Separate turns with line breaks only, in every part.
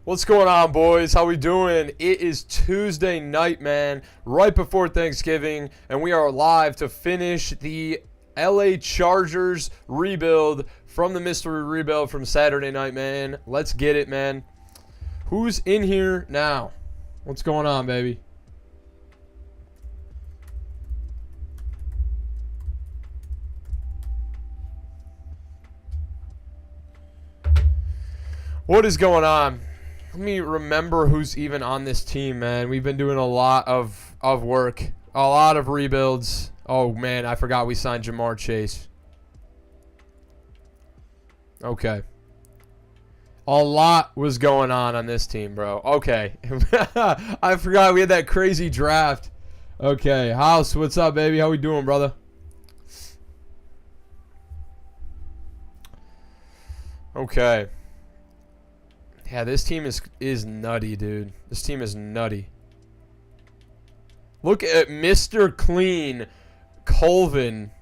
What's going on, boys? How we doing? It is Tuesday night, man, right before Thanksgiving, and we are live to finish the LA Chargers rebuild from the mystery rebuild from Saturday night, man. Let's get it, man. Who's in here now? What's going on, baby? What is going on? Let me remember who's even on this team, man. We've been doing a lot of work. A lot of rebuilds. Oh, man, I forgot we signed Jamar Chase. Okay. A lot was going on this team, bro. Okay. I forgot we had that crazy draft. Okay. House, what's up, baby? How we doing, brother? Okay. Yeah, this team is nutty, dude. This team is nutty. Look at Mr. Clean Colvin.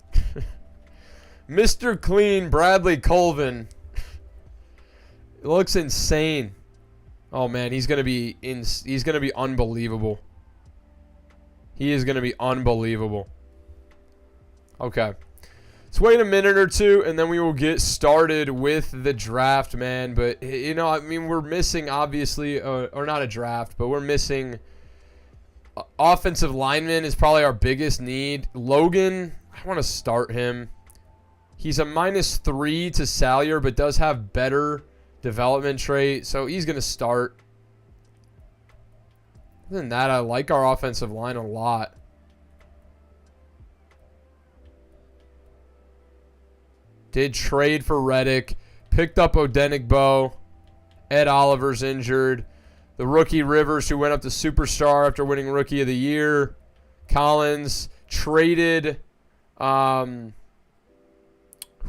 Mr. Clean Bradley Colvin. It looks insane. Oh man, he's gonna be unbelievable. He is gonna be unbelievable. Okay. Let's wait a minute or two, and then we will get started with the draft, man. But, you know, I mean, we're missing, obviously, or not a draft, but we're missing offensive lineman is probably our biggest need. Logan, I want to start him. He's a -3 to Salyer, but does have better development trait, so he's going to start. Other than that, I like our offensive line a lot. Did trade for Reddick. Picked up Odenigbo. Ed Oliver's injured. The rookie Rivers, who went up to superstar after winning Rookie of the Year. Collins. Traded. Who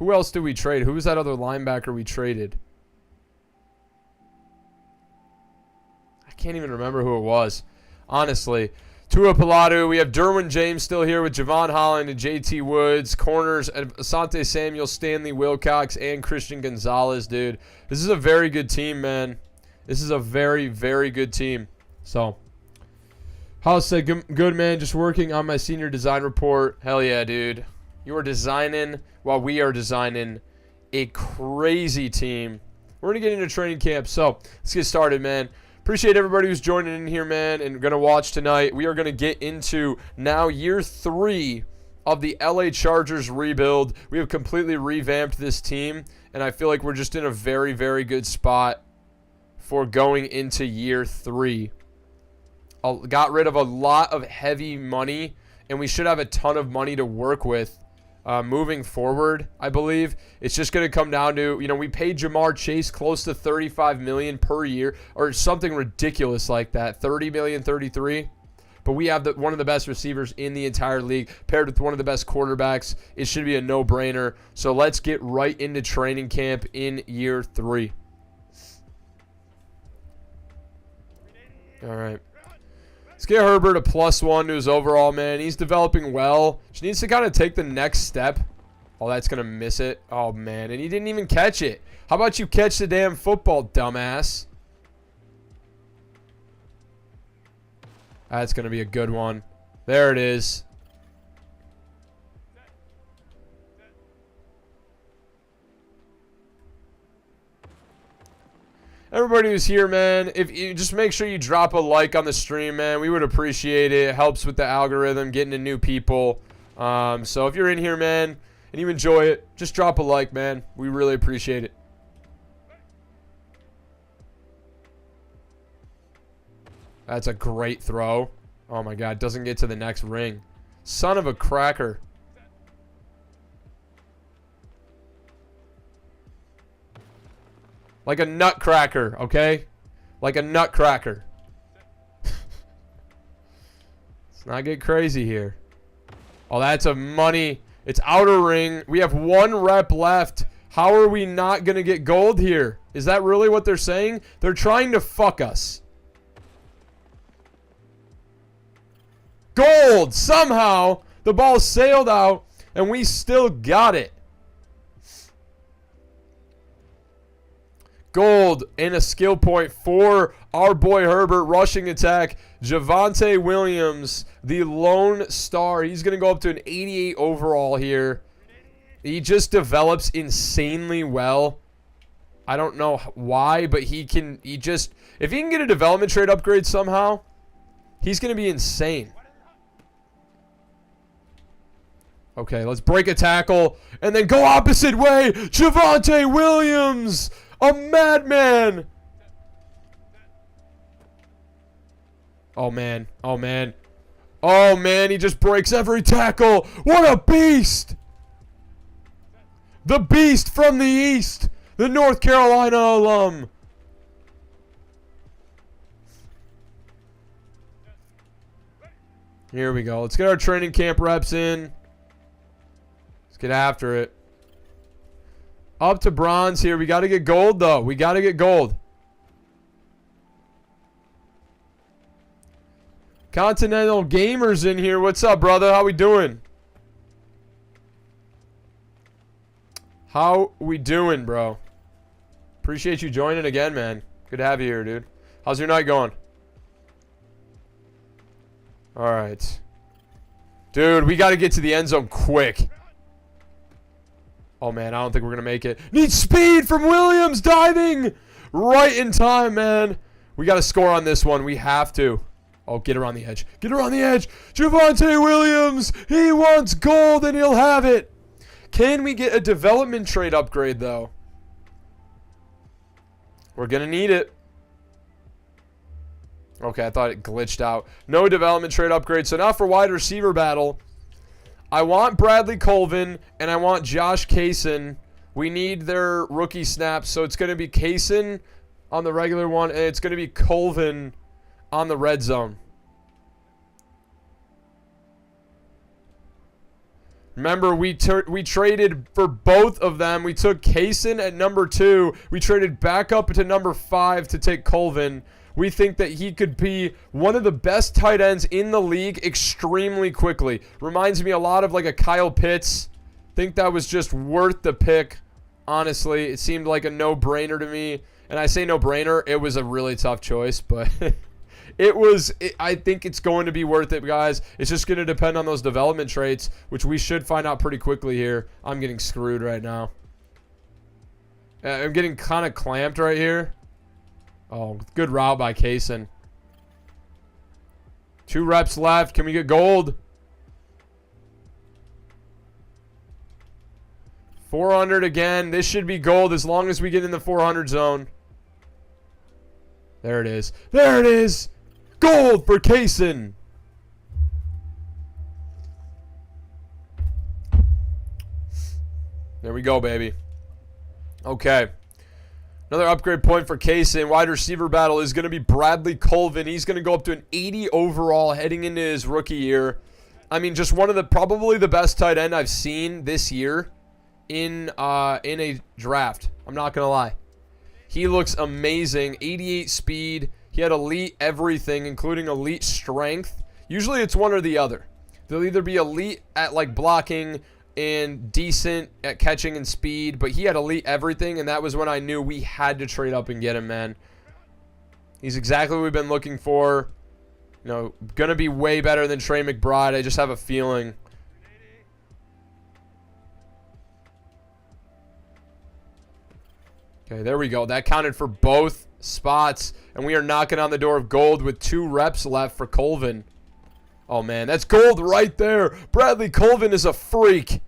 else did we trade? Who was that other linebacker we traded? I can't even remember who it was. Honestly. Tua Pilatu. We have Derwin James still here with Javon Holland and JT Woods. Corners, Asante Samuel, Stanley Wilcox, and Christian Gonzalez, dude. This is a very good team, man. This is a very, very good team. So, House said, good, man. Just working on my senior design report. Hell yeah, dude. You are designing while we are designing a crazy team. We're going to get into training camp. So, let's get started, man. Appreciate everybody who's joining in here, man, and going to watch tonight. We are going to get into now year 3 of the LA Chargers rebuild. We have completely revamped this team, and I feel like we're just in a very, very good spot for going into year 3. Got rid of a lot of heavy money, and we should have a ton of money to work with moving forward, I believe. It's just going to come down to, you know, we paid Jamar Chase close to $35 million per year or something ridiculous like that, $30 million, $33. But we have one of the best receivers in the entire league paired with one of the best quarterbacks. It should be a no-brainer. So let's get right into training camp in year 3. All right. Let's get Herbert a +1 to his overall, man. He's developing well. Just needs to kind of take the next step. Oh, that's going to miss it. Oh, man. And he didn't even catch it. How about you catch the damn football, dumbass? That's going to be a good one. There it is. Everybody who's here, man, if you just make sure you drop a like on the stream, man, we would appreciate it. It helps with the algorithm, getting to new people. So if you're in here, man, and you enjoy it, just drop a like, man. We really appreciate it. That's a great throw. Oh my God, doesn't get to the next ring. Son of a cracker. Like a nutcracker, okay? Like a nutcracker. Let's not get crazy here. Oh, that's a money. It's outer ring. We have 1 rep left. How are we not going to get gold here? Is that really what they're saying? They're trying to fuck us. Gold! Somehow, the ball sailed out, and we still got it. Gold and a skill point for our boy Herbert. Rushing attack, Javonte Williams, the lone star. He's going to go up to an 88 overall here. He just develops insanely well. I don't know why, but if he can get a development trade upgrade somehow, he's going to be insane. Okay, let's break a tackle and then go opposite way. Javonte Williams, a madman. Oh, man. Oh, man. Oh, man, he just breaks every tackle. What a beast. The beast from the East. The North Carolina alum. Here we go. Let's get our training camp reps in. Let's get after it. Up to bronze here. We got to get gold, though. We got to get gold. Continental Gamers in here. What's up, brother? How we doing? How we doing, bro? Appreciate you joining again, man. Good to have you here, dude. How's your night going? All right. Dude, we got to get to the end zone quick. Oh, man, I don't think we're going to make it. Need speed from Williams, diving right in time, man. We got to score on this one. We have to. Oh, get around the edge. Get around the edge. Javonte Williams, he wants gold and he'll have it. Can we get a development trade upgrade, though? We're going to need it. Okay, I thought it glitched out. No development trade upgrade. So now for wide receiver battle, I want Bradley Colvin and I want Josh Kaysen. We need their rookie snaps. So it's going to be Kaysen on the regular one, and it's going to be Colvin on the red zone. Remember, we traded for both of them. We took Kaysen at number 2. We traded back up to number 5 to take Colvin. We think that he could be one of the best tight ends in the league extremely quickly. Reminds me a lot of like a Kyle Pitts. Think that was just worth the pick. Honestly, it seemed like a no-brainer to me. And I say no-brainer, it was a really tough choice, but I think it's going to be worth it, guys. It's just going to depend on those development traits, which we should find out pretty quickly here. I'm getting screwed right now. I'm getting kind of clamped right here. Oh, good route by Kaysen. 2 reps left. Can we get gold? 400 again. This should be gold as long as we get in the 400 zone. There it is. There it is. Gold for Kaysen. There we go, baby. Okay. Another upgrade point for Kaysen. Wide receiver battle is going to be Bradley Colvin. He's going to go up to an 80 overall heading into his rookie year. I mean, just one of the probably the best tight end I've seen this year in a draft. I'm not going to lie. He looks amazing. 88 speed. He had elite everything, including elite strength. Usually it's one or the other. They'll either be elite at like blocking and decent at catching and speed, but he had elite everything, and that was when I knew we had to trade up and get him, man. He's exactly what we've been looking for. You know, gonna be way better than Trey McBride. I just have a feeling. Okay, there we go. That counted for both spots, and we are knocking on the door of gold with 2 reps left for Colvin. Oh, man, that's gold right there. Bradley Colvin is a freak.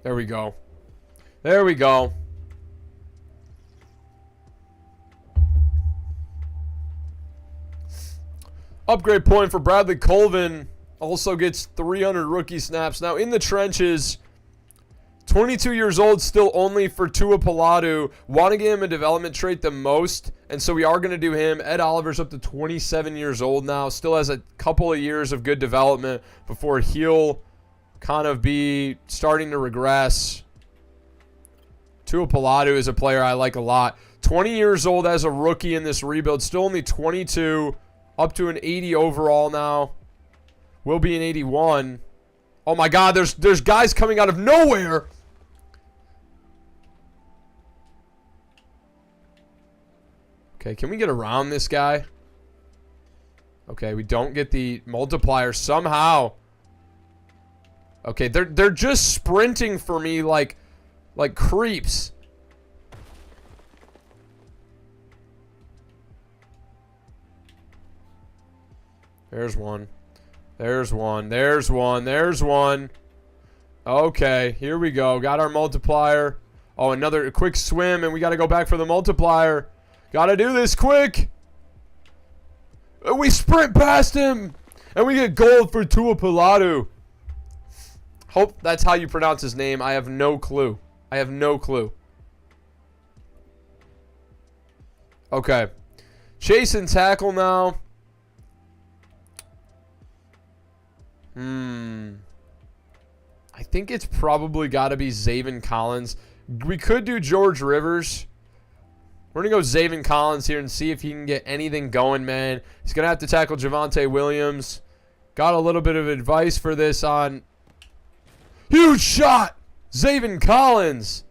There we go. There we go. Upgrade point for Bradley Colvin. Also gets 300 rookie snaps. Now, in the trenches, 22 years old, still only for Tua Paladu. Want to give him a development trait the most, and so we are going to do him. Ed Oliver's up to 27 years old now. Still has a couple of years of good development before he'll kind of be starting to regress. Tua Paladu is a player I like a lot. 20 years old as a rookie in this rebuild. Still only 22 Up to an 80 overall now. Will be an 81. Oh my God, there's guys coming out of nowhere. Okay, can we get around this guy? Okay, we don't get the multiplier somehow. Okay, they're just sprinting for me like creeps. There's one. There's one. There's one. There's one. Okay, here we go. Got our multiplier. Oh, another quick swim, and we got to go back for the multiplier. Got to do this quick. We sprint past him, and we get gold for Tua Pilatu. Hope that's how you pronounce his name. I have no clue. I have no clue. Okay. Chase and tackle now. I think it's probably got to be Zaven Collins. We could do George Rivers. We're going to go Zaven Collins here and see if he can get anything going, man. He's going to have to tackle Javonte Williams. Got a little bit of advice for this on... Huge shot! Zaven Collins.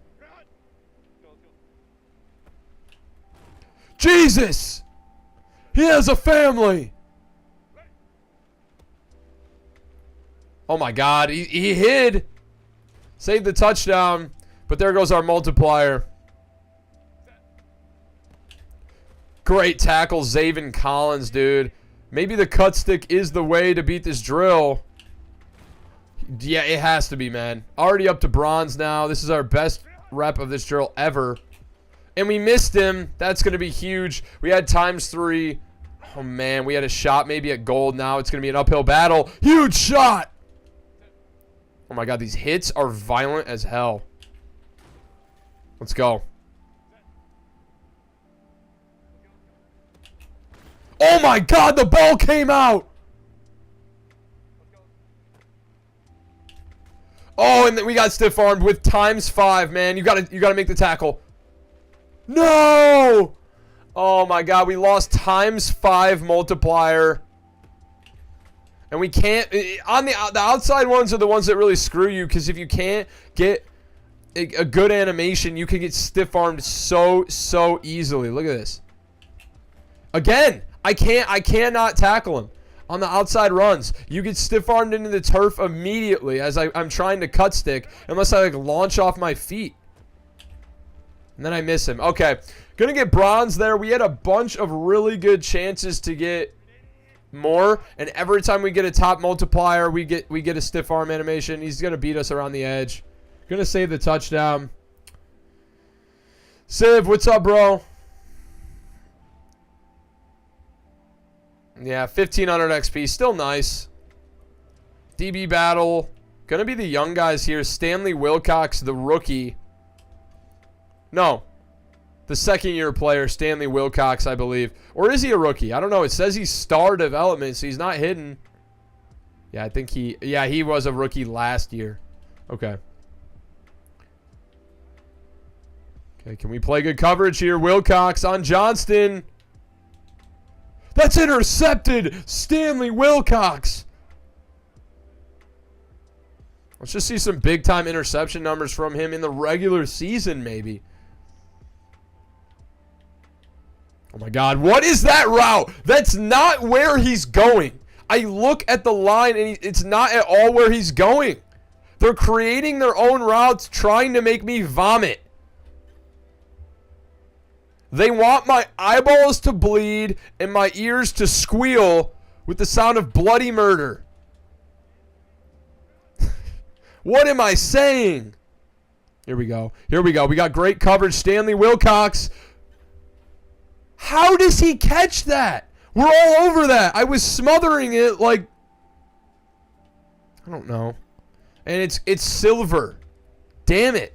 Jesus! He has a family! Oh my God, he hid. Saved the touchdown, but there goes our multiplier. Great tackle, Zaven Collins, dude. Maybe the cut stick is the way to beat this drill. Yeah, it has to be, man. Already up to bronze now. This is our best rep of this drill ever. And we missed him. That's going to be huge. We had ×3. Oh, man, we had a shot maybe at gold. Now it's going to be an uphill battle. Huge shot. Oh, my God. These hits are violent as hell. Let's go. Oh, my God. The ball came out. Oh, and then we got stiff armed with ×5, man. You gotta make the tackle. No! Oh my God, we lost ×5 multiplier. And we can't on the outside ones are the ones that really screw you, because if you can't get a good animation, you can get stiff armed so easily. Look at this. Again, I cannot tackle him. On the outside runs, you get stiff-armed into the turf immediately as I'm trying to cut stick, unless I launch off my feet. And then I miss him. Okay, gonna get bronze there. We had a bunch of really good chances to get more, and every time we get a top multiplier, we get a stiff arm animation. He's gonna beat us around the edge. Gonna save the touchdown. Civ, what's up, bro? Yeah, 1,500 XP. Still nice. DB battle. Going to be the young guys here. Stanley Wilcox, the rookie. No. The second-year player, Stanley Wilcox, I believe. Or is he a rookie? I don't know. It says he's star development, so he's not hidden. Yeah, I think he was a rookie last year. Okay. Okay, can we play good coverage here? Wilcox on Johnston. That's intercepted! Stanley Wilcox! Let's just see some big-time interception numbers from him in the regular season, maybe. Oh, my God. What is that route? That's not where he's going. I look at the line, and it's not at all where he's going. They're creating their own routes, trying to make me vomit. They want my eyeballs to bleed and my ears to squeal with the sound of bloody murder. What am I saying? Here we go. Here we go. We got great coverage. Stanley Wilcox. How does he catch that? We're all over that. I was smothering it like... I don't know. And it's silver. Damn it.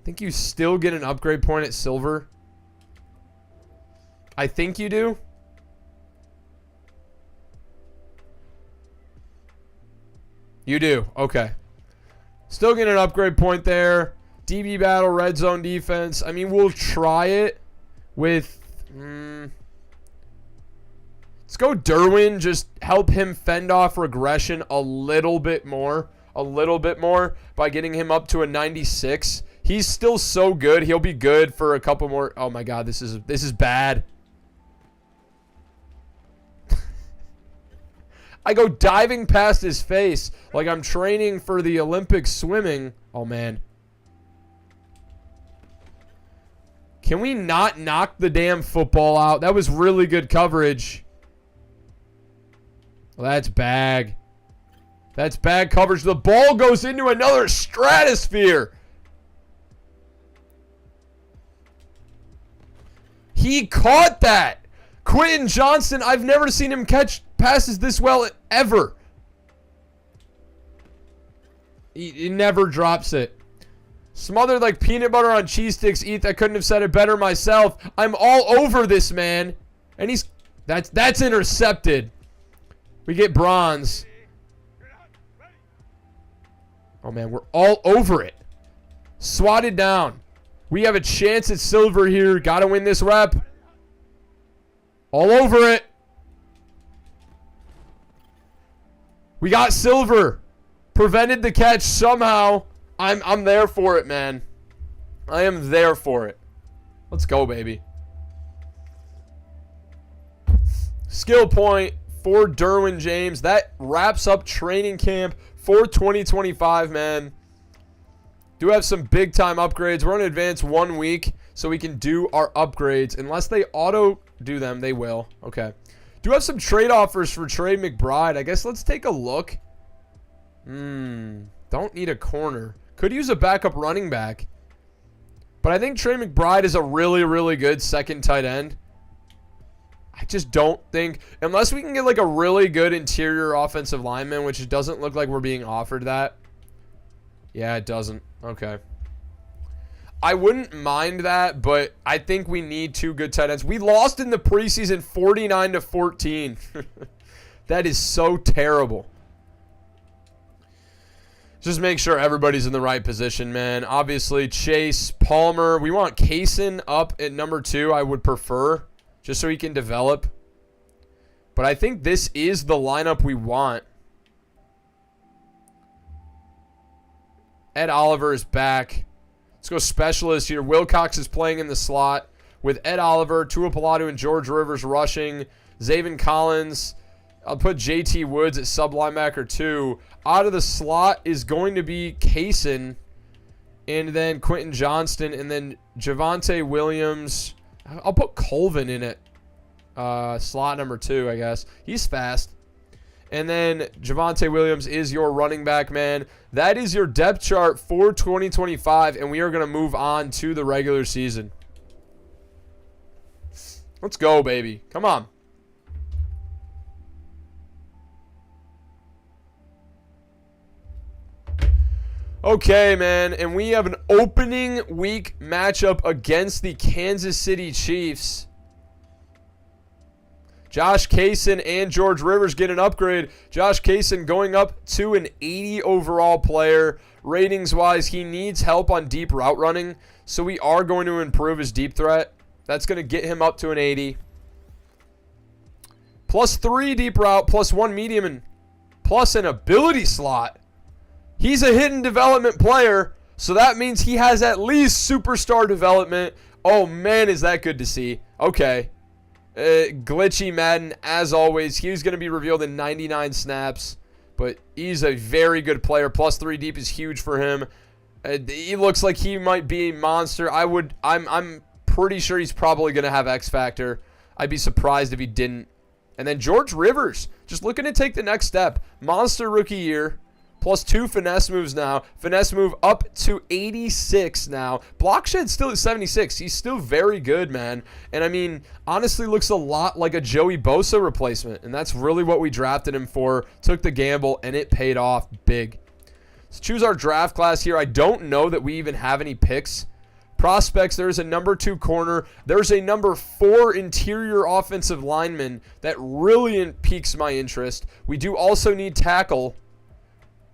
Think you still get an upgrade point at silver? I think you do. You do. Okay. Still get an upgrade point there. DB battle, red zone defense. I mean, we'll try it with... let's go Derwin. Just help him fend off regression a little bit more. By getting him up to a 96. He's still so good. He'll be good for a couple more. Oh my God, this is bad. I go diving past his face like I'm training for the Olympic swimming. Oh man. Can we not knock the damn football out? That was really good coverage. Well, that's bad. That's bad coverage. The ball goes into another stratosphere. He caught that. Quentin Johnston, I've never seen him catch passes this well ever. He never drops it. Smothered like peanut butter on cheese sticks. Eat. I couldn't have said it better myself. I'm all over this man. And that's intercepted. We get bronze. Oh man, we're all over it. Swatted down. We have a chance at silver here. Gotta win this rep. All over it. We got silver. Prevented the catch somehow. I'm there for it, man. I am there for it. Let's go, baby. Skill point for Derwin James. That wraps up training camp for 2025, man. Do have some big time upgrades. We're on advance 1 week, so we can do our upgrades. Unless they auto do them, they will. Okay. Do have some trade offers for Trey McBride. I guess let's take a look. Don't need a corner. Could use a backup running back. But I think Trey McBride is a really, really good second tight end. I just don't think, unless we can get like a really good interior offensive lineman, which it doesn't look like we're being offered that. Yeah, it doesn't. Okay. I wouldn't mind that, but I think we need 2 good tight ends. We lost in the preseason 49-14. That is so terrible. Just make sure everybody's in the right position, man. Obviously, Chase, Palmer. We want Kaysen up at number 2, I would prefer, just so he can develop. But I think this is the lineup we want. Ed Oliver is back. Let's go specialist here. Wilcox is playing in the slot with Ed Oliver, Tua Palatu, and George Rivers rushing. Zaven Collins. I'll put JT Woods at sub linebacker 2. Out of the slot is going to be Kaysen, and then Quentin Johnston, and then Javonte Williams. I'll put Colvin in it. Slot number 2, I guess. He's fast. And then Javonte Williams is your running back, man. That is your depth chart for 2025, and we are going to move on to the regular season. Let's go, baby. Come on. Okay, man, and we have an opening week matchup against the Kansas City Chiefs. Josh Kaysen and George Rivers get an upgrade. Josh Kaysen going up to an 80 overall player. Ratings-wise, he needs help on deep route running, so we are going to improve his deep threat. That's going to get him up to an 80. Plus 3 deep route, plus 1 medium, and plus an ability slot. He's a hidden development player, so that means he has at least superstar development. Oh, man, is that good to see. Okay. Glitchy Madden, as always. He's going to be revealed in 99 snaps, but he's a very good player. Plus 3 deep is huge for him. He looks like he might be a monster. I'm pretty sure he's probably going to have X Factor. I'd be surprised if he didn't. And then George Rivers, just looking to take the next step. Monster rookie year. Plus 2 finesse moves now. Finesse move up to 86 now. Block shed still at 76. He's still very good, man. And I mean, honestly looks a lot like a Joey Bosa replacement. And that's really what we drafted him for. Took the gamble, and it paid off big. Let's choose our draft class here. I don't know that we even have any picks. Prospects, there's a number 2 corner. There's a number 4 interior offensive lineman that really piques my interest. We do also need tackle.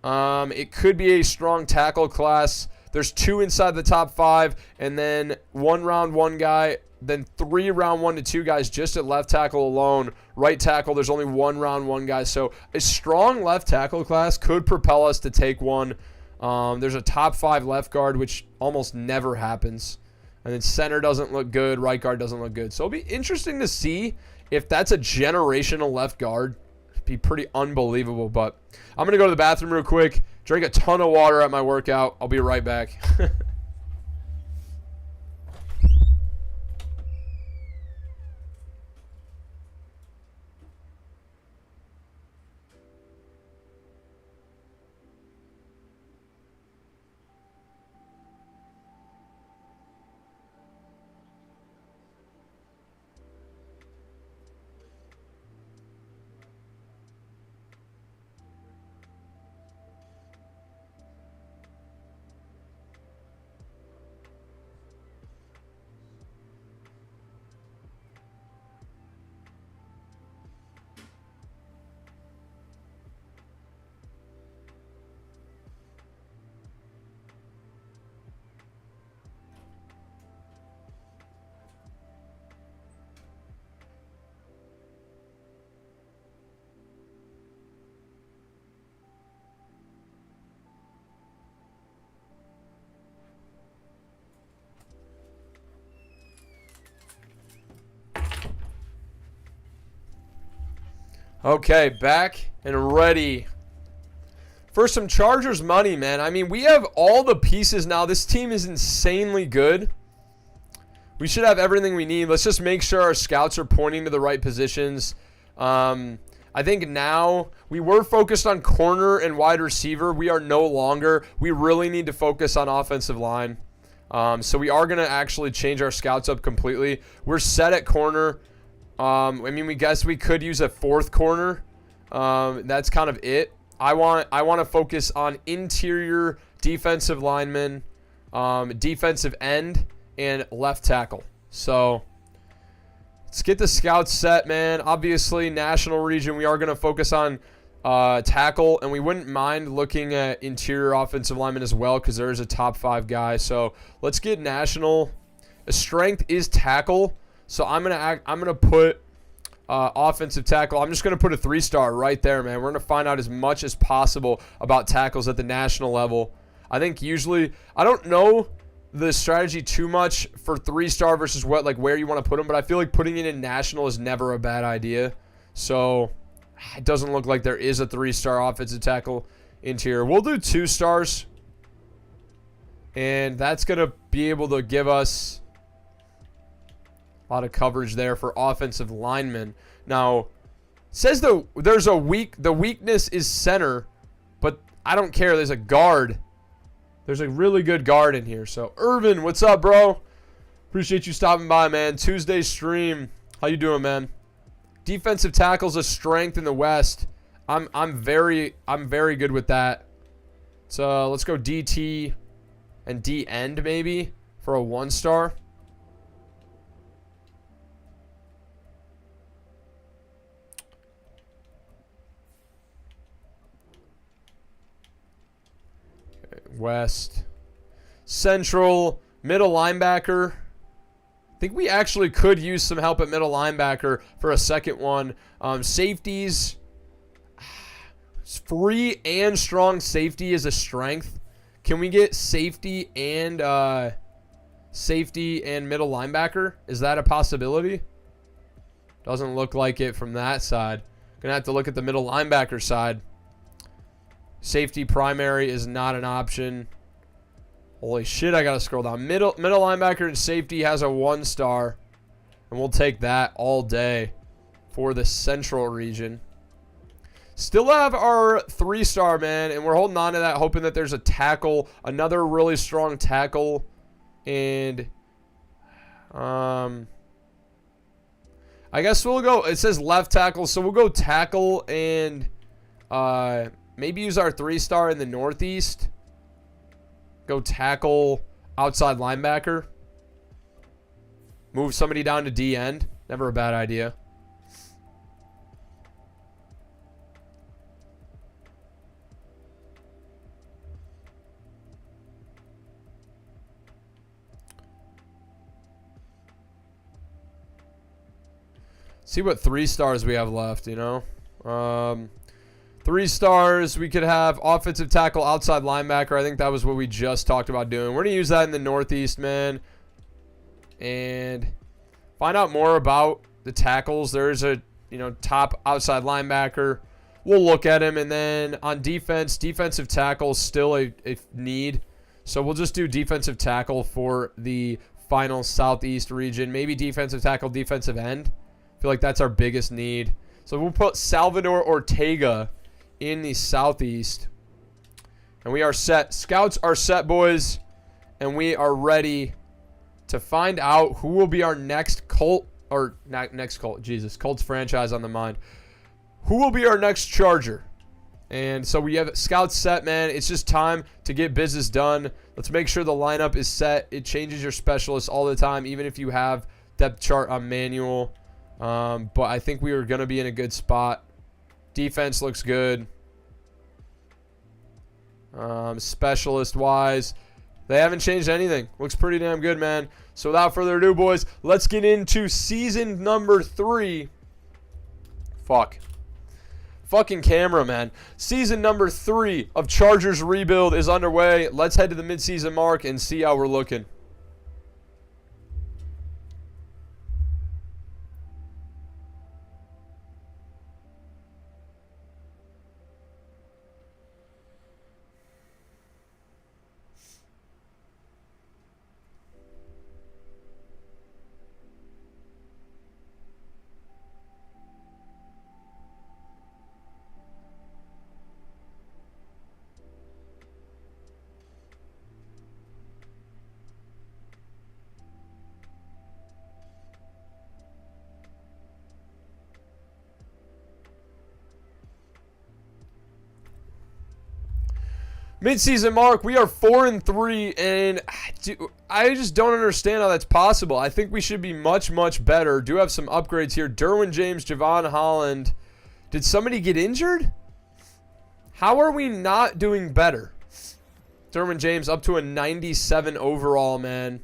It could be a strong tackle class. There's 2 inside the top 5, and then 1 round 1 guy then 3 round 1 to 2 guys just at left tackle alone. Right tackle, there's only 1 round 1 guy. So a strong left tackle class could propel us to take one. There's a top 5 left guard, which almost never happens. And then center doesn't look good. Right guard doesn't look good. So it'll be interesting to see if that's a generational left guard. It'd be pretty unbelievable. But I'm going to go to the bathroom real quick, drink a ton of water at my workout. I'll be right back. Okay, back and ready for some Chargers money, man. I mean, we have all the pieces now. This team is insanely good. We should have everything we need. Let's just make sure our scouts are pointing to the right positions. I think now we were focused on corner and wide receiver. We are no longer. We really need to focus on offensive line. So we are going to actually change our scouts up completely. We're set at corner. I mean, we guess we could use a 4th corner. That's kind of it. I want to focus on interior defensive linemen, defensive end, and left tackle. So let's get the scouts set, man. Obviously, national region, we are going to focus on tackle, and we wouldn't mind looking at interior offensive linemen as well because there is a top 5 guy. So let's get national. The strength is tackle. So I'm gonna put offensive tackle. I'm just gonna put a 3-star right there, man. We're gonna find out as much as possible about tackles at the national level. I think usually I don't know the strategy too much for 3-star versus where you want to put them, but I feel like putting it in national is never a bad idea. So it doesn't look like there is a 3-star offensive tackle interior. We'll do 2 stars, and that's gonna be able to give us a lot of coverage there for offensive linemen. Now, it says the weakness is center, but I don't care. There's a guard. There's a really good guard in here. So, Irvin, what's up, bro? Appreciate you stopping by, man. Tuesday stream. How you doing, man? Defensive tackle's a strength in the West. I'm very good with that. So, let's go DT and D end maybe for a 1-star. West. Central, middle linebacker. I think we actually could use some help at middle linebacker for a second one. Safeties. Free and strong safety is a strength. Can we get safety and middle linebacker? Is that a possibility? Doesn't look like it from that side. Gonna have to look at the middle linebacker side. Safety primary is not an option. Holy shit, I gotta scroll down. Middle linebacker and safety has a 1-star. And we'll take that all day for the central region. Still have our 3-star, man, and we're holding on to that, hoping that there's a tackle, another really strong tackle. And I guess we'll go, it says left tackle, so we'll go tackle and maybe use our 3-star in the Northeast. Go tackle outside linebacker. Move somebody down to D end. Never a bad idea. See what 3 stars we have left, 3 stars, we could have offensive tackle, outside linebacker. I think that was what we just talked about doing. We're going to use that in the Northeast, man. And find out more about the tackles. There's a, top outside linebacker. We'll look at him. And then on defense, defensive tackle is still a need. So we'll just do defensive tackle for the final Southeast region. Maybe defensive tackle, defensive end. I feel like that's our biggest need. So we'll put Salvador Ortega in the Southeast. And we are set. Scouts are set, boys. And we are ready to find out who will be our next Colts franchise on the mind. Who will be our next Charger? And so we have scouts set, man. It's just time to get business done. Let's make sure the lineup is set. It changes your specialists all the time, even if you have depth chart on manual. But I think we are going to be in a good spot. Defense looks good. Specialist-wise, they haven't changed anything. Looks pretty damn good, man. So without further ado, boys, let's get into season number 3. Fucking camera, man. Season number 3 of Chargers Rebuild is underway. Let's head to the midseason mark and see how we're looking. Mid-season mark, we are 4-3, and I just don't understand how that's possible. I think we should be much, much better. Do have some upgrades here. Derwin James, Javon Holland. Did somebody get injured? How are we not doing better? Derwin James up to a 97 overall, man.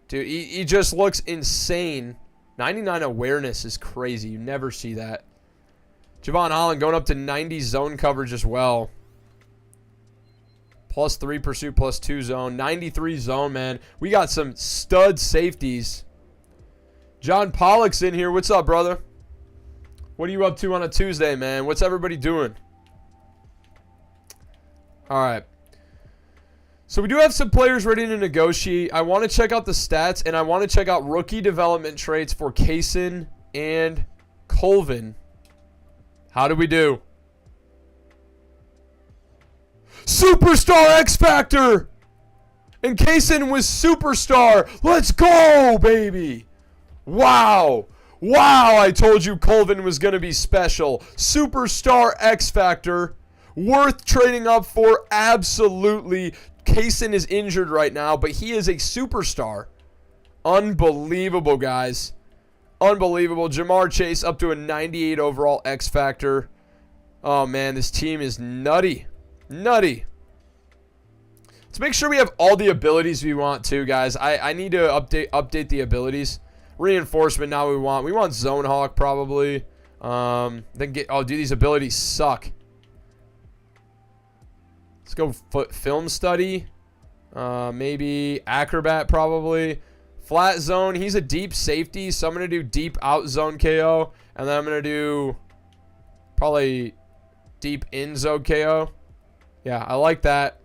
Dude, he just looks insane. 99 awareness is crazy. You never see that. Javon Holland going up to 90 zone coverage as well. +3 pursuit, +2 zone. 93 zone, man. We got some stud safeties. John Pollock's in here. What's up, brother? What are you up to on a Tuesday, man? What's everybody doing? All right. So we do have some players ready to negotiate. I want to check out the stats, and I want to check out rookie development traits for Kaysen and Colvin. How do we do? Superstar X Factor! And Kaysen was superstar. Let's go, baby. Wow. Wow, I told you Colvin was going to be special. Superstar X Factor. Worth trading up for, absolutely. Kaysen is injured right now, but he is a superstar. Unbelievable, guys. Unbelievable. Jamar Chase up to a 98 overall X Factor. Oh, man, this team is nutty. Nutty. Let's make sure we have all the abilities we want too, guys. I need to update the abilities. Reinforcement now we want Zone Hawk probably. Dude, these abilities suck. Let's go film study. Maybe Acrobat probably. Flat zone. He's a deep safety, so I'm gonna do deep out zone KO, and then I'm gonna do probably deep in zone KO. Yeah, I like that.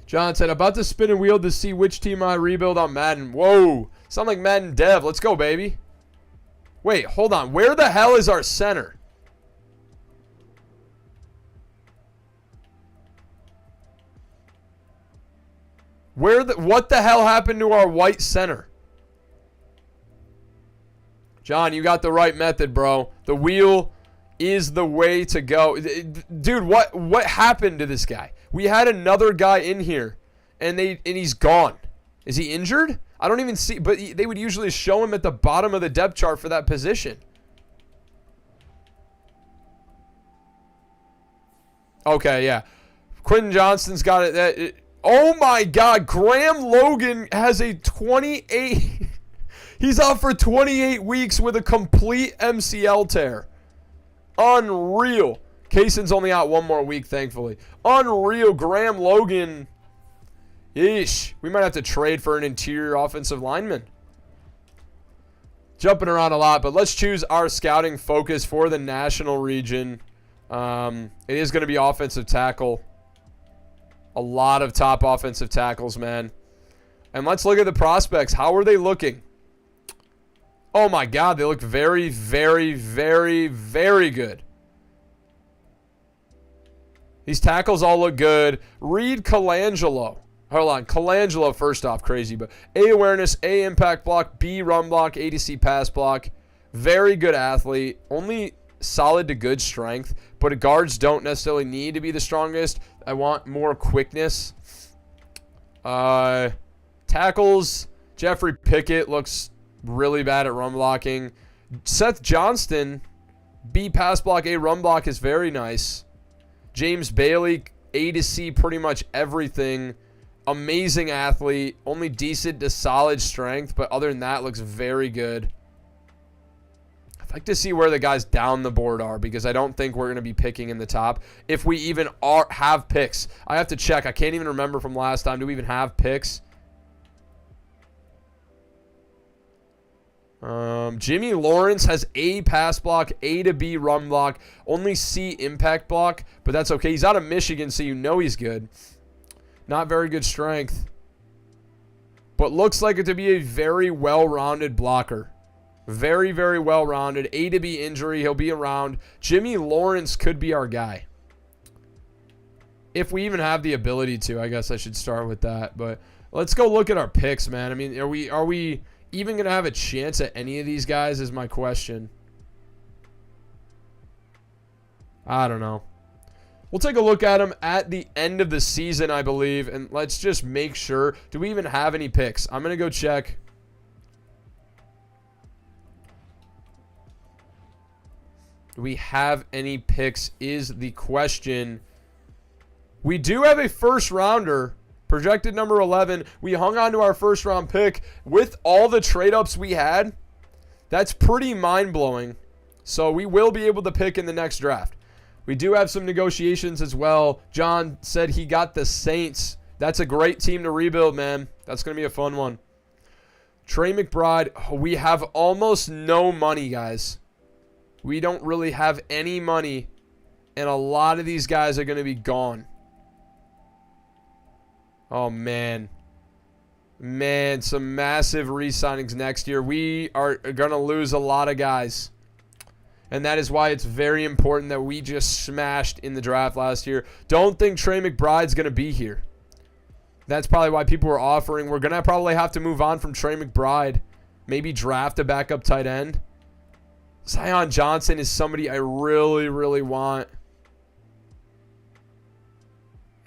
John said, about to spin a wheel to see which team I rebuild on Madden. Whoa. Sound like Madden Dev. Let's go, baby. Wait, hold on. Where the hell is our center? What the hell happened to our white center? John, you got the right method, bro. The wheel is the way to go. Dude, what happened to this guy? We had another guy in here, and he's gone. Is he injured? I don't even see, but they would usually show him at the bottom of the depth chart for that position. Okay, yeah. Quentin Johnston's got it. Oh, my God. Graham Logan has a 28. He's out for 28 weeks with a complete MCL tear. Unreal. Kayson's only out one more week, thankfully. Unreal. Graham Logan. Yeesh. We might have to trade for an interior offensive lineman. Jumping around a lot, but let's choose our scouting focus for the national region. It is going to be offensive tackle. A lot of top offensive tackles, man. And let's look at the prospects. How are they looking? Oh, my God. They look very, very, very, very good. These tackles all look good. Reed Colangelo. Hold on. Colangelo, first off, crazy. But A, awareness, A, impact block, B, run block, A to C, pass block. Very good athlete. Only solid to good strength. But guards don't necessarily need to be the strongest. I want more quickness. Tackles. Jeffrey Pickett looks really bad at run blocking. Seth Johnston, B, pass block, A, run block is very nice. James Bailey, A to C, pretty much everything. Amazing athlete. Only decent to solid strength, but other than that, looks very good. I'd like to see where the guys down the board are because I don't think we're going to be picking in the top. If we even have picks. I have to check. I can't even remember from last time. Do we even have picks? Jimmy Lawrence has A pass block, A to B run block, only C impact block, but that's okay. He's out of Michigan, so you know he's good. Not very good strength, but looks like it to be a very well-rounded blocker. Very, very well-rounded. A to B injury, he'll be around. Jimmy Lawrence could be our guy. If we even have the ability to, I guess I should start with that. But let's go look at our picks, man. I mean, are we even going to have a chance at any of these guys is my question. I don't know. We'll take a look at them at the end of the season, I believe, and let's just make sure. Do we even have any picks? I'm going to go check. Do we have any picks is the question. We do have a first rounder. Projected number 11. We hung on to our first round pick with all the trade ups we had. That's pretty mind-blowing. So we will be able to pick in the next draft. We do have some negotiations as well. John said he got the Saints. That's a great team to rebuild, man. That's going to be a fun one. Trey McBride, we have almost no money, guys. We don't really have any money, and a lot of these guys are going to be gone. Oh, man. Man, some massive re-signings next year. We are going to lose a lot of guys. And that is why it's very important that we just smashed in the draft last year. Don't think Trey McBride's going to be here. That's probably why people were offering. We're going to probably have to move on from Trey McBride. Maybe draft a backup tight end. Zion Johnson is somebody I really, really want.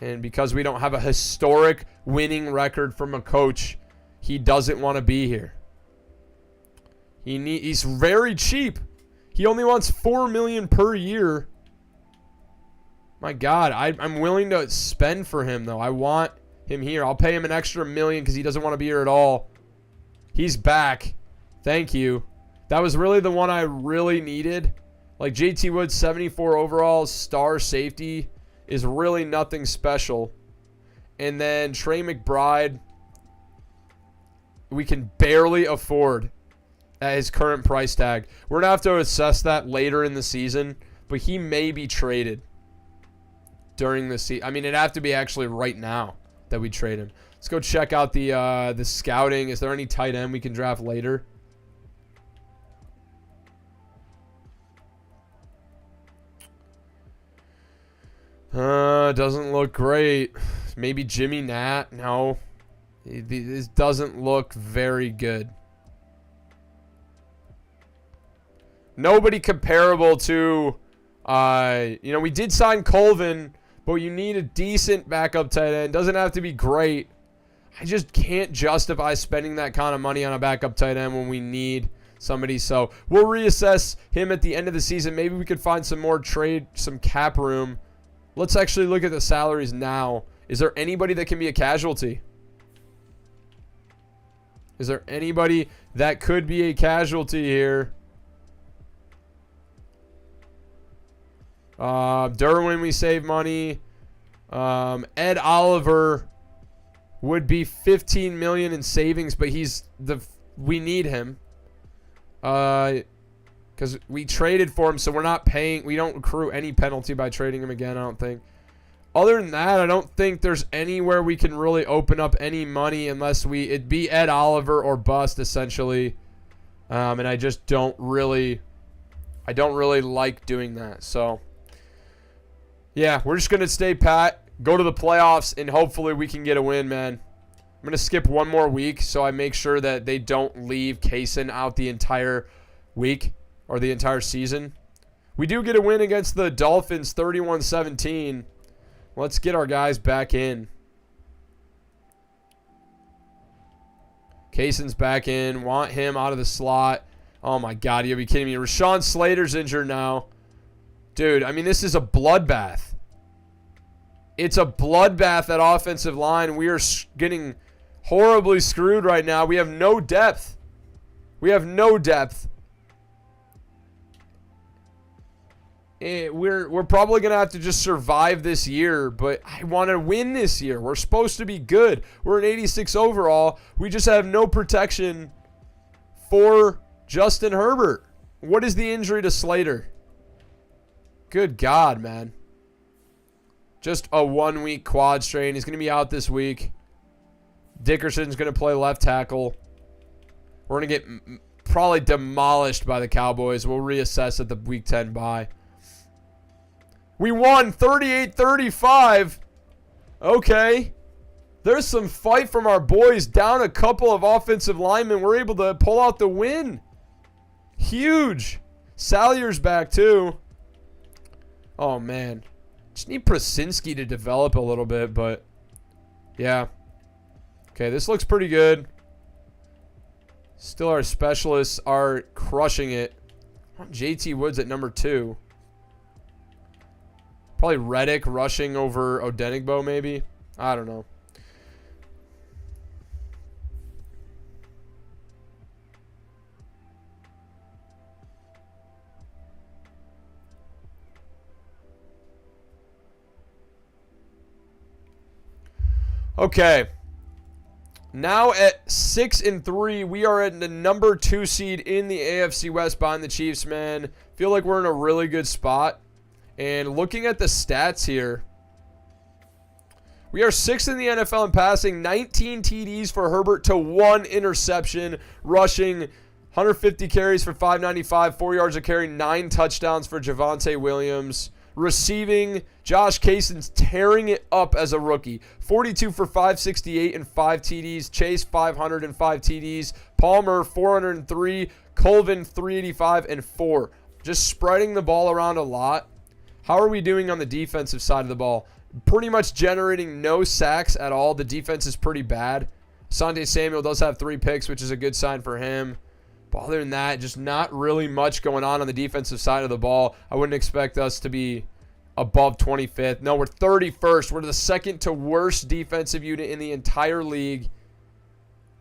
And because we don't have a historic winning record from a coach, he doesn't want to be here. He's very cheap. He only wants $4 million per year. My God, I'm willing to spend for him, though. I want him here. I'll pay him an extra $1 million because he doesn't want to be here at all. He's back. Thank you. That was really the one I really needed. Like JT Woods, 74 overall, star safety is really nothing special. And then Trey McBride, we can barely afford at his current price tag. We're going to have to assess that later in the season, but he may be traded during the season. I mean, it'd have to be actually right now that we trade him. Let's go check out the scouting. Is there any tight end we can draft later? Doesn't look great. Maybe Jimmy Nat. No. This doesn't look very good. Nobody comparable to, we did sign Colvin, but you need a decent backup tight end. Doesn't have to be great. I just can't justify spending that kind of money on a backup tight end when we need somebody. So we'll reassess him at the end of the season. Maybe we could find some more some cap room. Let's actually look at the salaries now. Is there anybody that can be a casualty? Is there anybody that could be a casualty here? Derwin, we save money. Ed Oliver would be $15 million in savings, but we need him. Because we traded for him, so we're not paying. We don't accrue any penalty by trading him again, I don't think. Other than that, I don't think there's anywhere we can really open up any money unless it'd be Ed Oliver or bust, essentially. And I just don't really like doing that. So, yeah, we're just going to stay pat, go to the playoffs, and hopefully we can get a win, man. I'm going to skip one more week so I make sure that they don't leave Kaysen out the entire week or the entire season. We do get a win against the Dolphins, 31-17. Let's get our guys back in. Kaysen's back in. Want him out of the slot. Oh, my God. You'll be kidding me. Rashawn Slater's injured now. Dude, I mean, this is a bloodbath. It's a bloodbath at offensive line. We are getting horribly screwed right now. We have no depth. We have no depth. We're probably going to have to just survive this year, but I want to win this year. We're supposed to be good. We're an 86 overall. We just have no protection for Justin Herbert. What is the injury to Slater? Good God, man. Just a 1 week quad strain. He's going to be out this week. Dickerson's going to play left tackle. We're going to get probably demolished by the Cowboys. We'll reassess at the week 10 bye. We won 38-35. Okay. There's some fight from our boys. Down a couple of offensive linemen. We're able to pull out the win. Huge. Salyer's back too. Oh, man. Just need Prasinski to develop a little bit, but yeah. Okay, this looks pretty good. Still, our specialists are crushing it. JT Woods at number 2. Probably Reddick rushing over Odenigbo, maybe. I don't know. Okay. Now at 6-3, we are at the number 2 seed in the AFC West behind the Chiefs, man. Feel like we're in a really good spot. And looking at the stats here, we are 6th in the NFL in passing, 19 TDs for Herbert to 1 interception, rushing 150 carries for 595, 4 yards a carry, 9 touchdowns for Javonte Williams. Receiving, Josh Kaysen's tearing it up as a rookie. 42 for 568 and 5 TDs. Chase, 505 TDs. Palmer, 403. Colvin, 385 and 4. Just spreading the ball around a lot. How are we doing on the defensive side of the ball? Pretty much generating no sacks at all. The defense is pretty bad. Asante Samuel does have 3 picks, which is a good sign for him. But other than that, just not really much going on the defensive side of the ball. I wouldn't expect us to be above 25th. No, we're 31st. We're the second to worst defensive unit in the entire league,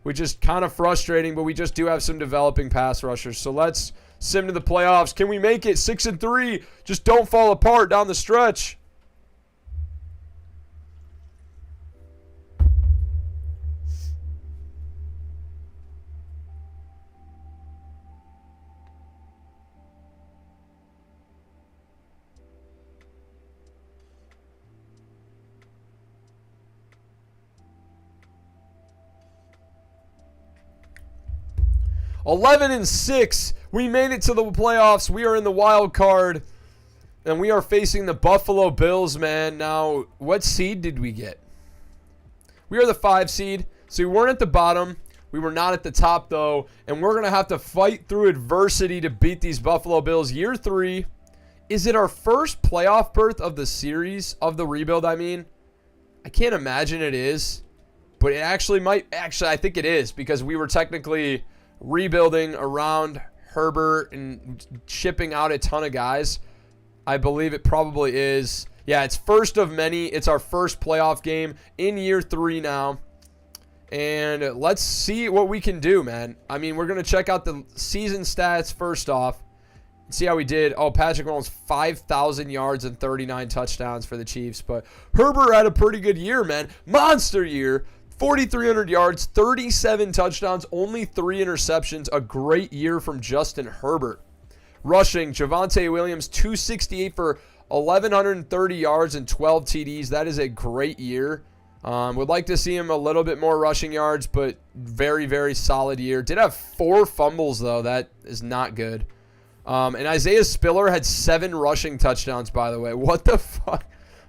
which is kind of frustrating, but we just do have some developing pass rushers. So let's sim to the playoffs. Can we make it 6-3? Just don't fall apart down the stretch. Eleven and 6. We made it to the playoffs. We are in the wild card. And we are facing the Buffalo Bills, man. Now, what seed did we get? We are the 5 seed. So we weren't at the bottom. We were not at the top, though. And we're going to have to fight through adversity to beat these Buffalo Bills. Year 3. Is it our first playoff berth of the series? Of the rebuild, I mean? I can't imagine it is. But it actually might. Actually, I think it is. Because we were technically rebuilding around Herbert and shipping out a ton of guys. I believe it probably is. Yeah, it's first of many. It's our first playoff game in year 3 now. And let's see what we can do, man. I mean, we're going to check out the season stats first off. See how we did. Oh, Patrick Mahomes, 5,000 yards and 39 touchdowns for the Chiefs. But Herbert had a pretty good year, man. Monster year. 4,300 yards, 37 touchdowns, only 3 interceptions. A great year from Justin Herbert. Rushing, Javonte Williams, 268 for 1,130 yards and 12 TDs. That is a great year. Would like to see him a little bit more rushing yards, but very, very solid year. Did have 4 fumbles, though. That is not good. And Isaiah Spiller had 7 rushing touchdowns, by the way. What the fuck?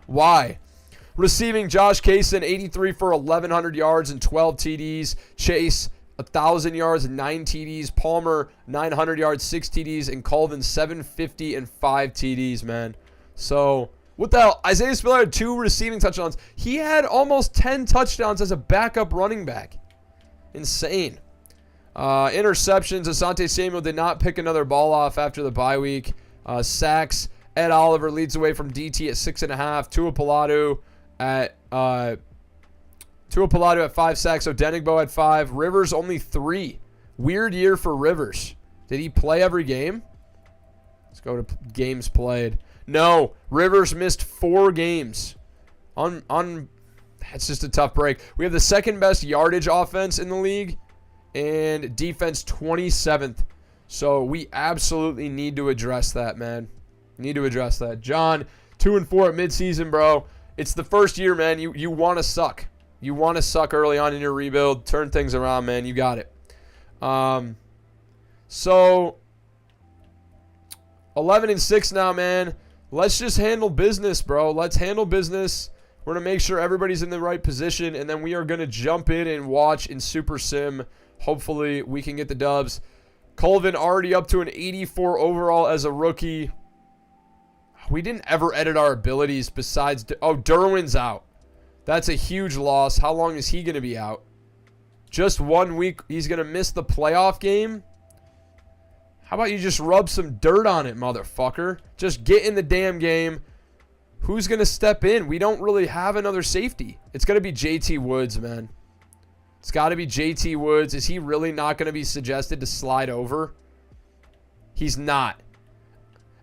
Why? Receiving, Josh Kaysen, 83 for 1,100 yards and 12 TDs. Chase, 1,000 yards and 9 TDs. Palmer, 900 yards, 6 TDs. And Colvin, 750 and 5 TDs, man. So, what the hell? Isaiah Spiller had 2 receiving touchdowns. He had almost 10 touchdowns as a backup running back. Insane. Interceptions, Asante Samuel did not pick another ball off after the bye week. Sacks, Ed Oliver leads away from DT at 6.5. Tua Palatu at 5 sacks. Odenigbo at 5. Rivers only 3. Weird year for Rivers. Did he play every game? Let's go to games played. No, Rivers missed 4 games. That's just a tough break. We have the second best yardage offense in the league. And defense 27th. So we absolutely need to address that, man. Need to address that. John, 2-4 at midseason, bro. It's the first year, man. You want to suck. You want to suck early on in your rebuild. Turn things around, man. You got it. So 11-6 now, man. Let's just handle business, bro. Let's handle business. We're going to make sure everybody's in the right position, and then we are going to jump in and watch in Super Sim. Hopefully, we can get the dubs. Colvin already up to an 84 overall as a rookie. We didn't ever edit our abilities besides... Oh, Derwin's out. That's a huge loss. How long is he going to be out? Just 1 week. He's going to miss the playoff game? How about you just rub some dirt on it, motherfucker? Just get in the damn game. Who's going to step in? We don't really have another safety. It's going to be JT Woods, man. It's got to be JT Woods. Is he really not going to be suggested to slide over? He's not.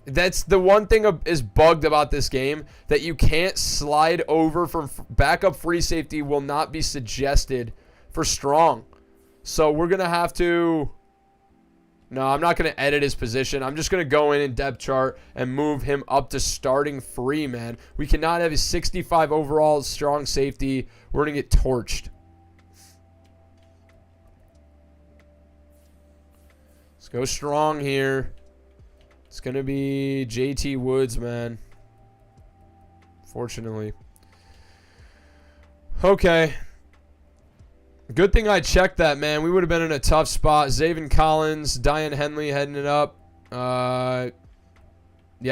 That's the one thing is bugged about this game, that you can't slide over from backup free safety will not be suggested for strong. So we're going to have to... No, I'm not going to edit his position. I'm just going to go in depth chart and move him up to starting free, man. We cannot have a 65 overall strong safety. We're going to get torched. Let's go strong here. It's going to be JT Woods, man. Fortunately. Okay. Good thing I checked that, man. We would have been in a tough spot. Zaven Collins, Diane Henley heading it up. Yeah,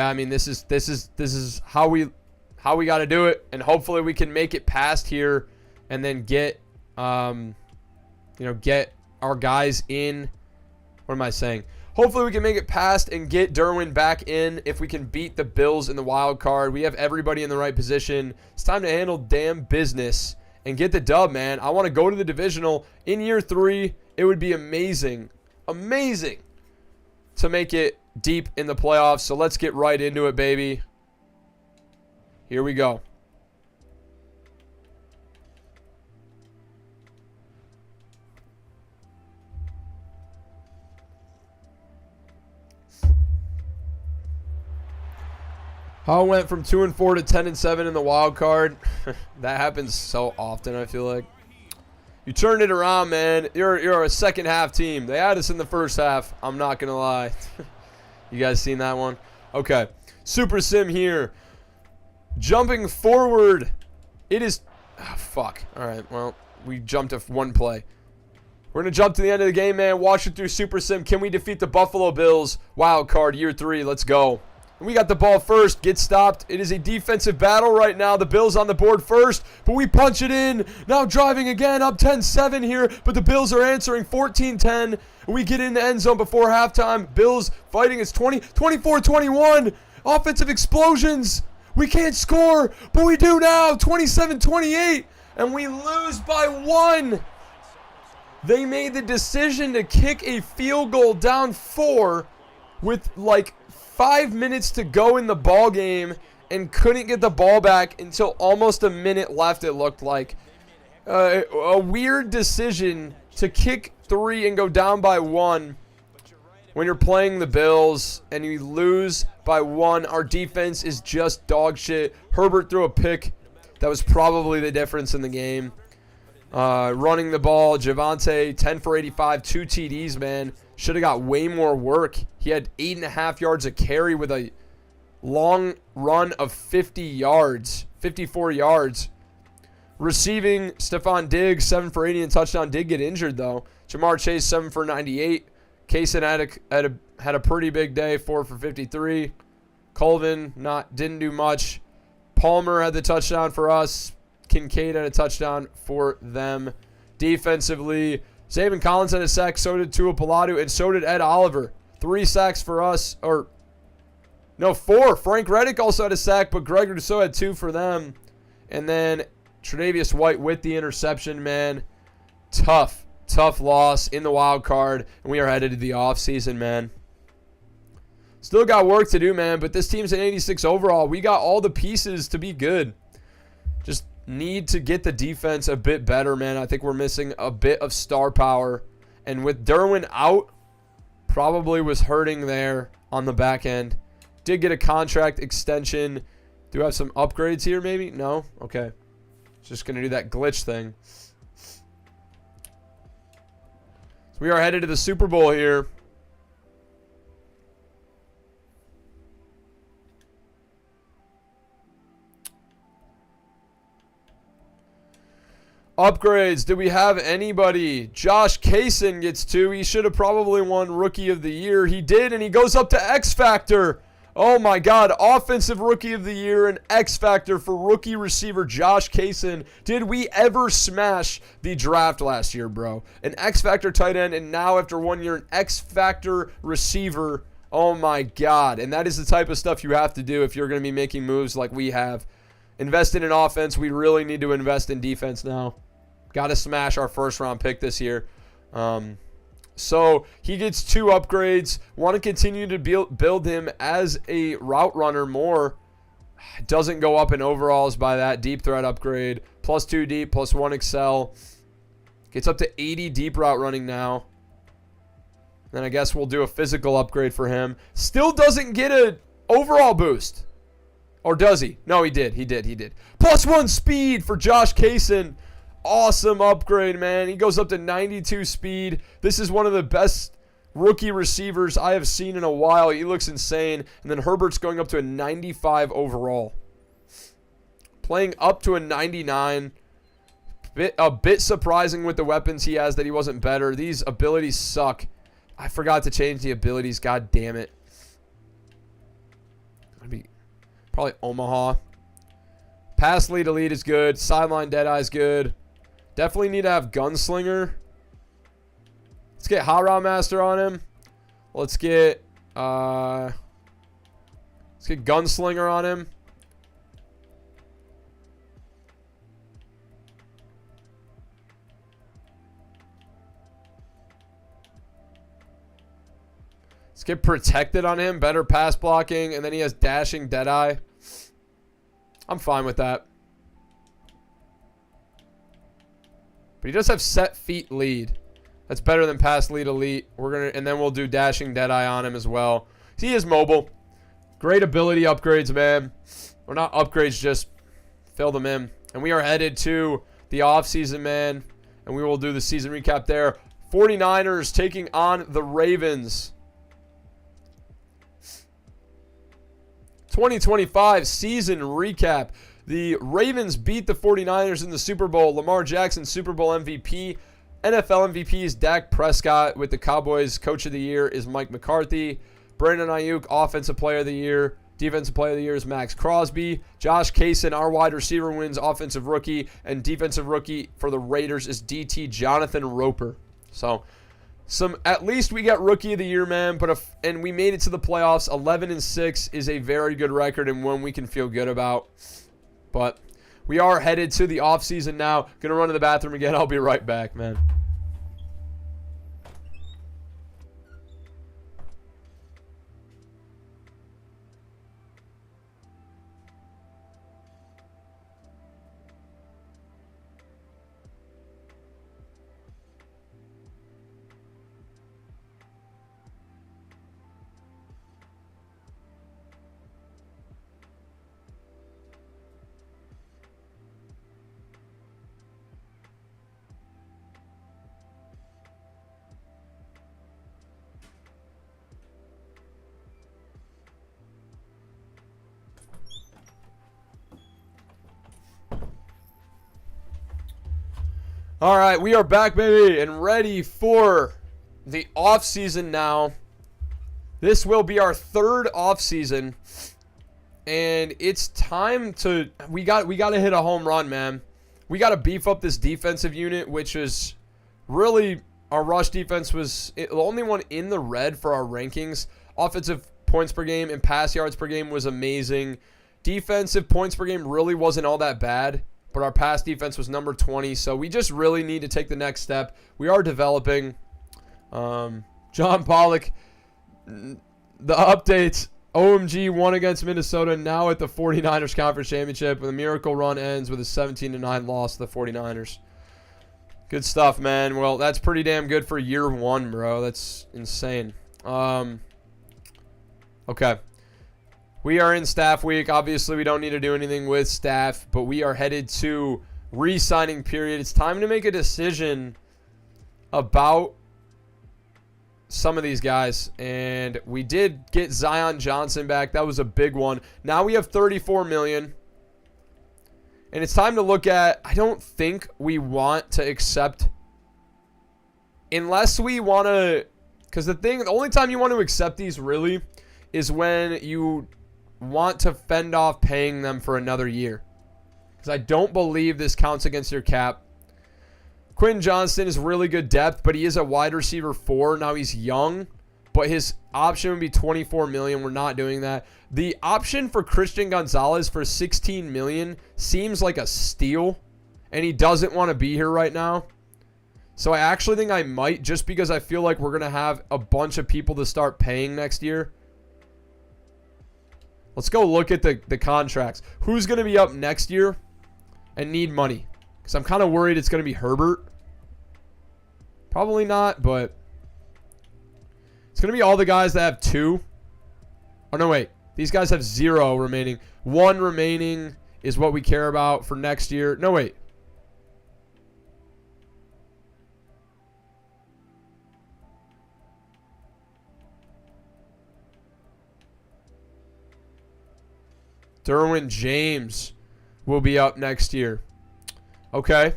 I mean, this is how we got to do it, and hopefully we can make it past here, and then get get our guys in. What am I saying? Hopefully we can make it past and get Derwin back in if we can beat the Bills in the wild card. We have everybody in the right position. It's time to handle damn business and get the dub, man. I want to go to the divisional in year 3. It would be amazing, amazing to make it deep in the playoffs. So let's get right into it, baby. Here we go. How it went from 2-4 to 10-7 in the wild card. That happens so often, I feel like. You turned it around, man. You're a second half team. They had us in the first half. I'm not going to lie. You guys seen that one? Okay. Super Sim here. Jumping forward. It is... Oh, fuck. All right, well, we jumped to one play. We're going to jump to the end of the game, man. Watch it through Super Sim. Can we defeat the Buffalo Bills? Wild card, year 3. Let's go. We got the ball first, get stopped. It is a defensive battle right now. The Bills on the board first, but we punch it in. Now driving again, up 10-7 here, but the Bills are answering 14-10. We get in the end zone before halftime. Bills fighting. It's 24-21. Offensive explosions. We can't score, but we do now. 27-28, and we lose by 1. They made the decision to kick a field goal down 4 with like 5 minutes to go in the ball game and couldn't get the ball back until almost a minute left, it looked like. A weird decision to kick 3 and go down by 1 when you're playing the Bills and you lose by 1. Our defense is just dog shit. Herbert threw a pick that was probably the difference in the game. Running the ball, Javonte, 10 for 85, 2 TDs, man. Should have got way more work. He had 8.5 yards a carry with a long run of 50 yards, 54 yards. Receiving, Stephon Diggs, 7 for 80 and touchdown. Did get injured, though. Jamar Chase, 7 for 98. Kaysen had a pretty big day, 4 for 53. Colvin didn't do much. Palmer had the touchdown for us. Kincaid had a touchdown for them. Defensively, Zaven Collins had a sack, so did Tua Palatu, and so did Ed Oliver. 3 sacks for us, 4. Frank Reddick also had a sack, but Greg Rousseau had 2 for them. And then Tre'Davious White with the interception, man. Tough loss in the wild card, and we are headed to the offseason, man. Still got work to do, man, but this team's an 86 overall. We got all the pieces to be good. Just need to get the defense a bit better, man. I think we're missing a bit of star power. And with Derwin out, probably was hurting there on the back end. Did get a contract extension. Do I have some upgrades here, maybe? No? Okay. Just going to do that glitch thing. So we are headed to the Super Bowl here. Upgrades. Do we have anybody? Josh Kaysen gets 2. He should have probably won Rookie of the Year. He did, and he goes up to X Factor. Oh, my God. Offensive Rookie of the Year and X Factor for rookie receiver Josh Kaysen. Did we ever smash the draft last year, bro? An X Factor tight end, and now after 1 year, an X Factor receiver. Oh, my God. And that is the type of stuff you have to do if you're going to be making moves like we have. Invest in an offense. We really need to invest in defense now. Got to smash our first-round pick this year. So he gets 2 upgrades. Want to continue to build him as a route runner more. Doesn't go up in overalls by that. Deep threat upgrade. +2 deep, +1 excel. Gets up to 80 deep route running now. Then I guess we'll do a physical upgrade for him. Still doesn't get an overall boost. Or does he? No, he did. He did. +1 speed for Josh Kaysen. Awesome upgrade, man. He goes up to 92 speed. This is one of the best rookie receivers I have seen in a while. He looks insane. And then Herbert's going up to a 95 overall. Playing up to a 99. A bit surprising with the weapons he has that he wasn't better. These abilities suck. I forgot to change the abilities. God damn it. Probably Omaha. Pass lead elite is good. Sideline Deadeye is good. Definitely need to have Gunslinger. Let's get Hot Rod Master on him. Let's get Gunslinger on him. Let's get Protected on him. Better pass blocking. And then he has Dashing Deadeye. I'm fine with that. But he does have Set Feet lead. That's better than Pass lead elite. And then we'll do Dashing Deadeye on him as well. He is mobile. Great ability upgrades, man. Or not upgrades, just fill them in. And we are headed to the offseason, man. And we will do the season recap there. 49ers taking on the Ravens. 2025 season recap. The Ravens beat the 49ers in the Super Bowl. Lamar Jackson, Super Bowl MVP. NFL MVP is Dak Prescott. With the Cowboys, Coach of the Year is Mike McCarthy. Brandon Ayuk, Offensive Player of the Year. Defensive Player of the Year is Max Crosby. Josh Kaysen, our wide receiver, wins Offensive Rookie. And Defensive Rookie for the Raiders is DT Jonathan Roper. So, at least we got Rookie of the Year, man. And we made it to the playoffs. 11-6 is a very good record and one we can feel good about. But we are headed to the offseason now. Going to run to the bathroom again. I'll be right back, man. All right, we are back, baby, and ready for the offseason now. This will be our third offseason, and it's time to we got to hit a home run, man. We got to beef up this defensive unit, which is really our rush defense was the only one in the red for our rankings. Offensive points per game and pass yards per game was amazing. Defensive points per game really wasn't all that bad, but our pass defense was number 20, so we just really need to take the next step. We are developing. John Pollock, the updates. OMG won against Minnesota, now at the 49ers Conference Championship. The miracle run ends with a 17-9 loss to the 49ers. Good stuff, man. Well, that's pretty damn good for year one, bro. That's insane. Okay. We are in staff week. Obviously, we don't need to do anything with staff, but we are headed to re-signing period. It's time to make a decision about some of these guys, and we did get Zion Johnson back. That was a big one. Now we have $34 million, and it's time to look at, I don't think we want to accept, unless we want to, because the only time you want to accept these really is when you want to fend off paying them for another year, because I don't believe this counts against your cap. Quentin Johnston is really good depth, but he is a wide receiver 4. Now he's young, but his option would be $24 million. We're not doing that. The option for Christian Gonzalez for $16 million seems like a steal, and he doesn't want to be here right now. So I actually think I might, just because I feel like we're going to have a bunch of people to start paying next year. Let's go look at the contracts. Who's going to be up next year and need money? Because I'm kind of worried it's going to be Herbert. Probably not, but it's going to be all the guys that have 2. Oh, no, wait. These guys have 0 remaining. 1 remaining is what we care about for next year. No, wait. Derwin James will be up next year. Okay.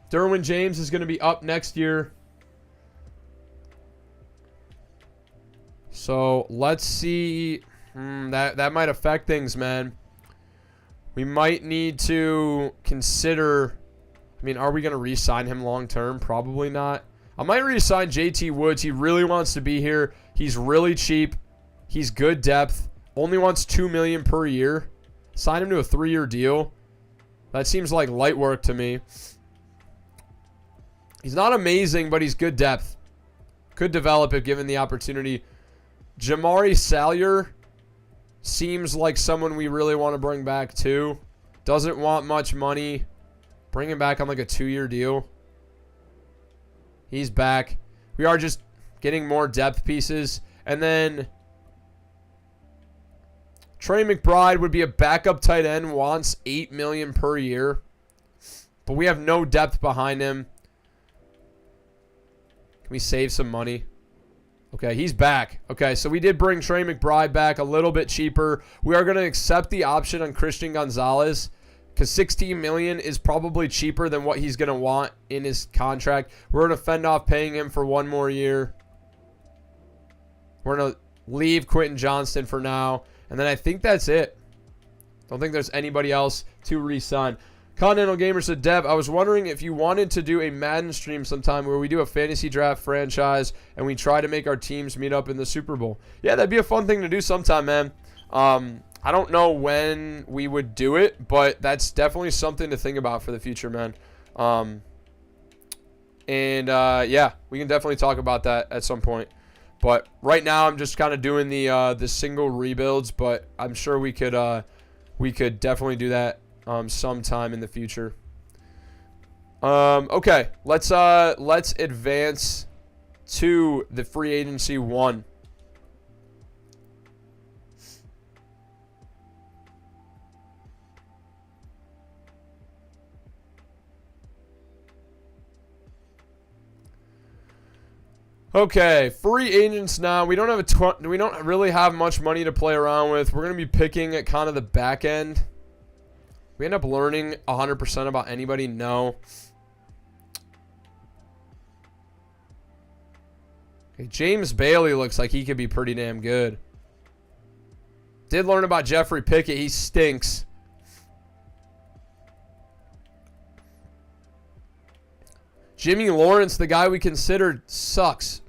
Derwin James is going to be up next year. So let's see. That might affect things, man. We might need to consider. I mean, are we going to re-sign him long term? Probably not. I might re-sign JT Woods. He really wants to be here. He's really cheap. He's good depth. Only wants $2 million per year. Sign him to a 3-year deal. That seems like light work to me. He's not amazing, but he's good depth. Could develop if given the opportunity. Jamari Salyer seems like someone we really want to bring back too. Doesn't want much money. Bring him back on like a 2-year deal. He's back. We are just getting more depth pieces. And then Trey McBride would be a backup tight end, wants $8 million per year. But we have no depth behind him. Can we save some money? Okay, he's back. Okay, so we did bring Trey McBride back a little bit cheaper. We are going to accept the option on Christian Gonzalez because $16 million is probably cheaper than what he's going to want in his contract. We're going to fend off paying him for 1 more year. We're going to leave Quentin Johnston for now. And then I think that's it. Don't think there's anybody else to re-sign. Continental Gamer said, Dev, I was wondering if you wanted to do a Madden stream sometime where we do a fantasy draft franchise and we try to make our teams meet up in the Super Bowl. Yeah, that'd be a fun thing to do sometime, man. I don't know when we would do it, but that's definitely something to think about for the future, man. Yeah, we can definitely talk about that at some point. But right now, I'm just kind of doing the single rebuilds, but I'm sure we could definitely do that sometime in the future. Okay, let's advance to the free agency 1. Okay, free agents now. We don't have we don't really have much money to play around with. We're going to be picking at kind of the back end. We end up learning 100% about anybody? No. Okay, James Bailey looks like he could be pretty damn good. Did learn about Jeffrey Pickett. He stinks. Jimmy Lawrence, the guy we considered, sucks.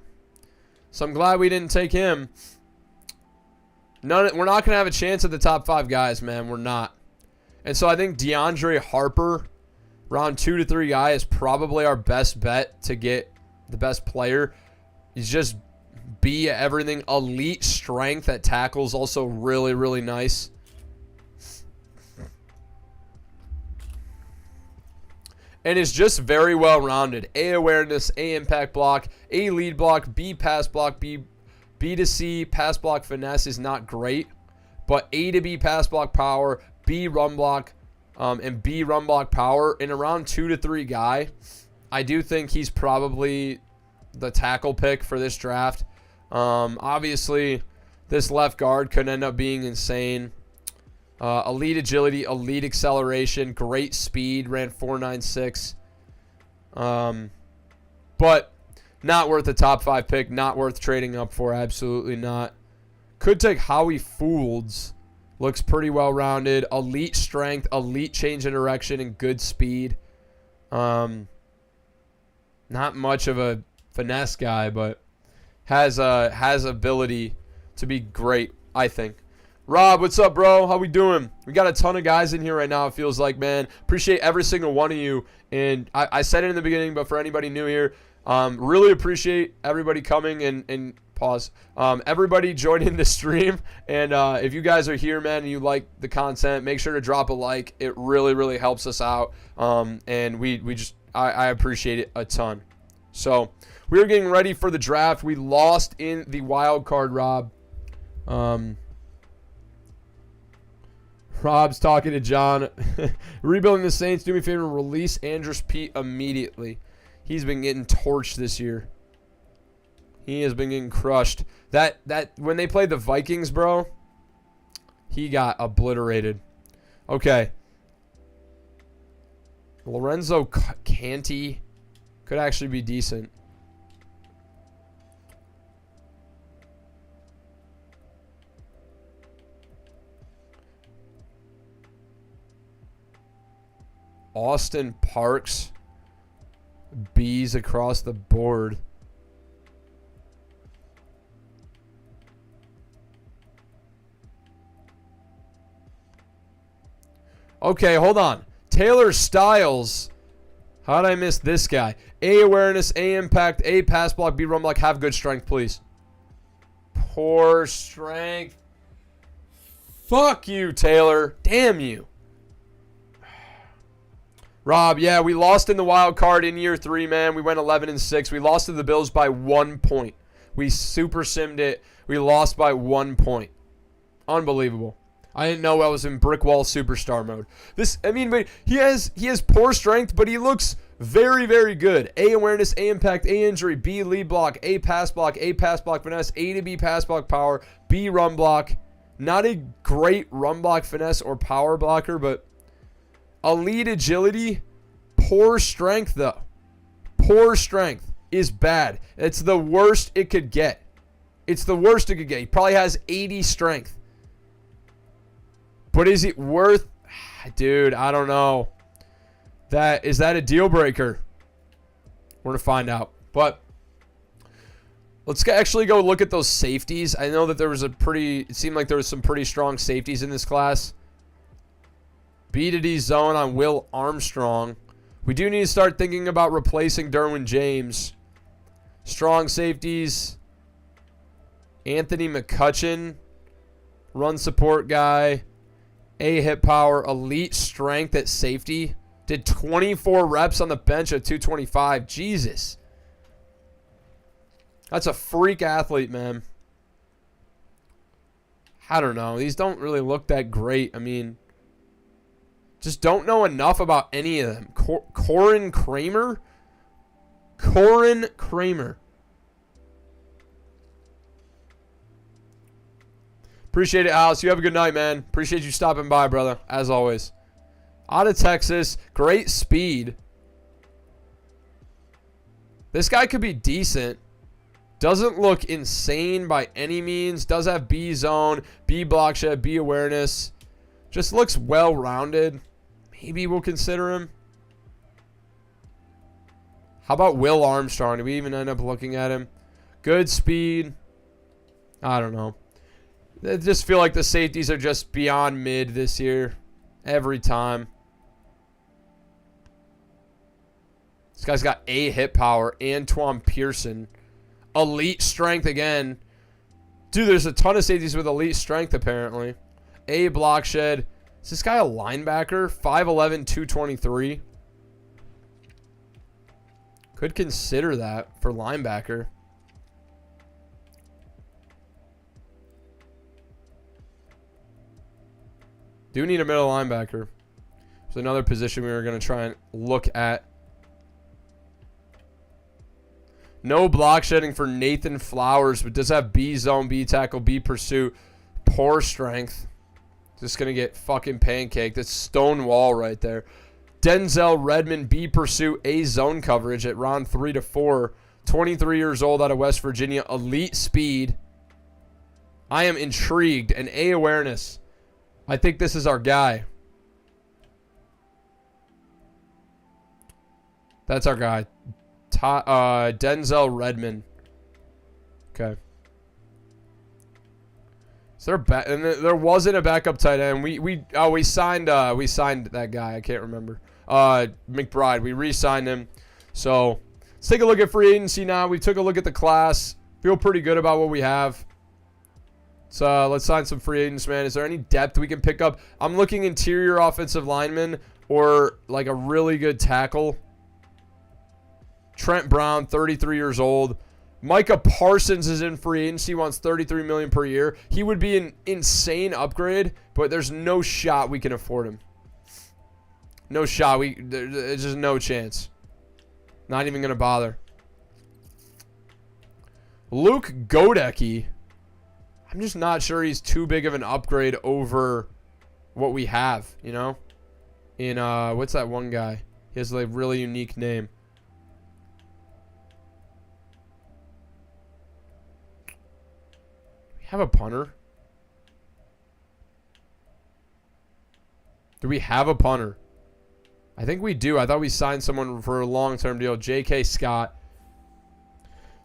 So I'm glad we didn't take him. We're not going to have a chance at the top 5 guys, man. We're not. And so I think DeAndre Harper, round 2 to 3 guy, is probably our best bet to get the best player. He's just B at everything. Elite strength at tackles, also really, really nice. And is just very well-rounded. A awareness, A impact block, A lead block, B pass block, B to C pass block finesse is not great. But A to B pass block power, B run block, and B run block power. In a round 2 to 3 guy, I do think he's probably the tackle pick for this draft. Obviously, this left guard could end up being insane. Elite agility, elite acceleration, great speed, ran 4.96. But not worth a top 5 pick, not worth trading up for, absolutely not. Could take Howie Foulds. Looks pretty well-rounded. Elite strength, elite change in direction, and good speed. Not much of a finesse guy, but has ability to be great, I think. Rob, what's up, bro? How we doing? We got a ton of guys in here right now, it feels like, man. Appreciate every single one of you. And I said it in the beginning, but for anybody new here, really appreciate everybody coming and pause. Everybody joining the stream. And if you guys are here, man, and you like the content, make sure to drop a like. It really, really helps us out. And I appreciate it a ton. So we are getting ready for the draft. We lost in the wild card, Rob. Rob's talking to John. Rebuilding the Saints. Do me a favor, release Andrus Pete immediately. He's been getting torched this year. He has been getting crushed. That when they played the Vikings, bro, he got obliterated. Okay. Lorenzo Canty could actually be decent. Austin Parks, B's across the board. Okay, hold on. Taylor Styles. How did I miss this guy? A awareness, A impact, A pass block, B run block. Have good strength, please. Poor strength. Fuck you, Taylor. Damn you. Rob, yeah, we lost in the wild card in year 3, man. We went 11-6. We lost to the Bills by 1 point. We super simmed it. We lost by 1 point. Unbelievable. I didn't know I was in brick wall superstar mode. But he has poor strength, but he looks very, very good. A awareness, A impact, A injury, B lead block, A pass block finesse, A to B pass block power, B run block. Not a great run block finesse or power blocker, but elite agility, poor strength, though. Poor strength is bad. It's the worst it could get. It's the worst it could get. He probably has 80 strength. But is it worth... Dude, I don't know. Is that a deal breaker? We're going to find out. But let's actually go look at those safeties. I know that there was it seemed like there was some pretty strong safeties in this class. B to D zone on Will Armstrong. We do need to start thinking about replacing Derwin James. Strong safeties. Anthony McCutcheon. Run support guy. A hit power. Elite strength at safety. Did 24 reps on the bench at 225. Jesus. That's a freak athlete, man. I don't know. These don't really look that great. I mean... Just don't know enough about any of them. Corin Kramer? Corin Kramer. Appreciate it, Alice. You have a good night, man. Appreciate you stopping by, brother, as always. Out of Texas. Great speed. This guy could be decent. Doesn't look insane by any means. Does have B zone, B block shed, B awareness. Just looks well-rounded. Maybe we'll consider him. How about Will Armstrong? Did we even end up looking at him? Good speed. I don't know. I just feel like the safeties are just beyond mid this year. Every time. This guy's got A hit power. Antoine Pearson. Elite strength again. Dude, there's a ton of safeties with elite strength apparently. A block shed. Is this guy a linebacker? 5'11", 223. Could consider that for linebacker. Do need a middle linebacker. It's another position we were going to try and look at. No block shedding for Nathan Flowers, but does have B zone, B tackle, B pursuit. Poor strength. Just going to get fucking pancaked. That's stone wall right there. Denzel Redmond, B pursuit, A zone coverage at round 3 to 4. 23 years old out of West Virginia. Elite speed. I am intrigued. And A awareness. I think this is our guy. That's our guy. Denzel Redmond. Okay. Is there and there wasn't a backup tight end. We signed that guy. I can't remember. McBride. We re-signed him. So let's take a look at free agency now. We took a look at the class. Feel pretty good about what we have. So let's sign some free agents, man. Is there any depth we can pick up? I'm looking interior offensive lineman or like a really good tackle. Trent Brown, 33 years old. Micah Parsons is in free agency, wants $33 million per year. He would be an insane upgrade, but there's no shot we can afford him. No shot. There's just no chance. Not even going to bother. Luke Godecki. I'm just not sure he's too big of an upgrade over what we have, you know? In, what's that one guy? He has a really unique name. Have a punter? Do we have a punter? I think we do. I thought we signed someone for a long-term deal. J.K. Scott.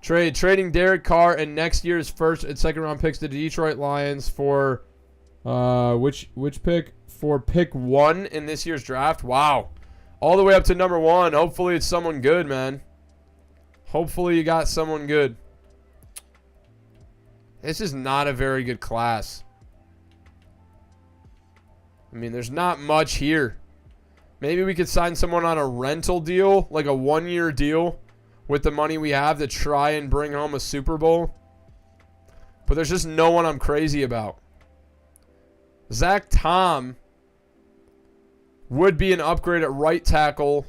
Trading Derek Carr and next year's first and second round picks to the Detroit Lions for which pick? For pick 1 in this year's draft. Wow. All the way up to number 1. Hopefully it's someone good, man. Hopefully you got someone good. This is not a very good class. I mean, there's not much here. Maybe we could sign someone on a rental deal, like a 1-year deal with the money we have to try and bring home a Super Bowl. But there's just no one I'm crazy about. Zach Tom would be an upgrade at right tackle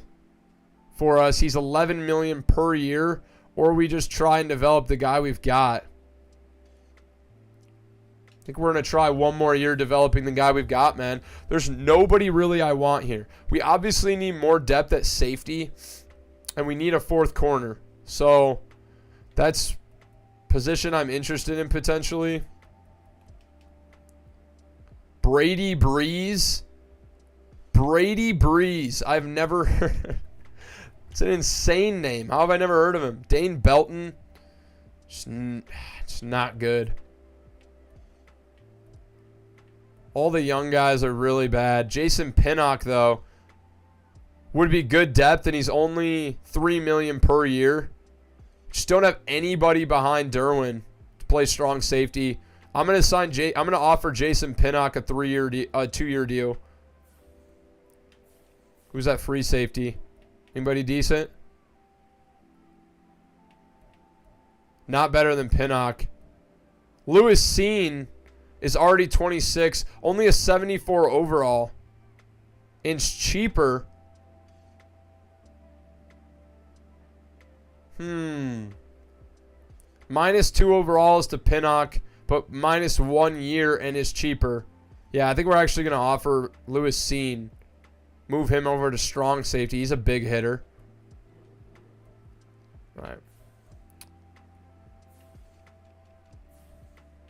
for us. He's $11 million per year, or we just try and develop the guy we've got. I think we're going to try one more year developing the guy we've got, man. There's nobody really I want here. We obviously need more depth at safety, and we need a 4th corner. So that's position I'm interested in potentially. Brady Breeze. Brady Breeze. I've never heard. It's an insane name. How have I never heard of him? Dane Belton. Just not good. All the young guys are really bad. Jason Pinnock, though, would be good depth, and he's only $3 million per year. Just don't have anybody behind Derwin to play strong safety. I'm gonna offer Jason Pinnock a 2-year deal. Who's that free safety? Anybody decent? Not better than Pinnock. Lewis Seen is already 26, only a 74 overall. Inch cheaper. -2 overalls to Pinnock, but -1 year and is cheaper. Yeah, I think we're actually going to offer Lewis Seen. Move him over to strong safety. He's a big hitter. All right.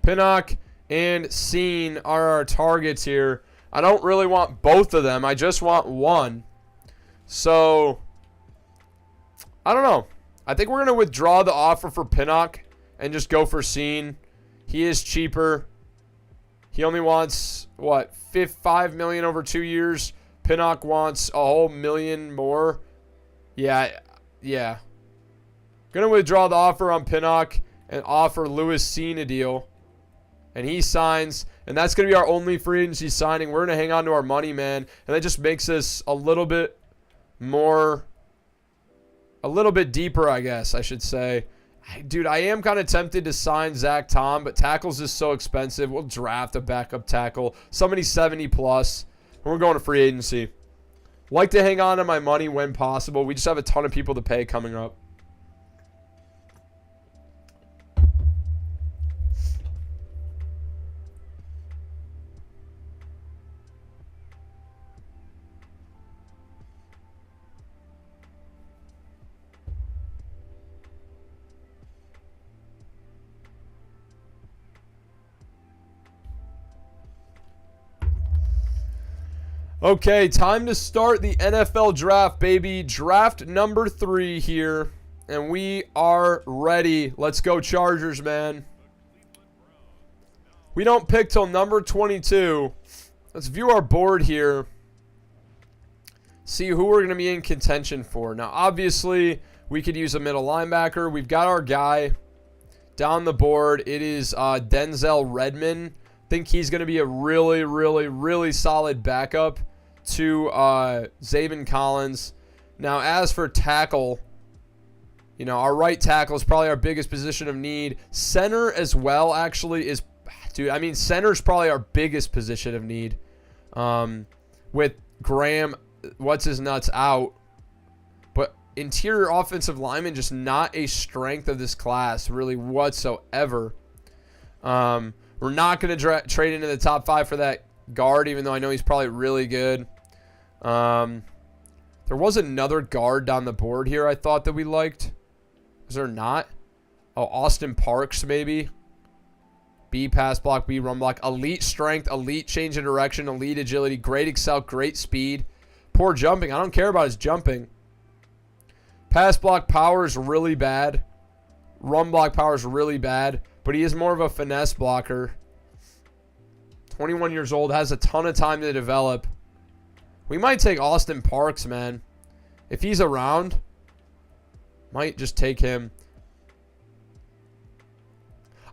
Pinnock and Scene are our targets here. I don't really want both of them. I just want one. So, I don't know. I think we're going to withdraw the offer for Pinnock and just go for Scene. He is cheaper. He only wants, what, $5 million over 2 years. Pinnock wants a whole million more. Yeah. Going to withdraw the offer on Pinnock and offer Lewis Scene a deal. And he signs. And that's going to be our only free agency signing. We're going to hang on to our money, man. And that just makes us a little bit deeper, I guess I should say. Dude, I am kind of tempted to sign Zach Tom, but tackles is so expensive. We'll draft a backup tackle. Somebody 70 plus. And we're going to free agency. Like to hang on to my money when possible. We just have a ton of people to pay coming up. Okay, time to start the NFL draft, baby. Draft number 3 here, and we are ready. Let's go Chargers, man. We don't pick till number 22. Let's view our board here. See who we're going to be in contention for. Now, obviously, we could use a middle linebacker. We've got our guy down the board. It is Denzel Redmond. Think he's going to be a really, really, really solid backup to Zaven Collins. Now, as for tackle, you know, our right tackle is probably our biggest position of need. Center as well, actually, is, dude, I mean, center is probably our biggest position of need. With Graham, what's his nuts out. But interior offensive lineman, just not a strength of this class, really, whatsoever. We're not going to trade into the top 5 for that guard, even though I know he's probably really good. There was another guard down the board here I thought that we liked. Was there not? Oh, Austin Parks, maybe. B pass block, B run block. Elite strength, elite change of direction, elite agility, great excel, great speed. Poor jumping. I don't care about his jumping. Pass block power is really bad. Run block power is really bad. But he is more of a finesse blocker. 21 years old, has a ton of time to develop. We might take Austin Parks, man. If he's around, might just take him.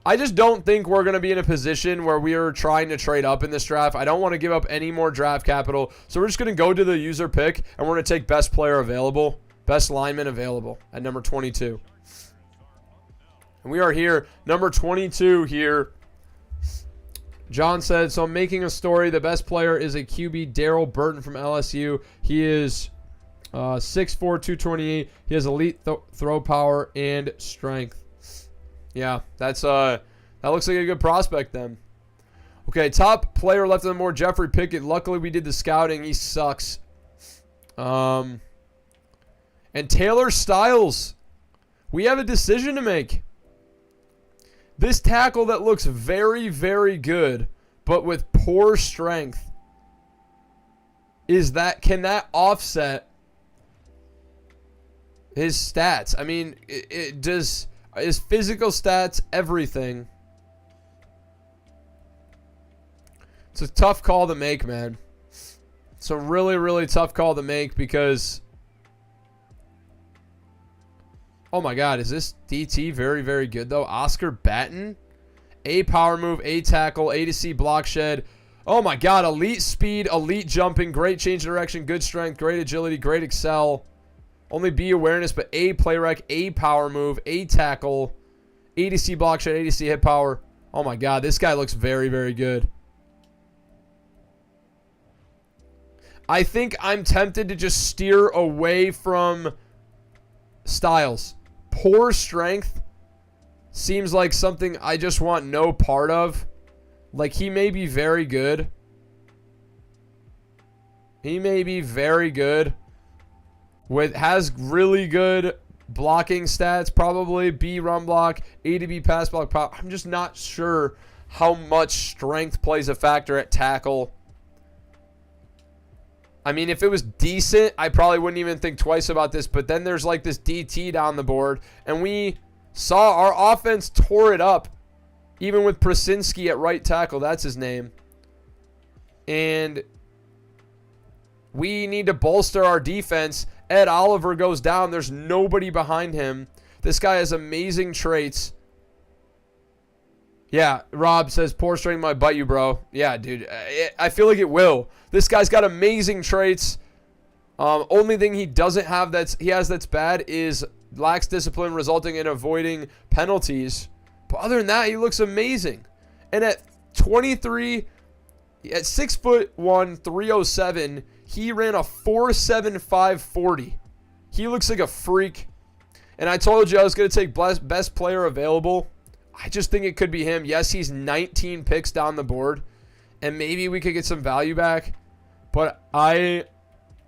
I just don't think we're going to be in a position where we are trying to trade up in this draft. I don't want to give up any more draft capital. So we're just going to go to the user pick, and we're going to take best player available, best lineman available at number 22. And we are here, number 22 here. John said, so I'm making a story. The best player is a QB, Darrell Burton from LSU. He is 6'4", 228. He has elite throw power and strength. Yeah, that looks like a good prospect then. Okay, top player left on the board, Jeffrey Pickett. Luckily, we did the scouting. He sucks. And Taylor Styles. We have a decision to make. This tackle that looks very, very good, but with poor strength, can that offset his stats? I mean, it does his physical stats, everything. It's a tough call to make, man. It's a really, really tough call to make because, oh my God, is this DT very, very good though? Oscar Batten, A power move, A tackle, A to C block shed. Oh my God, elite speed, elite jumping, great change of direction, good strength, great agility, great excel. Only B awareness, but A play rec, A power move, A tackle, A to C block shed, A to C hit power. Oh my God, this guy looks very, very good. I think I'm tempted to just steer away from Styles. Poor strength seems like something I just want no part of. Like, he may be very good. He may be very good. Has really good blocking stats, probably. B run block, A to B pass block. I'm just not sure how much strength plays a factor at tackle. I mean, if it was decent, I probably wouldn't even think twice about this. But then there's like this DT down the board. And we saw our offense tore it up. Even with Prasinski at right tackle. That's his name. And we need to bolster our defense. Ed Oliver goes down. There's nobody behind him. This guy has amazing traits. Yeah, Rob says, poor strength might bite you, bro. Yeah, dude. I feel like it will. This guy's got amazing traits. Only thing he doesn't have that's bad is lacks discipline, resulting in avoiding penalties. But other than that, he looks amazing. And at 23, at 6'1", 307, he ran a 4.75 40. He looks like a freak. And I told you I was going to take best player available. I just think it could be him. Yes, he's 19 picks down the board, and maybe we could get some value back. But I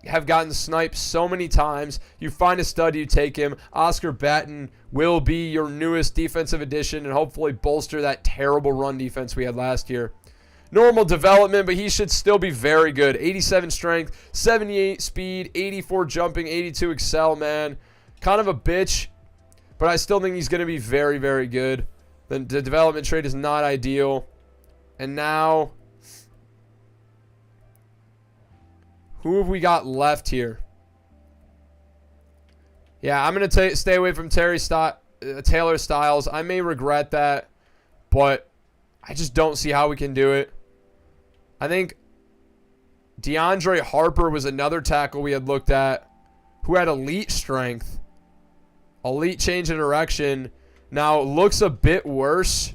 have gotten sniped so many times. You find a stud, you take him. Oscar Batten will be your newest defensive addition and hopefully bolster that terrible run defense we had last year. Normal development, but he should still be very good. 87 strength, 78 speed, 84 jumping, 82 excel, man. Kind of a bitch, but I still think he's going to be very, very good. The development trade is not ideal. And now, who have we got left here? Yeah, I'm going to stay away from Taylor Styles. I may regret that, but I just don't see how we can do it. I think DeAndre Harper was another tackle we had looked at who had elite strength, elite change of direction. Now, looks a bit worse,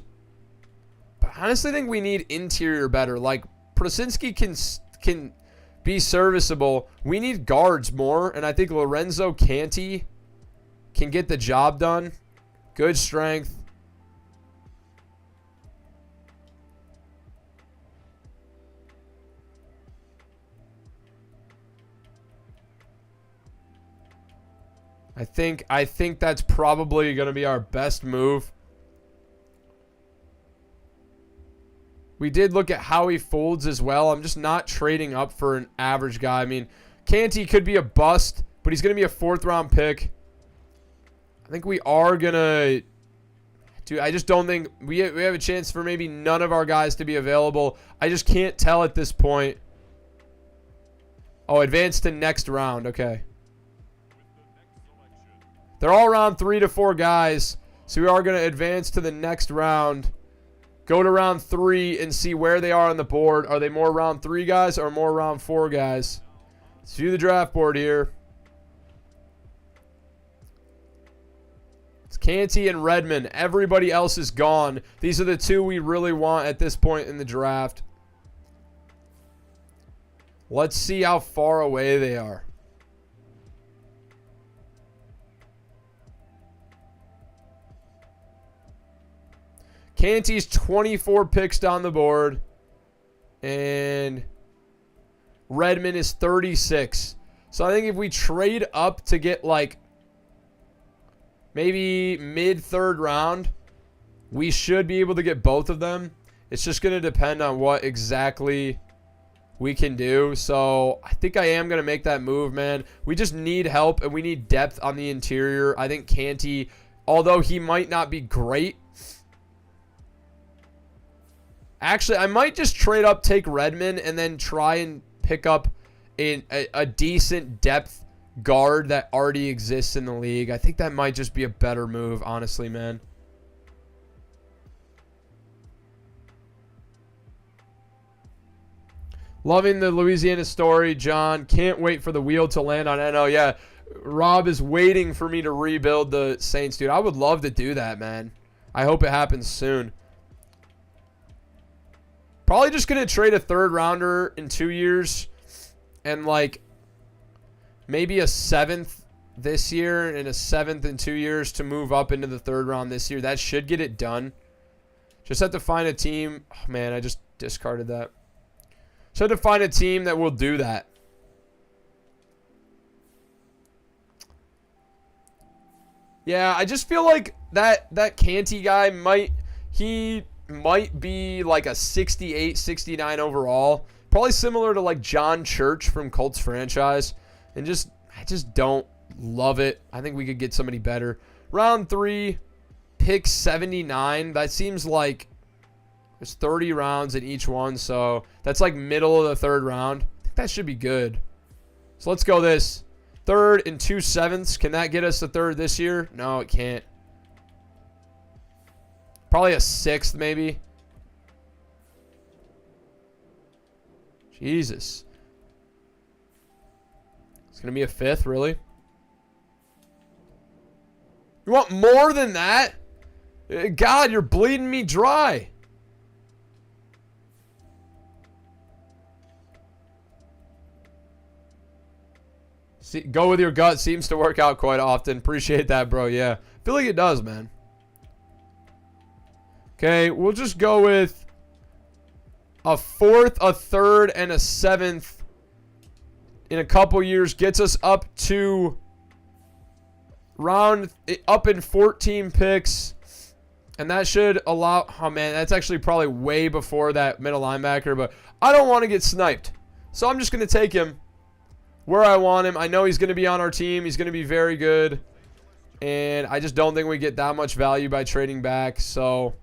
but I honestly think we need interior better. Like, Prasinski can be serviceable. We need guards more, and I think Lorenzo Canty can get the job done. Good strength. I think that's probably going to be our best move. We did look at Howie Folds as well. I'm just not trading up for an average guy. I mean, Canty could be a bust, but he's going to be a 4th-round pick. I think we are going to... Dude, I just don't think... We have a chance for maybe none of our guys to be available. I just can't tell at this point. Oh, advance to next round. Okay. They're all around 3 to 4 guys, so we are going to advance to the next round. Go to round 3 and see where they are on the board. Are they more round 3 guys or more round 4 guys? Let's view the draft board here. It's Canty and Redmond. Everybody else is gone. These are the 2 we really want at this point in the draft. Let's see how far away they are. Canty's 24 picks down the board. And Redmond is 36. So I think if we trade up to get like maybe mid-3rd round, we should be able to get both of them. It's just going to depend on what exactly we can do. So I think I am going to make that move, man. We just need help and we need depth on the interior. I think Canty, although he might not be great, actually, I might just trade up, take Redmond, and then try and pick up a decent depth guard that already exists in the league. I think that might just be a better move, honestly, man. Loving the Louisiana story, John. Can't wait for the wheel to land on NL. Yeah, Rob is waiting for me to rebuild the Saints, dude. I would love to do that, man. I hope it happens soon. Probably just going to trade a 3rd rounder in 2 years and like maybe a 7th this year and a 7th in 2 years to move up into the 3rd round this year. That should get it done. Just have to find a team. Oh, man, I just discarded that. Just have to find a team that will do that. Yeah, I just feel like that Canty guy might... might be like a 68, 69 overall. Probably similar to like John Church from Colts franchise. And I just don't love it. I think we could get somebody better. Round 3, pick 79. That seems like there's 30 rounds in each one. So that's like middle of the 3rd round. I think that should be good. So let's go this. 3rd and 2 7ths. Can that get us the 3rd this year? No, it can't. Probably a 6th, maybe. Jesus. It's going to be a 5th, really? You want more than that? God, you're bleeding me dry. See, go with your gut. Seems to work out quite often. Appreciate that, bro. Yeah. I feel like it does, man. Okay, we'll just go with a 4th, a 3rd, and a 7th in a couple years. Gets us up to up in 14 picks. And that should allow... Oh, man, that's actually probably way before that middle linebacker. But I don't want to get sniped. So I'm just going to take him where I want him. I know he's going to be on our team. He's going to be very good. And I just don't think we get that much value by trading back. So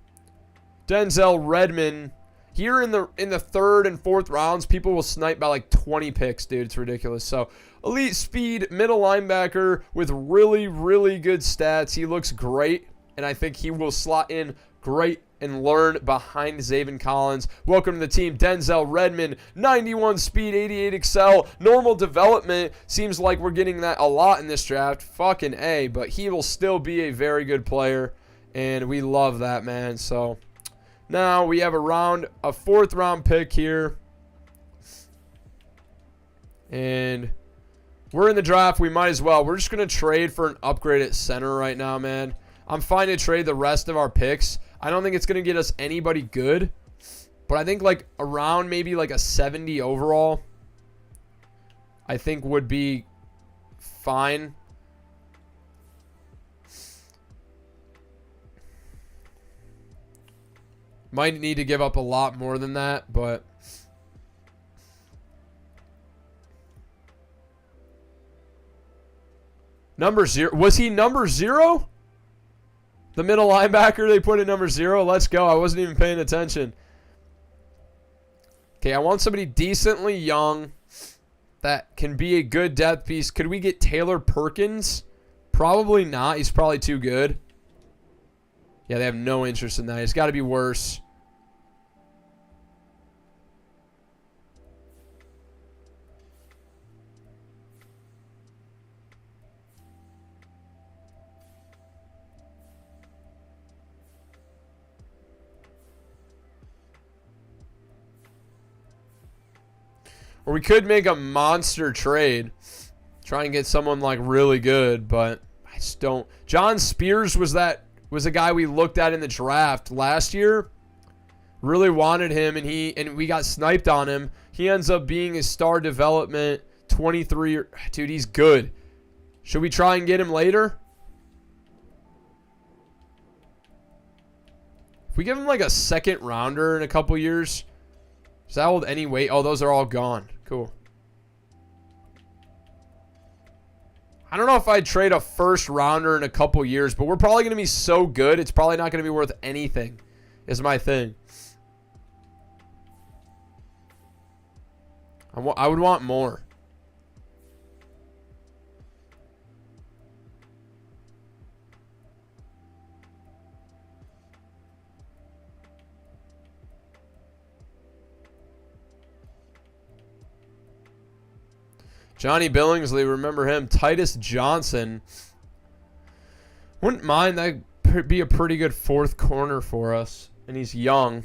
Denzel Redmond. Here in the 3rd and 4th rounds, people will snipe by like 20 picks, dude. It's ridiculous. So elite speed, middle linebacker with really, really good stats. He looks great. And I think he will slot in great and learn behind Zaven Collins. Welcome to the team, Denzel Redmond. 91 speed, 88 excel. Normal development. Seems like we're getting that a lot in this draft. Fucking A. But he will still be a very good player. And we love that, man. So now we have a 4th round pick here. And we're in the draft. We might as well. We're just going to trade for an upgrade at center right now, man. I'm fine to trade the rest of our picks. I don't think it's going to get us anybody good. But I think like around maybe like a 70 overall, I think would be fine. Might need to give up a lot more than that, but number 0. Was he number 0? The middle linebacker they put at number 0. Let's go. I wasn't even paying attention. Okay, I want somebody decently young that can be a good depth piece. Could we get Taylor Perkins? Probably not. He's probably too good. Yeah, they have no interest in that. It's got to be worse. Or we could make a monster trade. Try and get someone like really good, but I just don't. John Spears was a guy we looked at in the draft last year. Really wanted him, and we got sniped on him. He ends up being a star development 23. Dude, he's good. Should we try and get him later? If we give him like a 2nd rounder in a couple years, does that hold any weight? Oh, those are all gone. Cool. I don't know if I'd trade a 1st rounder in a couple years, but we're probably going to be so good, it's probably not going to be worth anything, is my thing. I would want more. Johnny Billingsley, remember him. Titus Johnson. Wouldn't mind. That'd be a pretty good 4th corner for us. And he's young.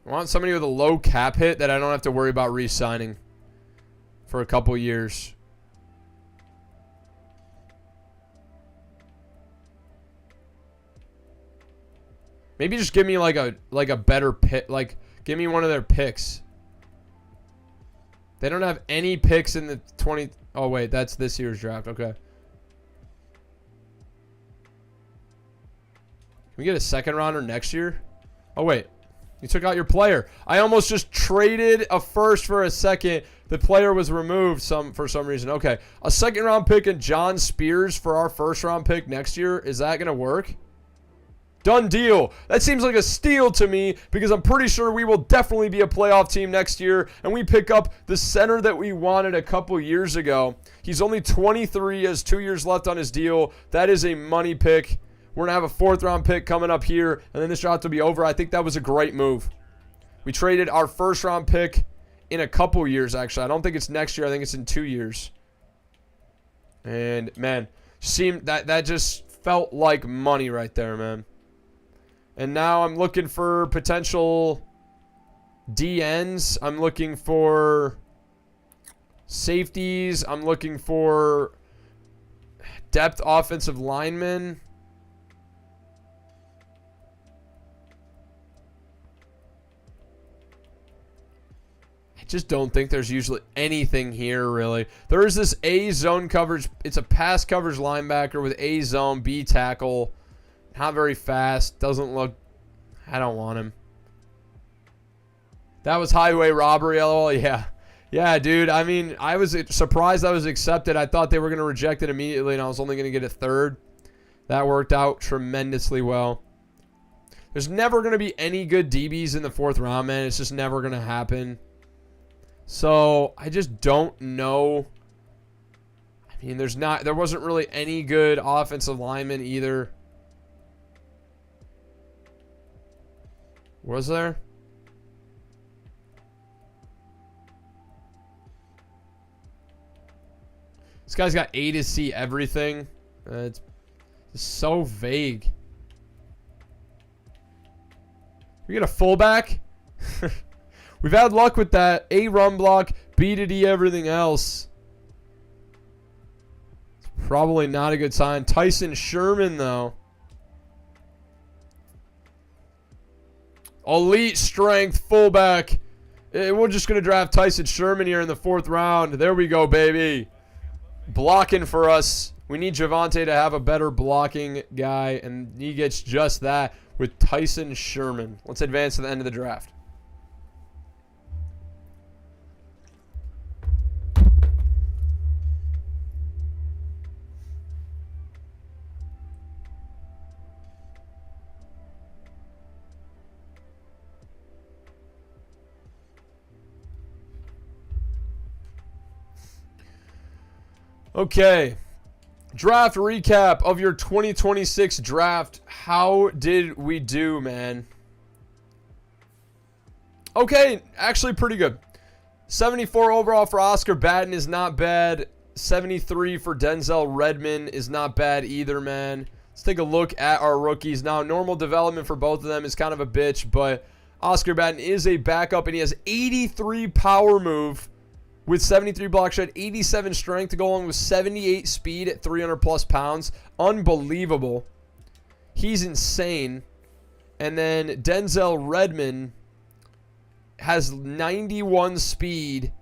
I want somebody with a low cap hit that I don't have to worry about re-signing for a couple years. Maybe just give me like a better pick. Like, give me one of their picks. They don't have any picks in the 20. Oh, wait. That's this year's draft. Okay. Can we get a second rounder next year? Oh, wait. You took out your player. I almost just traded a first for a second. The player was removed for some reason. Okay. A second round pick and John Spears for our first round pick next year. Is that going to work? Done deal. That seems like a steal to me because I'm pretty sure we will definitely be a playoff team next year, and we pick up the center that we wanted a couple years ago. He's only 23, has 2 years left on his deal. That is a money pick. We're going to have a fourth-round pick coming up here, and then this draft will be over. I think that was a great move. We traded our first-round pick in a couple years, actually. I don't think it's next year. I think it's in 2 years. And, man, that just felt like money right there, man. And now I'm looking for potential DNs. I'm looking for safeties. I'm looking for depth offensive linemen. I just don't think there's usually anything here, really. There is this A zone coverage. It's a pass coverage linebacker with A zone, B tackle. Not very fast. Doesn't look... I don't want him. That was highway robbery, LOL. Yeah. Yeah, dude. I mean, I was surprised I was accepted. I thought they were going to reject it immediately, and I was only going to get a third. That worked out tremendously well. There's never going to be any good DBs in the fourth round, man. It's just never going to happen. So, I just don't know. I mean, there wasn't really any good offensive linemen either. Was there? This guy's got A to C everything. It's so vague. We get a fullback? We've had luck with that. A run block, B to D everything else. It's probably not a good sign. Tyson Sherman, though. Elite strength, fullback. We're just going to draft Tyson Sherman here in the fourth round. There we go, baby. Blocking for us. We need Javonte to have a better blocking guy, and he gets just that with Tyson Sherman. Let's advance to the end of the draft. Okay, draft recap of your 2026 draft. How did we do, man? Okay, actually pretty good. 74 overall for Oscar Batten is not bad. 73 for Denzel Redmond is not bad either, man. Let's take a look at our rookies. Now, normal development for both of them is kind of a bitch, but Oscar Batten is a backup, and he has 83 power move with 73 block shed, 87 strength to go along with 78 speed at 300 plus pounds. Unbelievable. He's insane. And then Denzel Redmond has 91 speed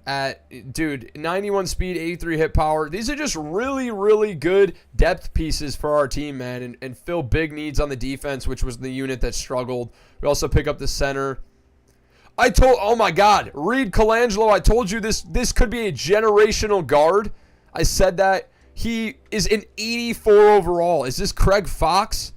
at, dude, 91 speed, 83 hit power. These are just really, really good depth pieces for our team, man, and fill big needs on the defense, which was the unit that struggled. We also pick up the center. Oh my God, Reed Colangelo, I told you this could be a generational guard. I said that. He is an 84 overall. Is this Craig Fox?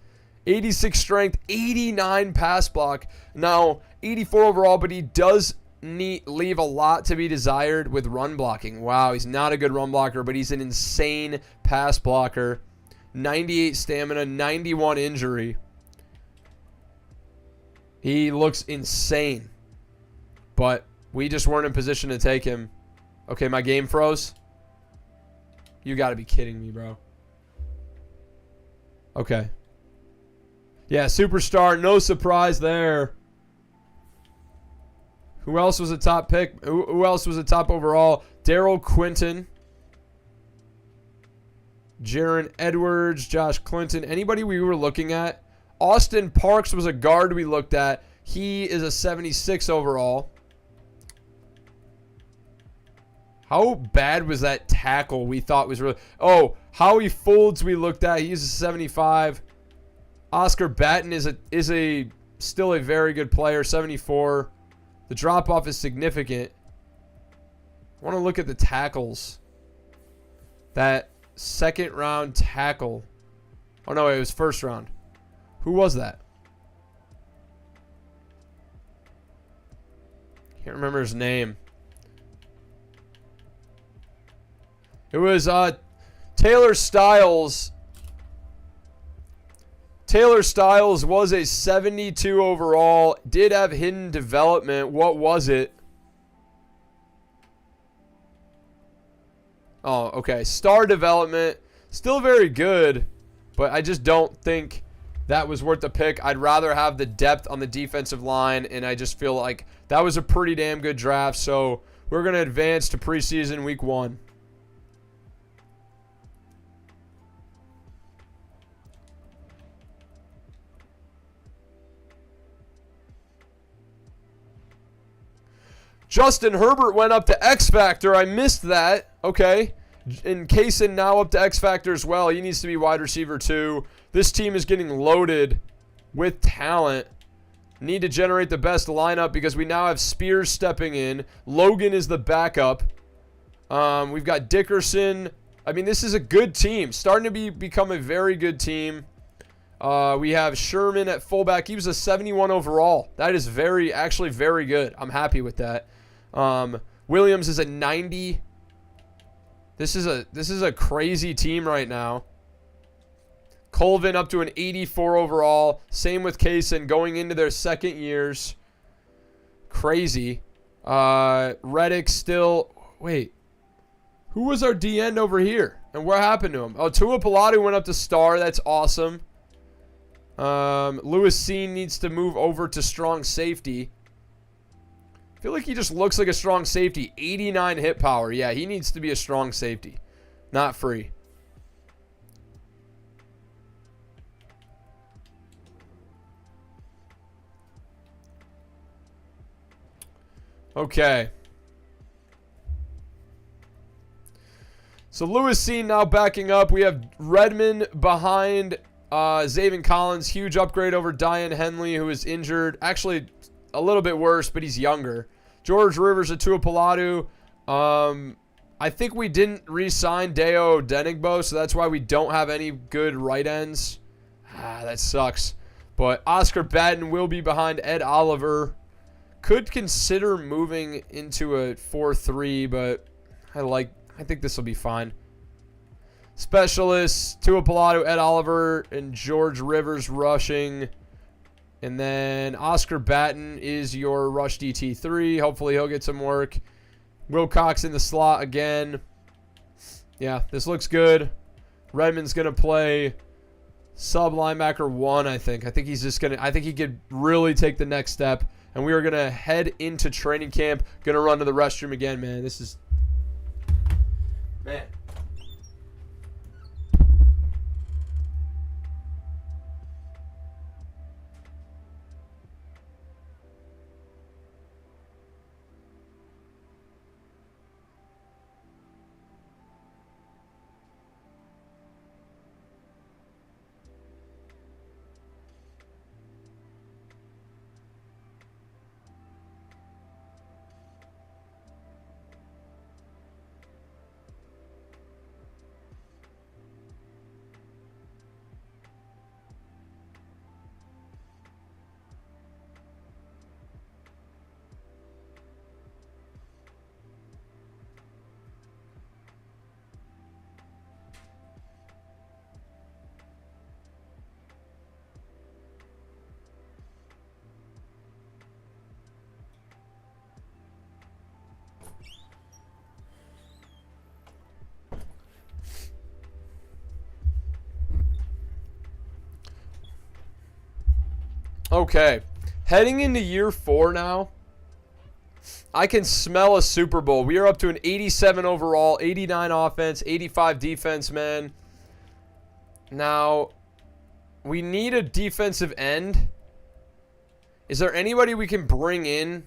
86 strength, 89 pass block. Now, 84 overall, but he does leave a lot to be desired with run blocking. Wow, he's not a good run blocker, but he's an insane pass blocker. 98 stamina, 91 injury. He looks insane. But we just weren't in position to take him. Okay, my game froze. You got to be kidding me, bro. Okay. Yeah, superstar. No surprise there. Who else was a top pick? Who else was a top overall? Daryl Quinton. Jaron Edwards. Josh Clinton. Anybody we were looking at Austin Parks was a guard we looked at. He is a 76 overall. How bad was that tackle we thought was really... Oh, Howie Folds we looked at. He's a 75. Oscar Batten is still a very good player, 74. The drop-off is significant. I want to look at the tackles. That second round tackle. Oh, no, it was first round. Who was that? Can't remember his name. It was Taylor Styles. Taylor Styles was a 72 overall. Did have hidden development. What was it? Oh, okay. Star development. Still very good, but I just don't think that was worth the pick. I'd rather have the depth on the defensive line, and I just feel like that was a pretty damn good draft. So we're going to advance to preseason week 1. Justin Herbert went up to X Factor. I missed that. Okay. And Kaysen now up to X Factor as well. He needs to be wide receiver too. This team is getting loaded with talent. Need to generate the best lineup because we now have Spears stepping in. Logan is the backup. We've got Dickerson. I mean, this is a good team. Starting to become a very good team. We have Sherman at fullback. He was a 71 overall. That is actually very good. I'm happy with that. Williams is a 90. This is a crazy team right now. Colvin up to an 84 overall. Same with Kaysen going into their second years. Crazy. Reddick still... Wait. Who was our D end over here? And what happened to him? Oh, Tua Pilatu went up to star. That's awesome. Lewis Seen needs to move over to strong safety. I feel like he just looks like a strong safety. 89 hit power. Yeah, he needs to be a strong safety. Not free. Okay. So Lewis Seen now backing up. We have Redmond behind Zaven Collins. Huge upgrade over Diane Henley, who is injured. Actually, a little bit worse, but he's younger. George Rivers at Tua Pilatu. I think we didn't re-sign Deo Denigbo, so that's why we don't have any good right ends. That sucks. But Oscar Batten will be behind Ed Oliver. Could consider moving into a 4-3, but I think this will be fine. Specialists, Tua Pilatu, Ed Oliver, and George Rivers rushing. And then Oscar Batten is your rush DT3. Hopefully he'll get some work. Wilcox in the slot again. Yeah, this looks good. Redmond's going to play sub linebacker 1, I think. I think he could really take the next step. And we are going to head into training camp. Going to run to the restroom again, man. This is... Man. Okay, heading into year 4 now. I can smell a Super Bowl. We are up to an 87 overall, 89 offense, 85 defense, man. Now, we need a defensive end. Is there anybody we can bring in?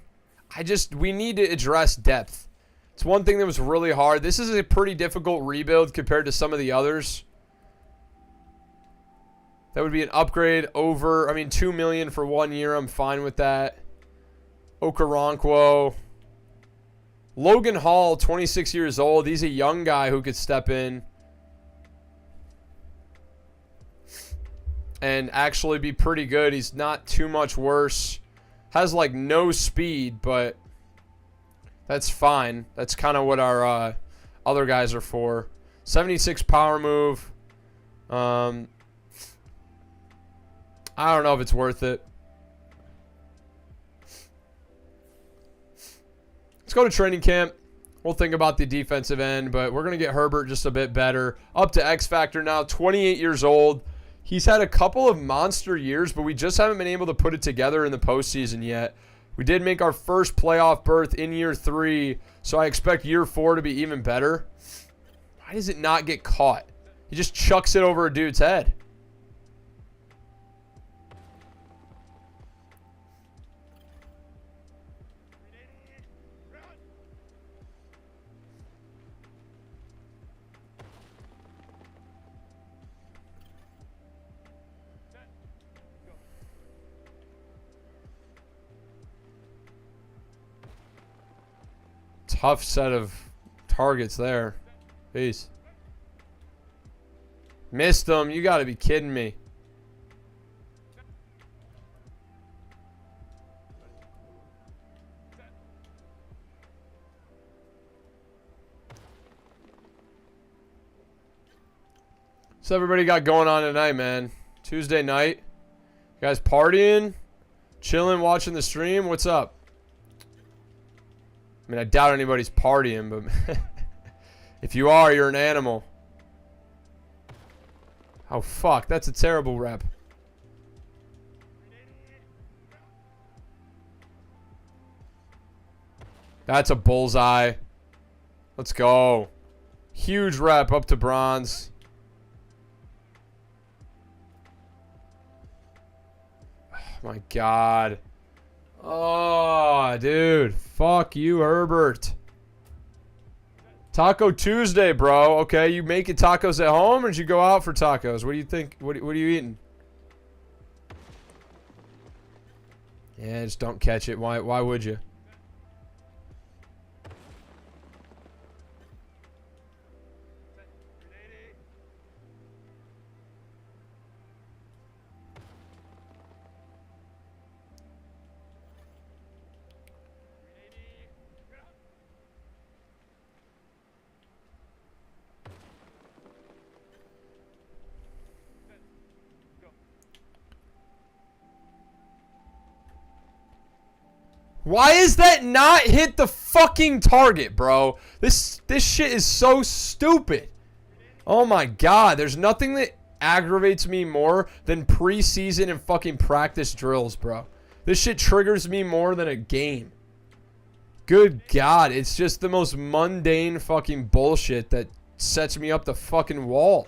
We need to address depth. It's one thing that was really hard. This is a pretty difficult rebuild compared to some of the others. That would be an upgrade over, I mean, $2 million for 1 year. I'm fine with that. Okoronkwo. Logan Hall, 26 years old. He's a young guy who could step in and actually be pretty good. He's not too much worse. Has like no speed, but that's fine. That's kind of what our other guys are for. 76 power move. I don't know if it's worth it. Let's go to training camp. We'll think about the defensive end, but we're going to get Herbert just a bit better. Up to X Factor now, 28 years old. He's had a couple of monster years, but we just haven't been able to put it together in the postseason yet. We did make our first playoff berth in year 3, so I expect year 4 to be even better. Why does it not get caught? He just chucks it over a dude's head. Tough set of targets there. Peace. Missed them. You got to be kidding me. What's everybody got going on tonight, man? Tuesday night. You guys partying? Chilling, watching the stream? What's up? I mean, I doubt anybody's partying, but if you are, you're an animal. Oh, fuck. That's a terrible rep. That's a bullseye. Let's go. Huge rep up to bronze. Oh, my God. Oh, dude. Fuck you, Herbert. Taco Tuesday, bro. Okay, you making tacos at home or did you go out for tacos? What do you think? What are you eating? Yeah, just don't catch it. Why would you? Why is that not hit the fucking target, bro? This shit is so stupid. Oh my God. There's nothing that aggravates me more than preseason and fucking practice drills, bro. This shit triggers me more than a game. Good God. It's just the most mundane fucking bullshit that sets me up the fucking wall.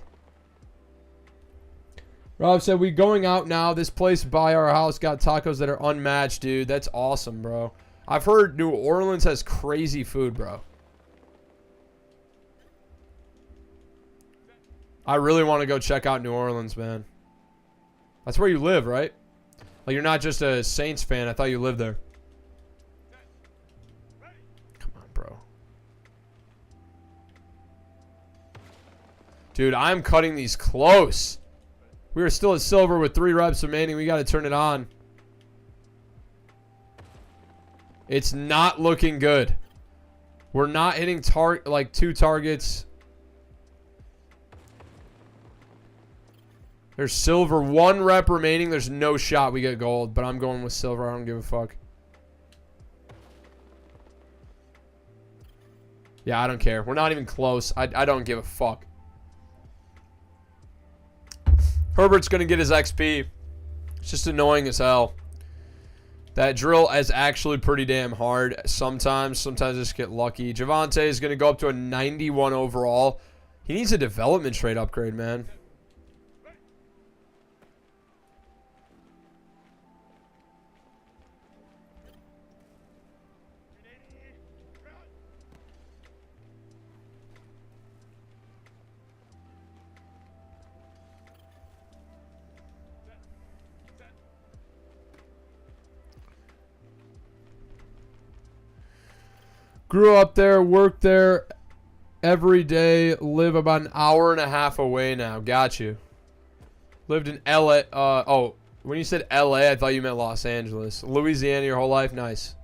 Rob said, we going out now. This place by our house got tacos that are unmatched, dude. That's awesome, bro. I've heard New Orleans has crazy food, bro. I really want to go check out New Orleans, man. That's where you live, right? Like, you're not just a Saints fan. I thought you lived there. Come on, bro. Dude, I'm cutting these close. We are still at silver with 3 reps remaining. We got to turn it on. It's not looking good. We're not hitting like 2 targets. There's silver. 1 rep remaining. There's no shot we get gold, but I'm going with silver. I don't give a fuck. Yeah, I don't care. We're not even close. I don't give a fuck. Herbert's going to get his XP. It's just annoying as hell. That drill is actually pretty damn hard sometimes. Sometimes I just get lucky. Javonte is going to go up to a 91 overall. He needs a development trade upgrade, man. Grew up there, worked there every day, live about an hour and a half away now. Got you. Lived in LA. Oh, when you said LA, I thought you meant Los Angeles. Louisiana your whole life? Nice.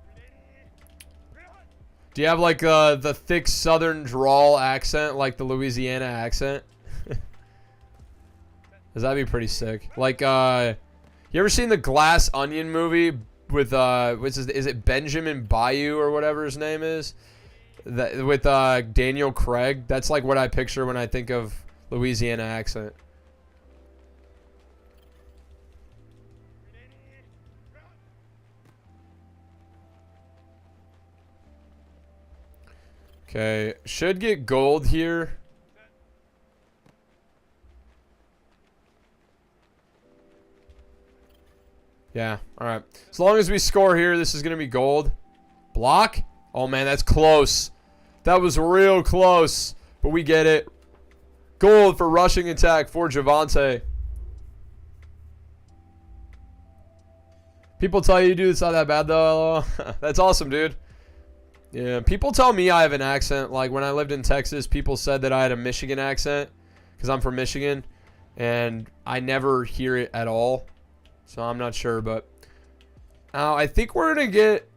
Do you have like the thick southern drawl accent, like the Louisiana accent? Cause that'd be pretty sick. Like, you ever seen the Glass Onion movie with is it Benjamin Bayou or whatever his name is? That with Daniel Craig. That's like what I picture when I think of Louisiana accent. Okay, should get gold here. Yeah, all right. As long as we score here, this is going to be gold. Block? Oh, man, that's close. That was real close, but we get it. Gold for rushing attack for Javonte. People tell you, dude, it's not that bad, though. That's awesome, dude. Yeah, people tell me I have an accent. Like, when I lived in Texas, people said that I had a Michigan accent because I'm from Michigan, and I never hear it at all. So I'm not sure, but I think we're going to get,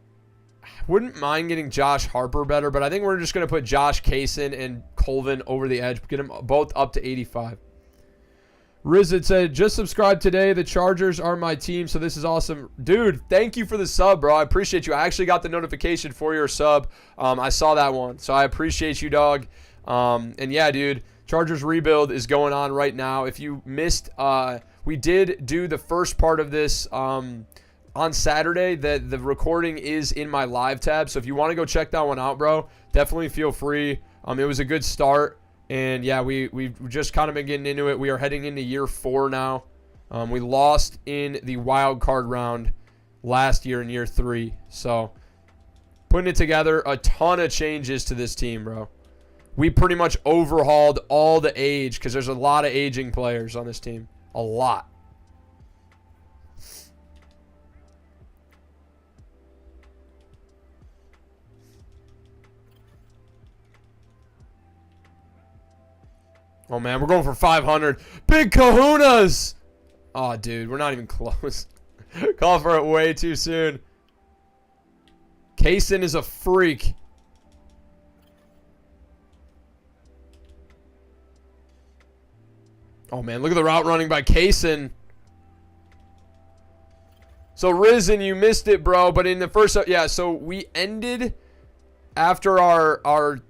wouldn't mind getting Josh Harper better, but I think we're just going to put Josh Kaysen and Colvin over the edge, get them both up to 85. Rizit said, just subscribe today. The Chargers are my team, so this is awesome. Dude, thank you for the sub, bro. I appreciate you. I actually got the notification for your sub. I saw that one, so I appreciate you, dog. And yeah, dude, Chargers rebuild is going on right now. If you missed, we did do the first part of this on Saturday. The recording is in my live tab, so if you want to go check that one out, bro, definitely feel free. It was a good start. And yeah, we've just kind of been getting into it. We are heading into year 4 now. We lost in the wild card round last year in year 3. So putting it together, a ton of changes to this team, bro. We pretty much overhauled all the age because there's a lot of aging players on this team. A lot. Oh, man, we're going for 500. Big kahunas! Oh, dude, we're not even close. Call for it way too soon. Kaysen is a freak. Oh, man, look at the route running by Kaysen. So, Risen, you missed it, bro. But in the first, yeah, so we ended after our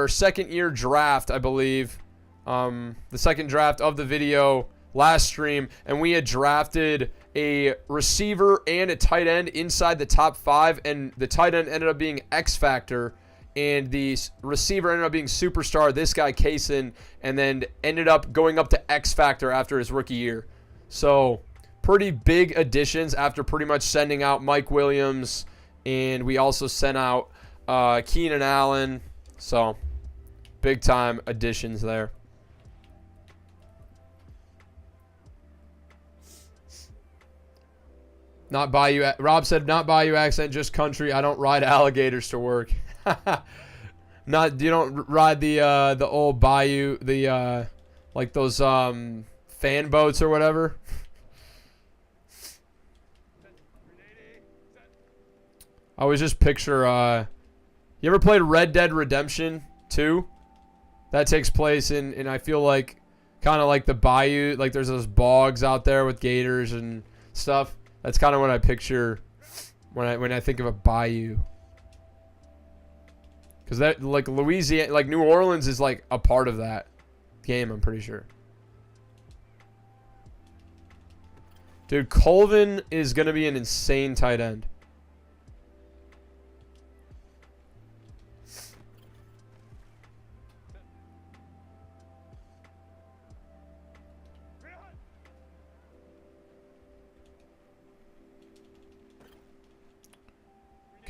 second year draft, I believe. The second draft of the video last stream, and we had drafted a receiver and a tight end inside the top 5, and the tight end ended up being X Factor, and the receiver ended up being Superstar, this guy Kaysen, and then ended up going up to X Factor after his rookie year. So pretty big additions after pretty much sending out Mike Williams, and we also sent out Keenan Allen. So big time additions there. Not Bayou. Rob said, not Bayou accent, just country. I don't ride alligators to work. You don't ride the old Bayou, like those fan boats or whatever. I always just picture. You ever played Red Dead Redemption 2? That takes place in I feel like kind of like the Bayou. Like there's those bogs out there with gators and stuff. That's kind of what I picture when I think of a bayou. Because that, like, Louisiana, like New Orleans is like a part of that game, I'm pretty sure. Dude, Colvin is going to be an insane tight end.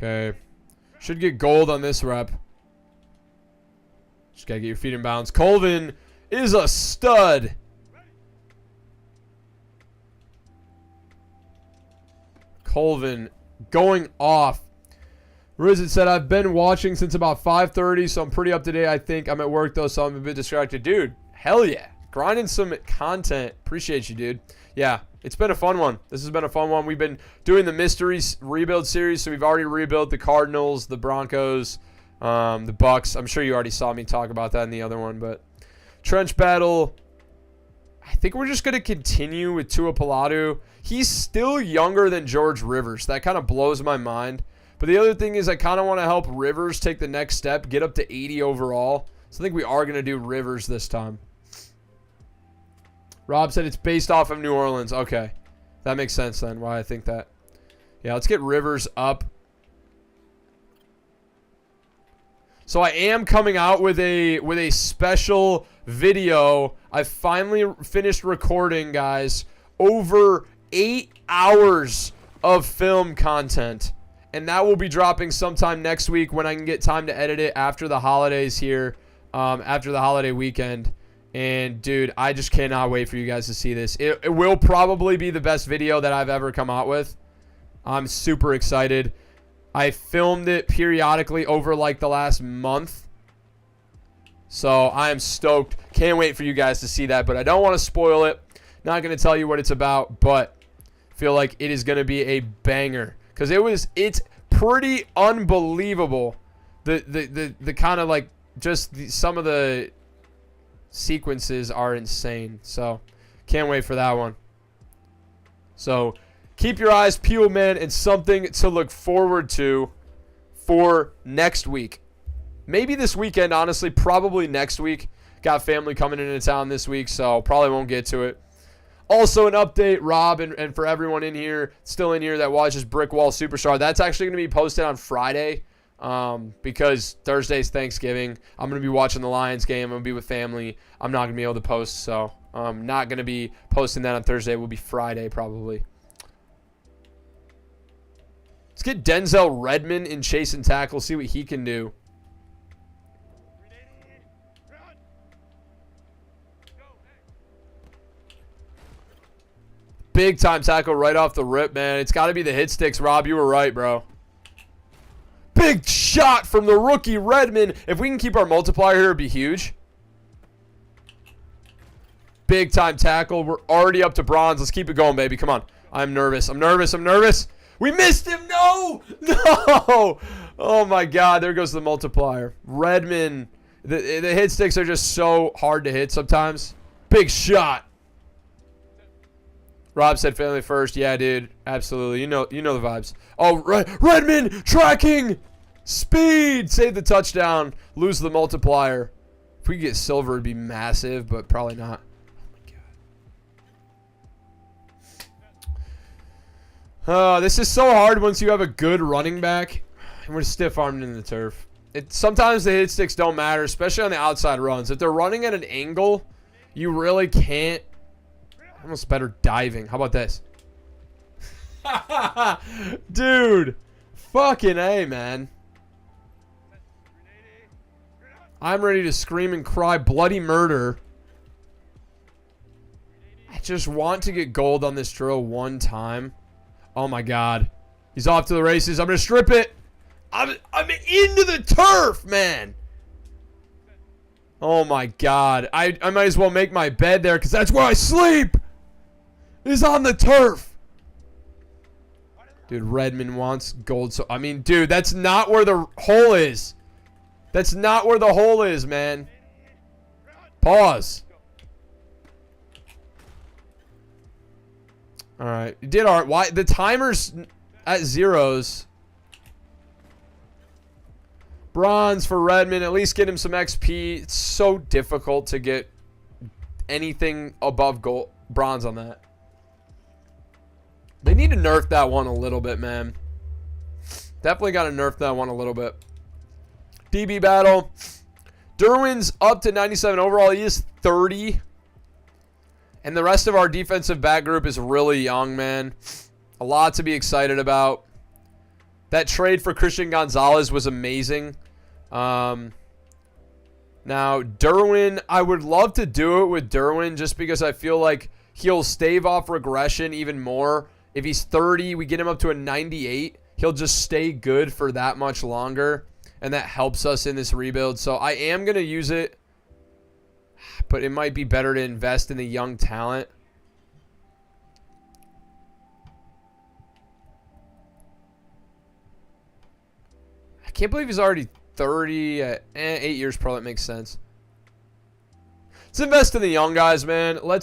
Okay. Should get gold on this rep. Just gotta get your feet in bounds. Colvin is a stud. Colvin going off. Rizit said, I've been watching since about 5:30, so I'm pretty up to date. I think I'm at work, though, so I'm a bit distracted. Dude, hell yeah. Grinding some content. Appreciate you, dude. Yeah, it's been a fun one. This has been a fun one. We've been doing the Mysteries rebuild series, so we've already rebuilt the Cardinals, the Broncos, the Bucks. I'm sure you already saw me talk about that in the other one, but Trench Battle, I think we're just going to continue with Tua Paladu. He's still younger than George Rivers. That kind of blows my mind. But the other thing is I kind of want to help Rivers take the next step, get up to 80 overall. So I think we are going to do Rivers this time. Rob said it's based off of New Orleans. Okay. That makes sense then, why I think that. Yeah, let's get Rivers up. So I am coming out with a special video. I finally finished recording, guys. Over 8 hours of film content. And that will be dropping sometime next week when I can get time to edit it after the holidays here, after the holiday weekend. And, dude, I just cannot wait for you guys to see this. It will probably be the best video that I've ever come out with. I'm super excited. I filmed it periodically over, like, the last month. So I am stoked. Can't wait for you guys to see that. But I don't want to spoil it. Not going to tell you what it's about, but feel like it is going to be a banger. Because it's pretty unbelievable. The kind of like some of the sequences are insane. So can't wait for that one. So keep your eyes peeled, man, and something to look forward to for next week. Maybe this weekend, honestly, probably next week. Got family coming into town this week, so probably won't get to it. Also, an update, Rob, and for everyone in here, still in here that watches Brick Wall Superstar, that's actually going to be posted on Friday because Thursday's Thanksgiving. I'm going to be watching the Lions game. I'm going to be with family. I'm not going to be able to post, so I'm not going to be posting that on Thursday. It will be Friday probably. Let's get Denzel Redmond in chase and tackle, see what he can do. Big time tackle right off the rip, man. It's got to be the hit sticks, Rob. You were right, bro. Big shot from the rookie Redmond. If we can keep our multiplier here, it'd be huge. Big time tackle. We're already up to bronze. Let's keep it going, baby. Come on. I'm nervous. I'm nervous. I'm nervous. We missed him. No. No. Oh, my God. There goes the multiplier. Redmond. The hit sticks are just so hard to hit sometimes. Big shot. Rob said family first. Yeah, dude. Absolutely. You know the vibes. Oh, Redmond tracking. Speed. Save the touchdown. Lose the multiplier. If we get silver, it'd be massive, but probably not. Oh, my God. This is so hard once you have a good running back. And we're stiff-armed in the turf. Sometimes the hit sticks don't matter, especially on the outside runs. If they're running at an angle, you really can't. Almost better diving. How about this? Dude. Fucking A, man. I'm ready to scream and cry bloody murder. I just want to get gold on this drill one time. Oh, my God. He's off to the races. I'm going to strip it. I'm into the turf, man. Oh, my God. I might as well make my bed there because that's where I sleep. Is on the turf. Dude, Redmond wants gold. So I mean, dude, that's not where the hole is. That's not where the hole is, man. Pause. All right. You did all right. Why? The timer's at zeros. Bronze for Redmond. At least get him some XP. It's so difficult to get anything above gold, bronze on that. They need to nerf that one a little bit, man. Definitely got to nerf that one a little bit. DB battle. Derwin's up to 97 overall. He is 30. And the rest of our defensive back group is really young, man. A lot to be excited about. That trade for Christian Gonzalez was amazing. Now, Derwin, I would love to do it with Derwin just because I feel like he'll stave off regression even more. If he's 30, we get him up to a 98. he'll just stay good for that much longer, and that helps us in this rebuild. So I am going to use it, but it might be better to invest in the young talent. I can't believe he's already 30. 8 years probably makes sense. Let's invest in the young guys, man. I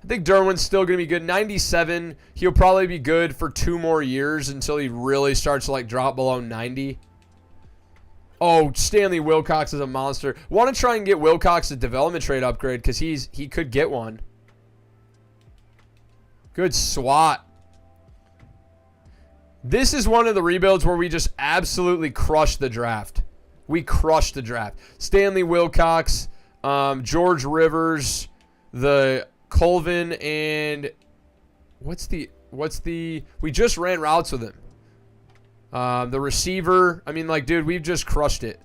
think Derwin's still going to be good. 97, he'll probably be good for 2 more years until he really starts to like drop below 90. Oh, Stanley Wilcox is a monster. Want to try and get Wilcox a development trade upgrade because he could get one. Good SWAT. This is one of the rebuilds where we just absolutely crushed the draft. We crushed the draft. Stanley Wilcox, George Rivers, the Colvin, and we just ran routes with him. The receiver, I mean, like, dude, we've just crushed it.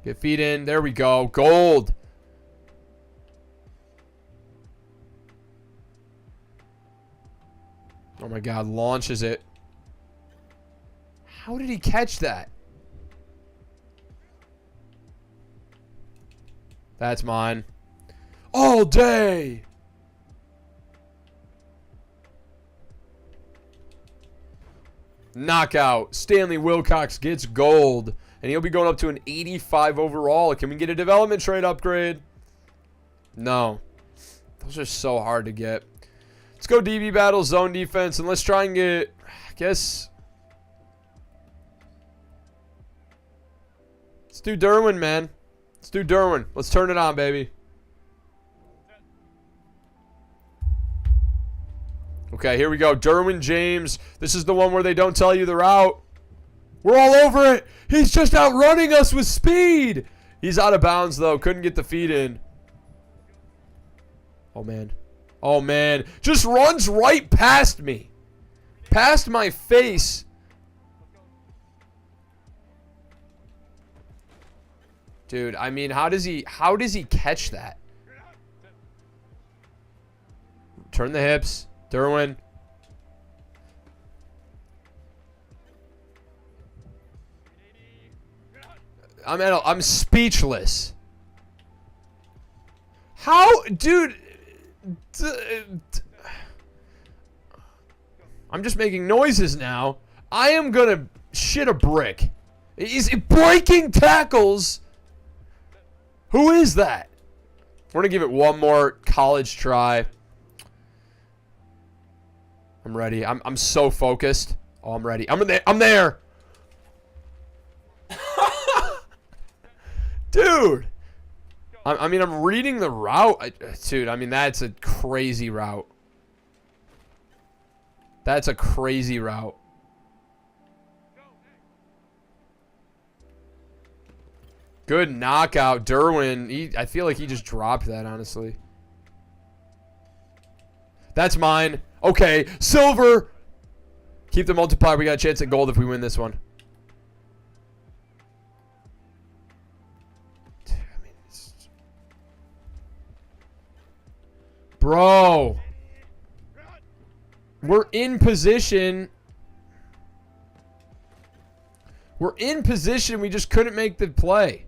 Get feet in. There we go. Gold. Oh, my God. Launches it. How did he catch that? That's mine. All day. Knockout. Stanley Wilcox gets gold. And he'll be going up to an 85 overall. Can we get a development trade upgrade? No. Those are so hard to get. Let's go DB battle, zone defense, and let's try and get, I guess. Let's do Derwin, man. Let's do Derwin. Let's turn it on, baby. Okay, here we go. Derwin James. This is the one where they don't tell you the route. We're all over it. He's just outrunning us with speed. He's out of bounds, though. Couldn't get the feet in. Oh, man. Oh, man. Just runs right past me. Past my face. Dude, I mean, how does he catch that? Turn the hips. Derwin. I'm speechless. How, dude? I'm just making noises now. I am gonna shit a brick. He's breaking tackles. Who is that? We're gonna give it one more college try. I'm ready. I'm so focused. Oh, I'm ready. I'm there. Dude. I mean, I'm reading the route. Dude, I mean, that's a crazy route. That's a crazy route. Good knockout. Derwin, I feel like he just dropped that, honestly. That's mine. Okay, silver. Keep the multiplier. We got a chance at gold if we win this one. Bro. We're in position. We're in position. We just couldn't make the play.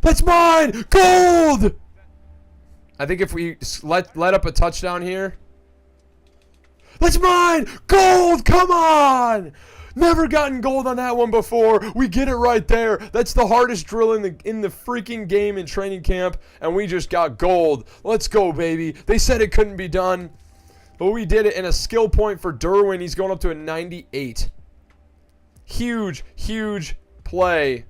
That's mine! Gold! I think if we let up a touchdown here. That's mine! Gold! Come on! Never gotten gold on that one before. We get it right there. That's the hardest drill in the freaking game in training camp, and we just got gold. Let's go, baby. They said it couldn't be done, but we did it. And a skill point for Derwin. He's going up to a 98. Huge, huge play.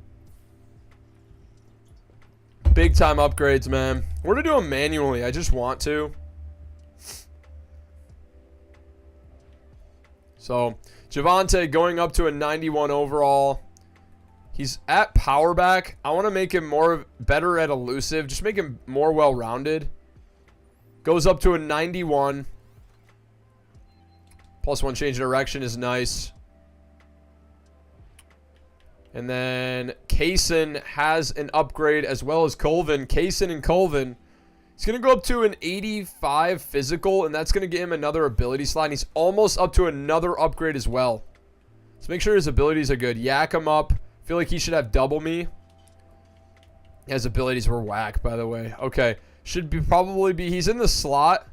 Big time upgrades, man. We're going to do them manually. I just want to. So, Javonte going up to a 91 overall. He's at power back. I want to make him better at elusive. Just make him more well-rounded. Goes up to a 91. +1 change of direction is nice. And then Kaysen has an upgrade as well as Colvin. Kaysen and Colvin He's going to go up to an 85 physical, and that's going to get him another ability slot. And he's almost up to another upgrade as well. So make sure his abilities are good. Yak him up. I feel like he should have double me. His abilities were whack, by the way. Okay. Should be probably be... He's in the slot.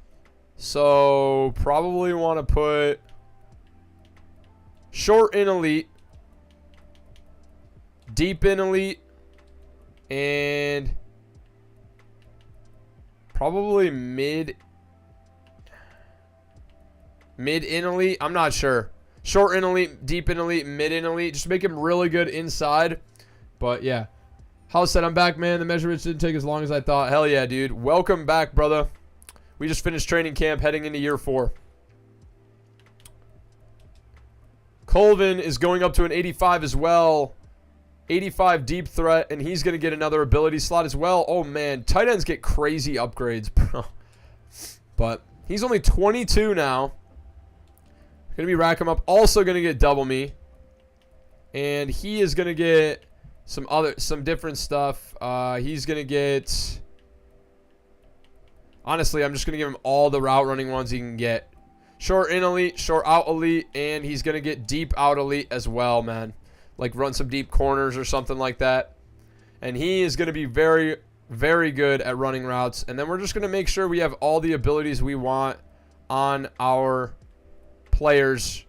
So probably want to put... Short in elite. Deep in elite. And... Probably mid in elite. I'm not sure. Short in elite, deep in elite, mid in elite. Just make him really good inside. But yeah. House said, I'm back, man. The measurements didn't take as long as I thought. Hell yeah, dude. Welcome back, brother. We just finished training camp heading into year 4. Colvin is going up to an 85 as well. 85 deep threat, and he's going to get another ability slot as well. Oh, man. Tight ends get crazy upgrades, bro. But he's only 22 now. Going to be rack him up. Also going to get double me. And he is going to get some different stuff. He's going to get... Honestly, I'm just going to give him all the route running ones he can get. Short in elite, short out elite, and he's going to get deep out elite as well, man. Like run some deep corners or something like that. And he is going to be very, very good at running routes. And then we're just going to make sure we have all the abilities we want on our players.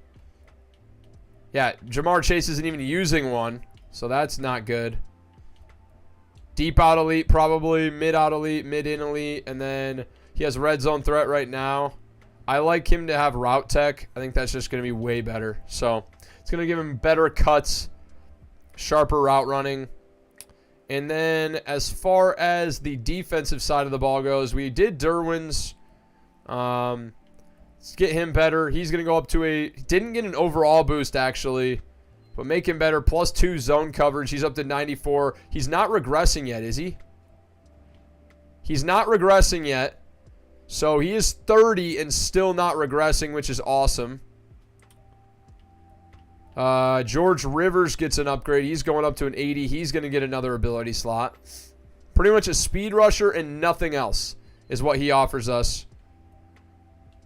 Yeah, Jamar Chase isn't even using one. So that's not good. Deep out elite probably. Mid out elite. Mid in elite. And then he has red zone threat right now. I like him to have route tech. I think that's just going to be way better. So it's going to give him better cuts. Sharper route running. And then as far as the defensive side of the ball goes, we did Derwin's. Let's get him better. He's going to go up to a... Didn't get an overall boost, actually. But make him better. +2 zone coverage. He's up to 94. He's not regressing yet, is he? He's not regressing yet. So he is 30 and still not regressing, which is awesome. George Rivers gets an upgrade. He's going up to an 80. He's going to get another ability slot. Pretty much a speed rusher and nothing else is what he offers us.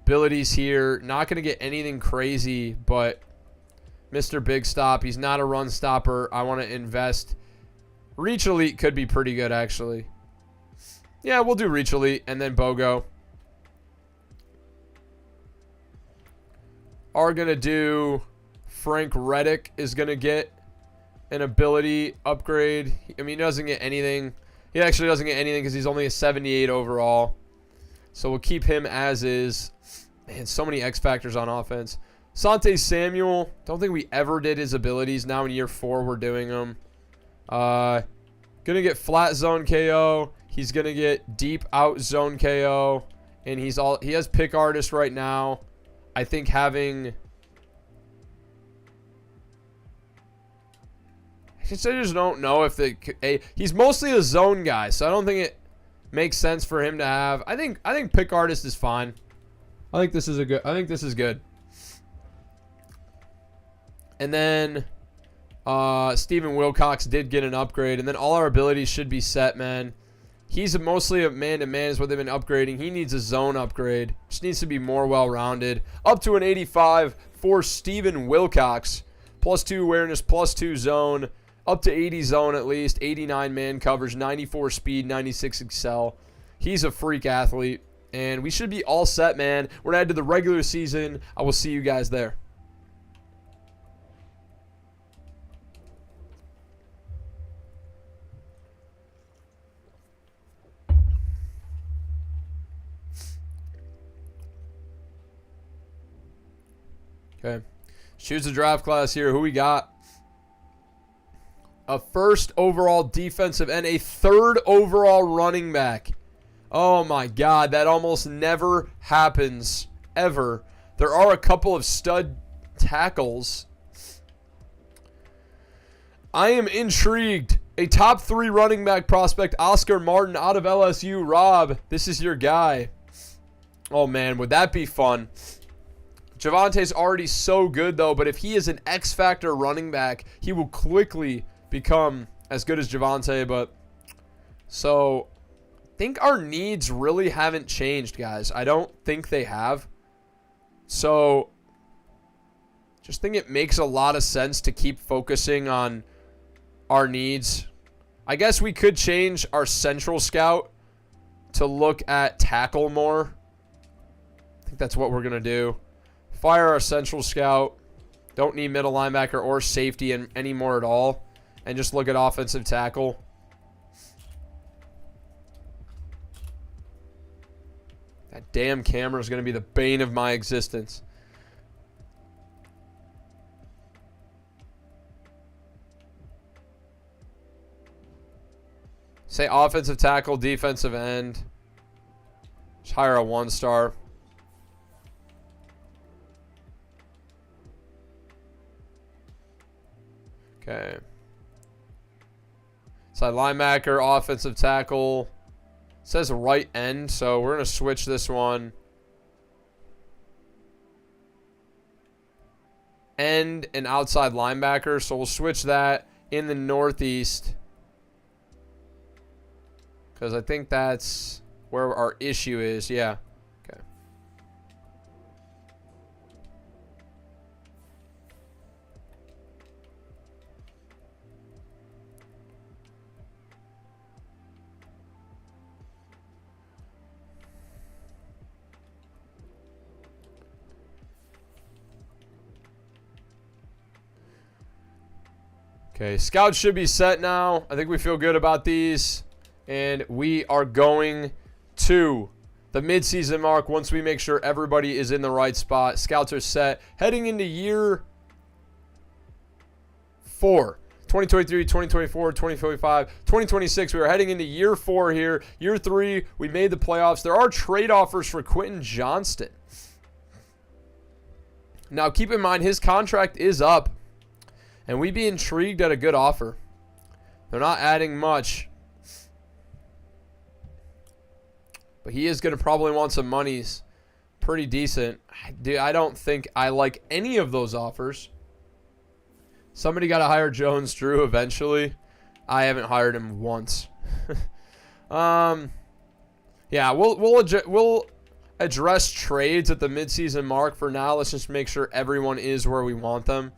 Abilities here. Not going to get anything crazy, but Mr. Big Stop. He's not a run stopper. I want to invest. Reach Elite could be pretty good, actually. Yeah, we'll do Reach Elite and then BOGO. Are going to do... Frank Reddick is going to get an ability upgrade. I mean, he doesn't get anything. He actually doesn't get anything because he's only a 78 overall. So we'll keep him as is. Man, so many X factors on offense. Asante Samuel. Don't think we ever did his abilities. Now in year 4 we're doing them. Going to get flat zone KO. He's going to get deep out zone KO. And he has pick artist right now. I think having... I just don't know if he's mostly a zone guy, so I don't think it makes sense for him to have. I think pick artist is fine. I think this is good. And then Steven Wilcox did get an upgrade, and then all our abilities should be set, man. He's mostly a man-to-man is what they've been upgrading. He needs a zone upgrade. Just needs to be more well-rounded. Up to an 85 for Steven Wilcox. +2 awareness, +2 zone. Up to 80 zone at least. 89 man coverage, 94 speed, 96 excel. He's a freak athlete. And we should be all set, man. We're going to head to the regular season. I will see you guys there. Okay. Choose a draft class here. Who we got? A first overall defensive end, a third overall running back. Oh my God, that almost never happens, ever. There are a couple of stud tackles. I am intrigued. A top 3 running back prospect, Oscar Martin out of LSU. Rob, this is your guy. Oh man, would that be fun? Javante's already so good though, but if he is an X factor running back, he will quickly become as good as Javante. But so think our needs really haven't changed, guys. I don't think they have. So, just think it makes a lot of sense to keep focusing on our needs. I guess we could change our central scout to look at tackle more. I think that's what we're going to do. Fire our central scout. Don't need middle linebacker or safety anymore at all. And just look at offensive tackle. That damn camera is going to be the bane of my existence. Say offensive tackle, defensive end. Just hire a 1-star. Okay. Side linebacker, offensive tackle. It says right end, so we're going to switch this one. End and outside linebacker, so we'll switch that in the northeast. Because I think that's where our issue is. Yeah. Okay. Okay, scouts should be set now. I think we feel good about these. And we are going to the midseason mark once we make sure everybody is in the right spot. Scouts are set. Heading into year 4. 2023, 2024, 2025, 2026. We are heading into year 4 here. Year 3, we made the playoffs. There are trade offers for Quentin Johnston. Now, keep in mind, his contract is up. And we'd be intrigued at a good offer. They're not adding much. But he is going to probably want some monies. Pretty decent. Dude, I don't think I like any of those offers. Somebody got to hire Jones-Drew eventually. I haven't hired him once. Yeah, we'll address trades at the midseason mark. For now, let's just make sure everyone is where we want them.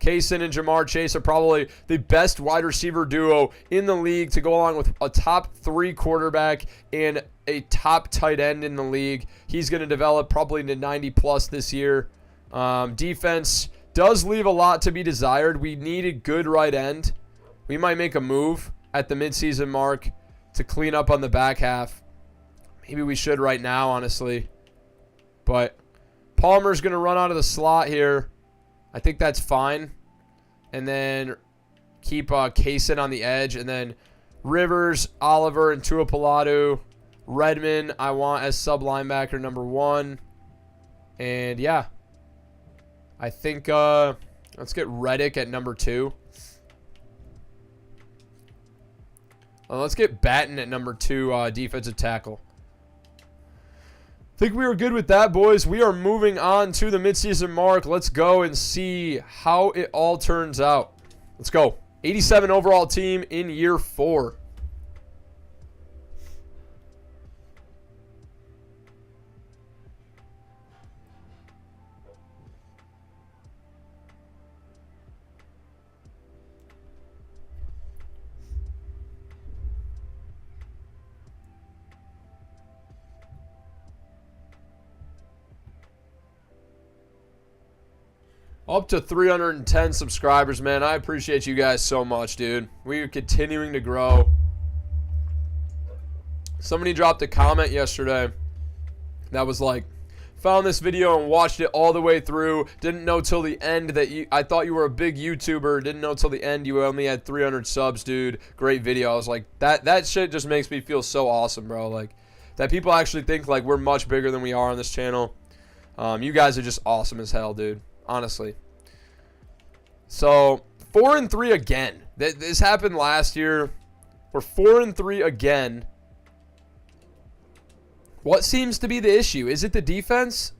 Kaysen and Jamar Chase are probably the best wide receiver duo in the league to go along with a top 3 quarterback and a top tight end in the league. He's going to develop probably to 90+ this year. Defense does leave a lot to be desired. We need a good right end. We might make a move at the midseason mark to clean up on the back half. Maybe we should right now, honestly. But Palmer's going to run out of the slot here. I think that's fine. And then keep Kaysen on the edge. And then Rivers, Oliver, and Tuapolatu. Redmond, I want as sub-linebacker number 1. And, yeah. I think let's get Reddick at number 2. Let's get Batten at number 2 defensive tackle. Think we were good with that, boys. We are moving on to the midseason mark. Let's go and see how it all turns out. Let's go. 87 overall team in year 4. Up to 310 subscribers, man. I appreciate you guys so much, dude. We are continuing to grow. Somebody dropped a comment yesterday that was like, found this video and watched it all the way through. Didn't know till the end that I thought you were a big YouTuber. Didn't know till the end you only had 300 subs, dude. Great video. I was like, that shit just makes me feel so awesome, bro. Like, that people actually think like we're much bigger than we are on this channel. You guys are just awesome as hell, dude. Honestly. So, 4-3 again. This happened last year. We're 4-3 again. What seems to be the issue? Is it the defense?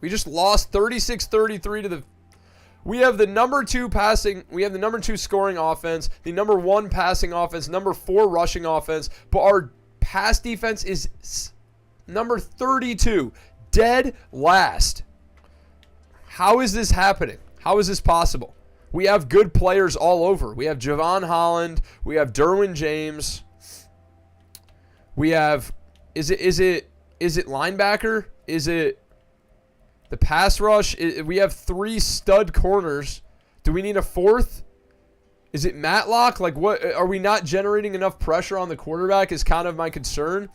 We just lost 36-33 to the... We have the number 2 passing. We have the number 2 scoring offense, the number 1 passing offense, number 4 rushing offense, but our pass defense is number 32, dead last. How is this happening? How is this possible? We have good players all over. We have Javon Holland. We have Derwin James. We have, is it linebacker? Is it the pass rush? We have 3 stud corners. Do we need a 4th? Is it Matlock? Like, what? Are we not generating enough pressure on the quarterback is kind of my concern.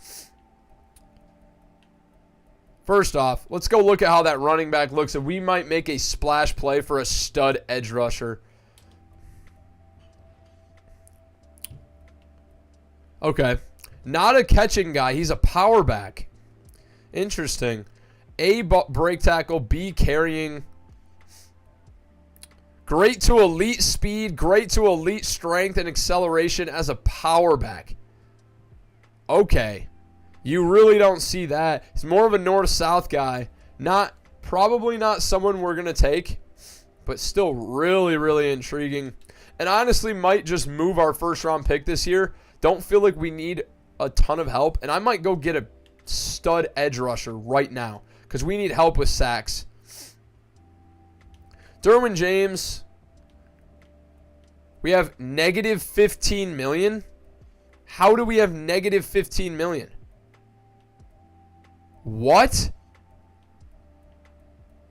First off, let's go look at how that running back looks, and we might make a splash play for a stud edge rusher. Okay. Not a catching guy. He's a power back. Interesting. A, break tackle. B, carrying. Great to elite speed. Great to elite strength and acceleration as a power back. Okay. You really don't see that. He's more of a north-south guy. Probably not someone we're going to take, but still really, really intriguing. And honestly might just move our first-round pick this year. Don't feel like we need a ton of help. And I might go get a stud edge rusher right now because we need help with sacks. Derwin James. We have negative $15 million. How do we have negative $15 million? What?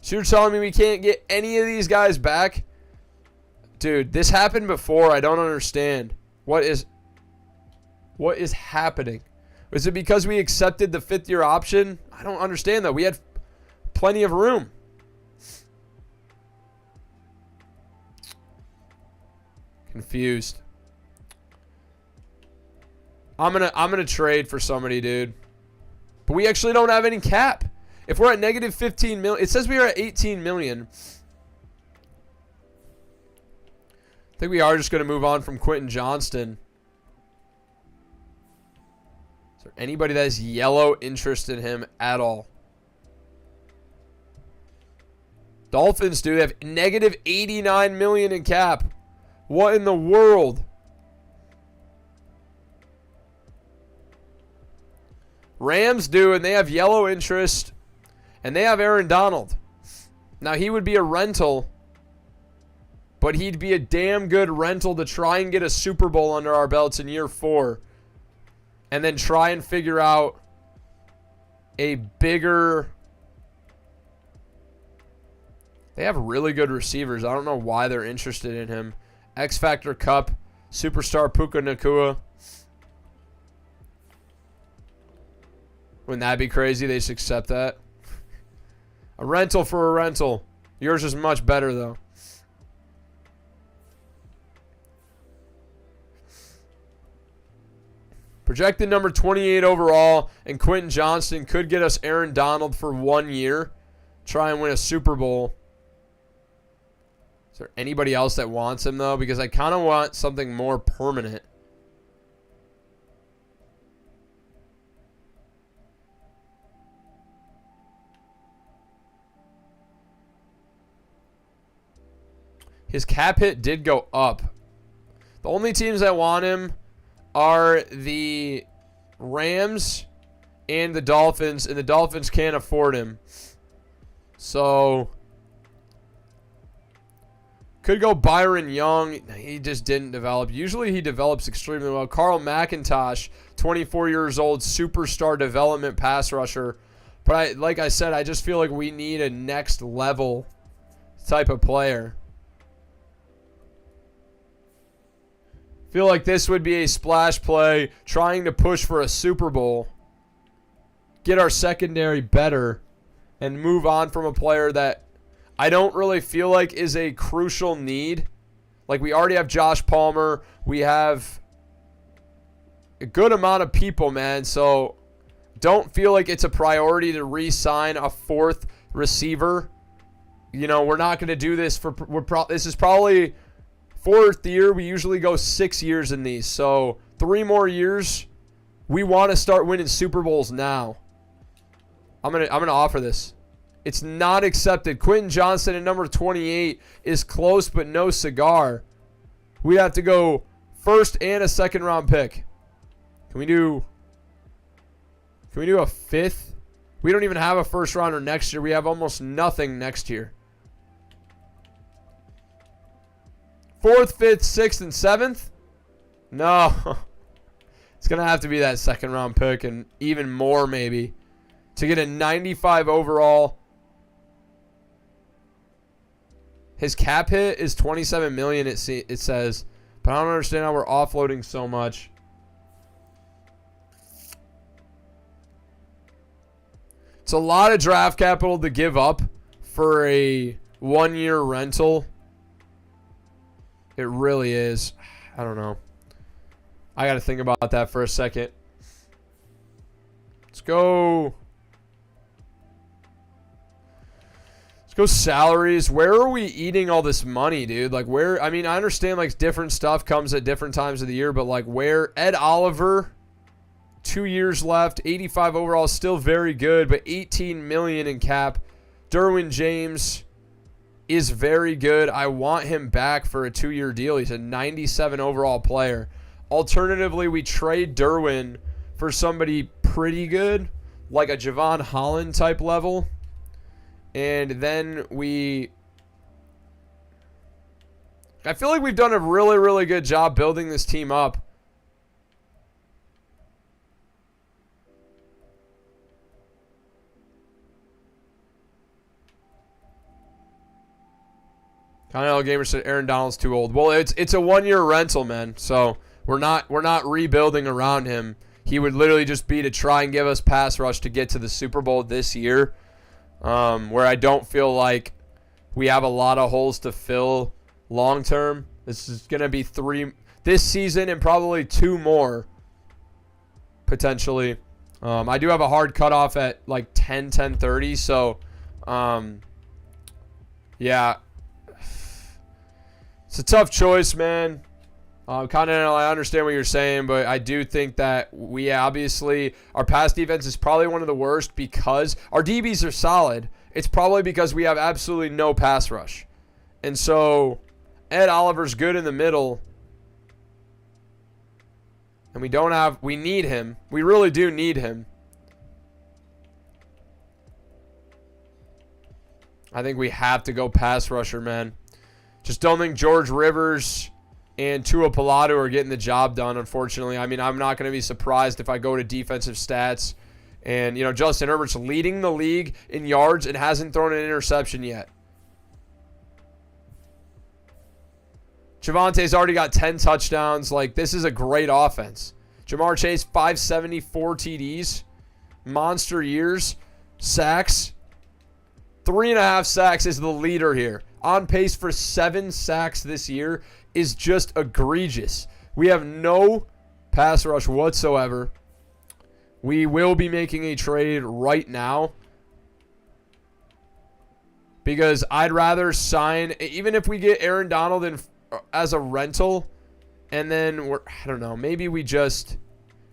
So you're telling me we can't get any of these guys back? Dude, this happened before. I don't understand. What is happening? Is it because we accepted the 5th-year option? I don't understand that. We had plenty of room. Confused. I'm gonna trade for somebody, dude. But we actually don't have any cap. If we're at negative 15 million, it says we are at 18 million. I think we are just going to move on from Quentin Johnston. Is there anybody that has yellow interest in him at all? Dolphins do. They have negative 89 million in cap. What in the world? Rams do, and they have yellow interest, and they have Aaron Donald. Now, he would be a rental, but he'd be a damn good rental to try and get a Super Bowl under our belts in year 4, and then try and figure out a bigger... They have really good receivers. I don't know why they're interested in him. X Factor Cup, Superstar Puka Nacua. Wouldn't that be crazy? They just accept that. A rental for a rental. Yours is much better, though. Projected number 28 overall, and Quentin Johnston could get us Aaron Donald for 1 year. Try and win a Super Bowl. Is there anybody else that wants him, though? Because I kind of want something more permanent. His cap hit did go up. The only teams that want him are the Rams and the Dolphins, and the Dolphins can't afford him. So, could go Byron Young. He just didn't develop. Usually he develops extremely well. Carl McIntosh, 24 years old, superstar development pass rusher. But like I said, I just feel like we need a next level type of player. Feel like this would be a splash play, trying to push for a Super Bowl, get our secondary better, and move on from a player that I don't really feel like is a crucial need. Like, we already have Josh Palmer. We have a good amount of people, man. So don't feel like it's a priority to re-sign a 4th receiver. You know, we're not going to do this for this is probably 4th year. We usually go 6 years in these. So 3 more years. We want to start winning Super Bowls now. I'm gonna offer this. It's not accepted. Quentin Johnson at number 28 is close but no cigar. We'd have to go first and a second round pick. Can we do a fifth? We don't even have a first rounder next year. We have almost nothing next year. Fourth, fifth, sixth, and seventh? No. It's going to have to be that second round pick and even more maybe to get a 95 overall. His cap hit is $27 million, it says. But I don't understand how we're offloading so much. It's a lot of draft capital to give up for a one-year rental. It really is. I don't know. I got to think about that for a second. Let's go. Let's go salaries. Where are we eating all this money, dude? Like where, I mean, I understand like different stuff comes at different times of the year, but like where Ed Oliver, 2 years left, 85 overall, still very good, but 18 million in cap. Derwin James is very good. I want him back for a 2-year deal. He's a 97 overall player. Alternatively, we trade Derwin for somebody pretty good, like a Javon Holland type level. And then I feel like we've done a really, really good job building this team up. Cardinals Gamer said Aaron Donald's too old. Well, it's a 1-year rental, man. So we're not rebuilding around him. He would literally just be to try and give us pass rush to get to the Super Bowl this year. Where I don't feel like we have a lot of holes to fill long term. This is going to be 3 this season and probably 2 more potentially. I do have a hard cutoff at like 10:30. So, yeah, it's a tough choice, man. Continental, I understand what you're saying, but I do think that we obviously, our pass defense is probably one of the worst because our DBs are solid. It's probably because we have absolutely no pass rush. And so Ed Oliver's good in the middle. And we need him. We really do need him. I think we have to go pass rusher, man. Just don't think George Rivers and Tua Pilato are getting the job done, unfortunately. I mean, I'm not going to be surprised if I go to defensive stats. And, you know, Justin Herbert's leading the league in yards and hasn't thrown an interception yet. Javante's already got 10 touchdowns. Like, this is a great offense. Jamar Chase, 574 TDs. Monster years. Sacks. 3.5 sacks is the leader here. On pace for 7 sacks this year is just egregious. We have no pass rush whatsoever. We will be making a trade right now because I'd rather sign, even if we get Aaron Donald as a rental, and then I don't know, maybe we just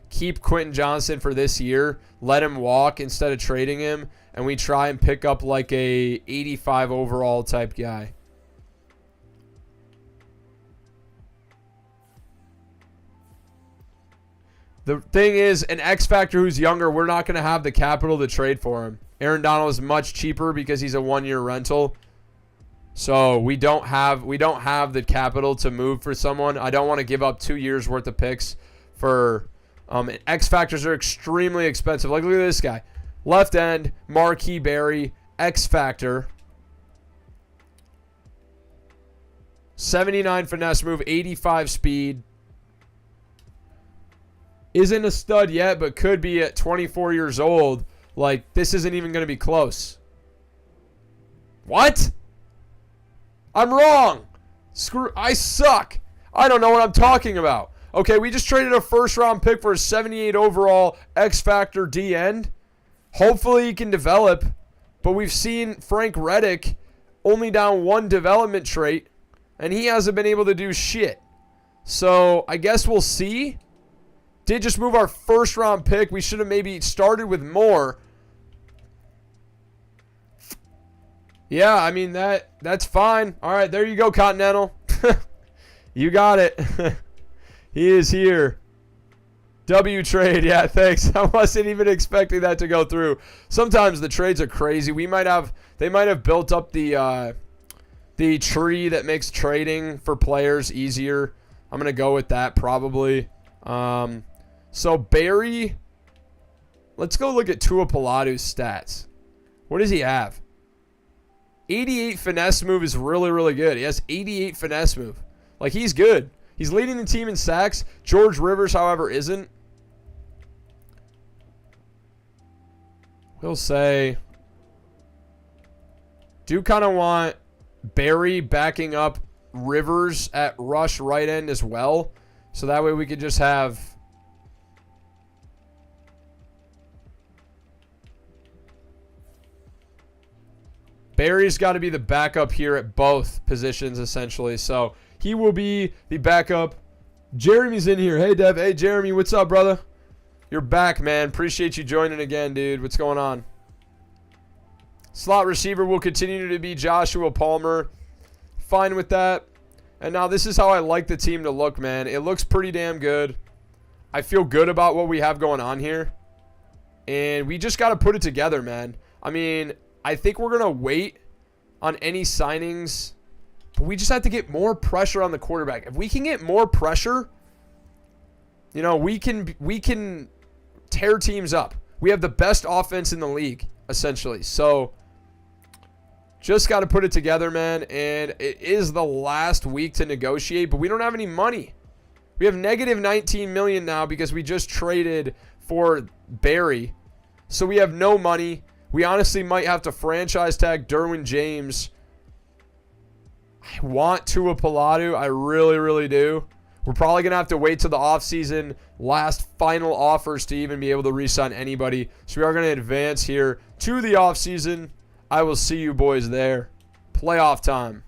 keep Quentin Johnson for this year, let him walk instead of trading him, and we try and pick up like a 85 overall type guy. The thing is, an X Factor who's younger, we're not going to have the capital to trade for him. Aaron Donald is much cheaper because he's a 1-year rental. So we don't have the capital to move for someone. I don't want to give up 2 years worth of picks for X Factors are extremely expensive. Like, look at this guy. Left end, Marquis Berry, X Factor. 79 finesse move, 85 speed. Isn't a stud yet, but could be at 24 years old. Like, this isn't even going to be close. What? I'm wrong. I suck. I don't know what I'm talking about. Okay, we just traded a first-round pick for a 78 overall X-Factor D-end. Hopefully he can develop, but we've seen Frank Reddick only down 1 development trait, and he hasn't been able to do shit. So I guess we'll see. Did just move our first-round pick. We should have maybe started with more. Yeah, I mean, that's fine. All right, there you go, Continental. You got it. He is here. W trade. Yeah, thanks. I wasn't even expecting that to go through. Sometimes the trades are crazy. They might have built up the tree that makes trading for players easier. I'm going to go with that probably. So Barry, let's go look at Tua Paladu's stats. What does he have? 88 finesse move is really, really good. He has 88 finesse move. Like, he's good. He's leading the team in sacks. George Rivers, however, isn't. We'll say, do kind of want Barry backing up Rivers at rush right end as well. So that way we could just have Barry's got to be the backup here at both positions, essentially. So he will be the backup. Jeremy's in here. Hey, Dev. Hey, Jeremy. What's up, brother? You're back, man. Appreciate you joining again, dude. What's going on? Slot receiver will continue to be Joshua Palmer. Fine with that. And now this is how I like the team to look, man. It looks pretty damn good. I feel good about what we have going on here. And we just got to put it together, man. I mean, I think we're going to wait on any signings. But we just have to get more pressure on the quarterback. If we can get more pressure, you know, we can tear teams up. We have the best offense in the league, essentially. So just got to put it together, man. And it is the last week to negotiate, but we don't have any money. We have negative $19 million now because we just traded for Barry. So we have no money. We honestly might have to franchise tag Derwin James. I want Tua Paladu. I really, really do. We're probably going to have to wait till the offseason, last final offers to even be able to re-sign anybody. So we are going to advance here to the offseason. I will see you boys there. Playoff time.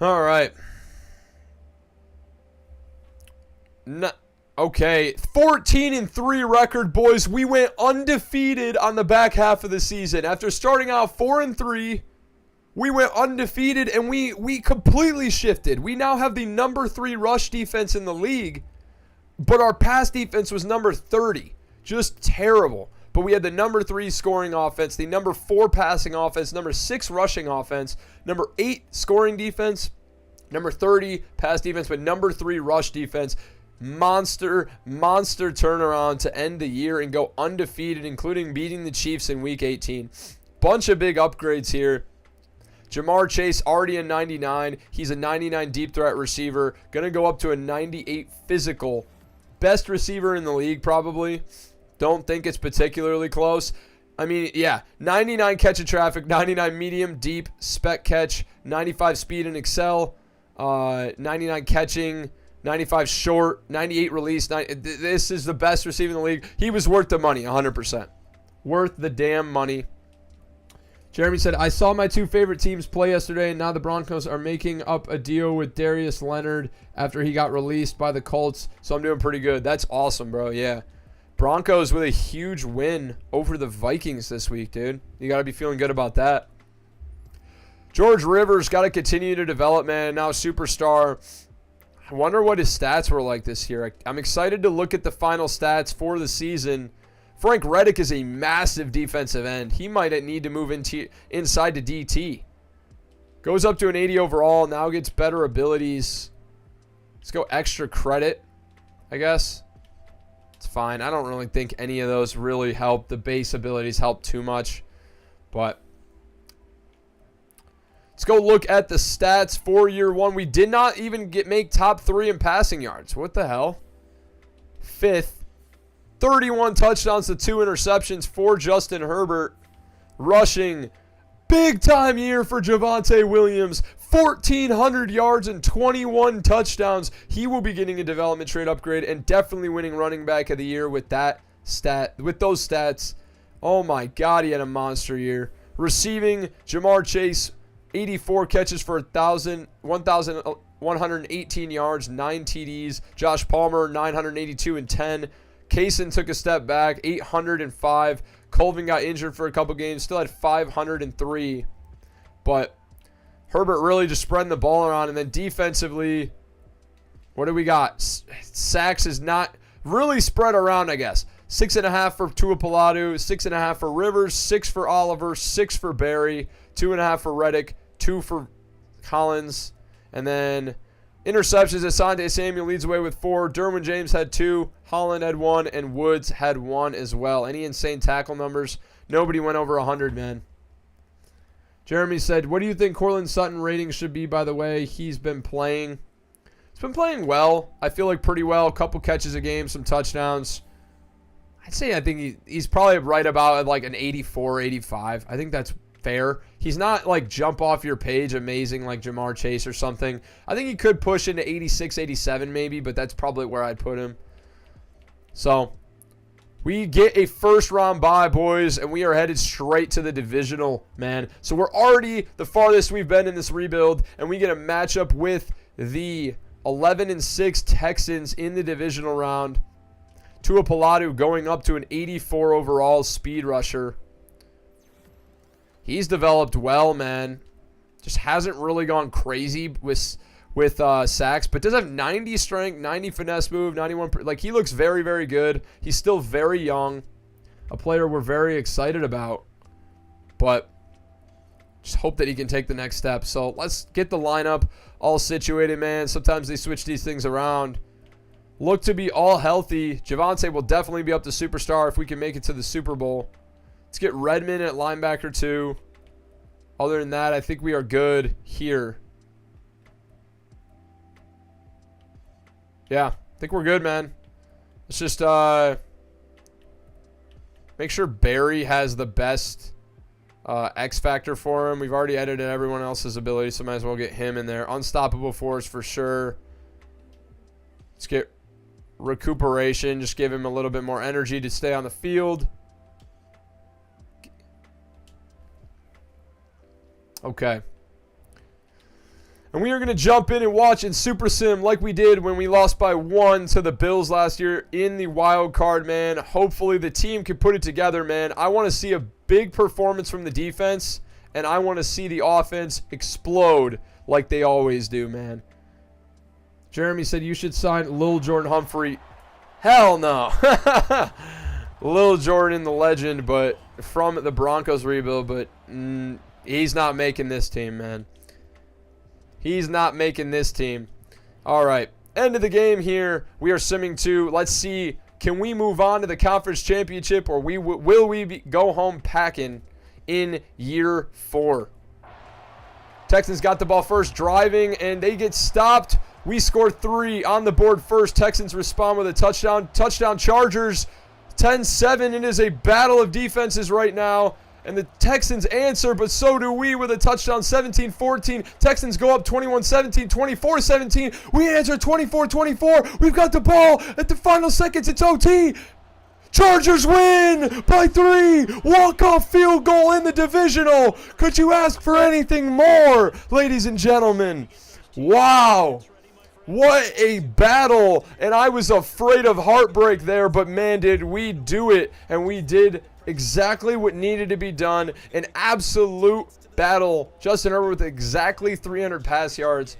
All right. Okay, 14-3 record, boys. We went undefeated on the back half of the season. After starting out 4-3, we went undefeated, and we completely shifted. We now have the number 3 rush defense in the league, but our pass defense was number 30. Just terrible. But we had the number 3 scoring offense, the number 4 passing offense, number 6 rushing offense, number 8 scoring defense, number 30 pass defense, but number 3 rush defense. Monster turnaround to end the year and go undefeated, including beating the Chiefs in Week 18. Bunch of big upgrades here. Jamar Chase already a 99. He's a 99 deep threat receiver. Going to go up to a 98 physical. Best receiver in the league probably. Don't think it's particularly close. I mean, yeah, 99 catch of traffic, 99 medium, deep, spec catch, 95 speed and excel, 99 catching, 95 short, 98 release. This is the best receiver in the league. He was worth the money, 100%. Worth the damn money. Jeremy said, I saw my 2 favorite teams play yesterday, and now the Broncos are making up a deal with Darius Leonard after he got released by the Colts, so I'm doing pretty good. That's awesome, bro, yeah. Broncos with a huge win over the Vikings this week, dude. You got to be feeling good about that. George Rivers got to continue to develop, man. Now superstar. I wonder what his stats were like this year. I'm excited to look at the final stats for the season. Frank Reddick is a massive defensive end. He might need to move inside to DT. Goes up to an 80 overall. Now gets better abilities. Let's go extra credit, I guess. It's fine. I don't really think any of those really help. The base abilities help too much. But let's go look at the stats for year 1. We did not even make top 3 in passing yards. What the hell? 5th. 31 touchdowns to 2 interceptions for Justin Herbert. Rushing. Big time year for Javonte Williams. 1,400 yards and 21 touchdowns. He will be getting a development trade upgrade and definitely winning running back of the year with that stats, oh my God, he had a monster year. Receiving, Jamar Chase, 84 catches for 1,118 yards, 9 TDs. Josh Palmer, 982 and 10. Kaysen took a step back, 805. Colvin got injured for a couple games, still had 503. But Herbert really just spreading the ball around. And then defensively, what do we got? Sacks is not really spread around, I guess. 6.5 for Tua Paladu, 6.5 for Rivers, 6 for Oliver, 6 for Barry, 2.5 for Reddick, 2 for Collins. And then interceptions, Asante Samuel leads away with 4. Derwin James had 2. Holland had 1. And Woods had 1 as well. Any insane tackle numbers? Nobody went over 100, man. Jeremy said, what do you think Courtland Sutton rating should be, by the way? He's been playing. He's been playing well. I feel like pretty well. A couple catches a game, some touchdowns. I think he's probably right about like an 84, 85. I think that's fair. He's not like jump off your page amazing like Jamar Chase or something. I think he could push into 86, 87 maybe, but that's probably where I'd put him. So we get a first round bye, boys, and we are headed straight to the divisional, man. So we're already the farthest we've been in this rebuild, and we get a matchup with the 11-6 Texans in the divisional round. Tua Paladu going up to an 84 overall speed rusher. He's developed well, man. Just hasn't really gone crazy with sacks, but does have 90 strength, 90 finesse move, 91. Like, he looks very, very good. He's still very young. A player we're very excited about. But just hope that he can take the next step. So let's get the lineup all situated, man. Sometimes they switch these things around. Look to be all healthy. Javonte will definitely be up to superstar if we can make it to the Super Bowl. Let's get Redmond at linebacker 2. Other than that, I think we are good here. Yeah, I think we're good, man. Let's just make sure Barry has the best X factor for him. We've already edited everyone else's ability, so might as well get him in there. Unstoppable force for sure. Let's get recuperation. Just give him a little bit more energy to stay on the field. Okay. And we are going to jump in and watch in Super Sim like we did when we lost by 1 to the Bills last year in the wild card, man. Hopefully the team can put it together, man. I want to see a big performance from the defense, and I want to see the offense explode like they always do, man. Jeremy said you should sign Lil Jordan Humphrey. Hell no. Lil Jordan, the legend, but from the Broncos rebuild, but he's not making this team, man. He's not making this team. All right, end of the game here. We are simming to. Let's see, can we move on to the conference championship, or will we go home packing in year 4? Texans got the ball first, driving, and they get stopped. We score 3 on the board first. Texans respond with a touchdown. Touchdown Chargers, 10-7. It is a battle of defenses right now. And the Texans answer, but so do we with a touchdown, 17-14. Texans go up 21-17, 24-17. We answer 24-24. We've got the ball at the final seconds. It's OT. Chargers win by 3. Walk-off field goal in the divisional. Could you ask for anything more, ladies and gentlemen? Wow. What a battle. And I was afraid of heartbreak there, but man, did we do it. And we did exactly what needed to be done. An absolute battle. Justin Herbert with exactly 300 pass yards.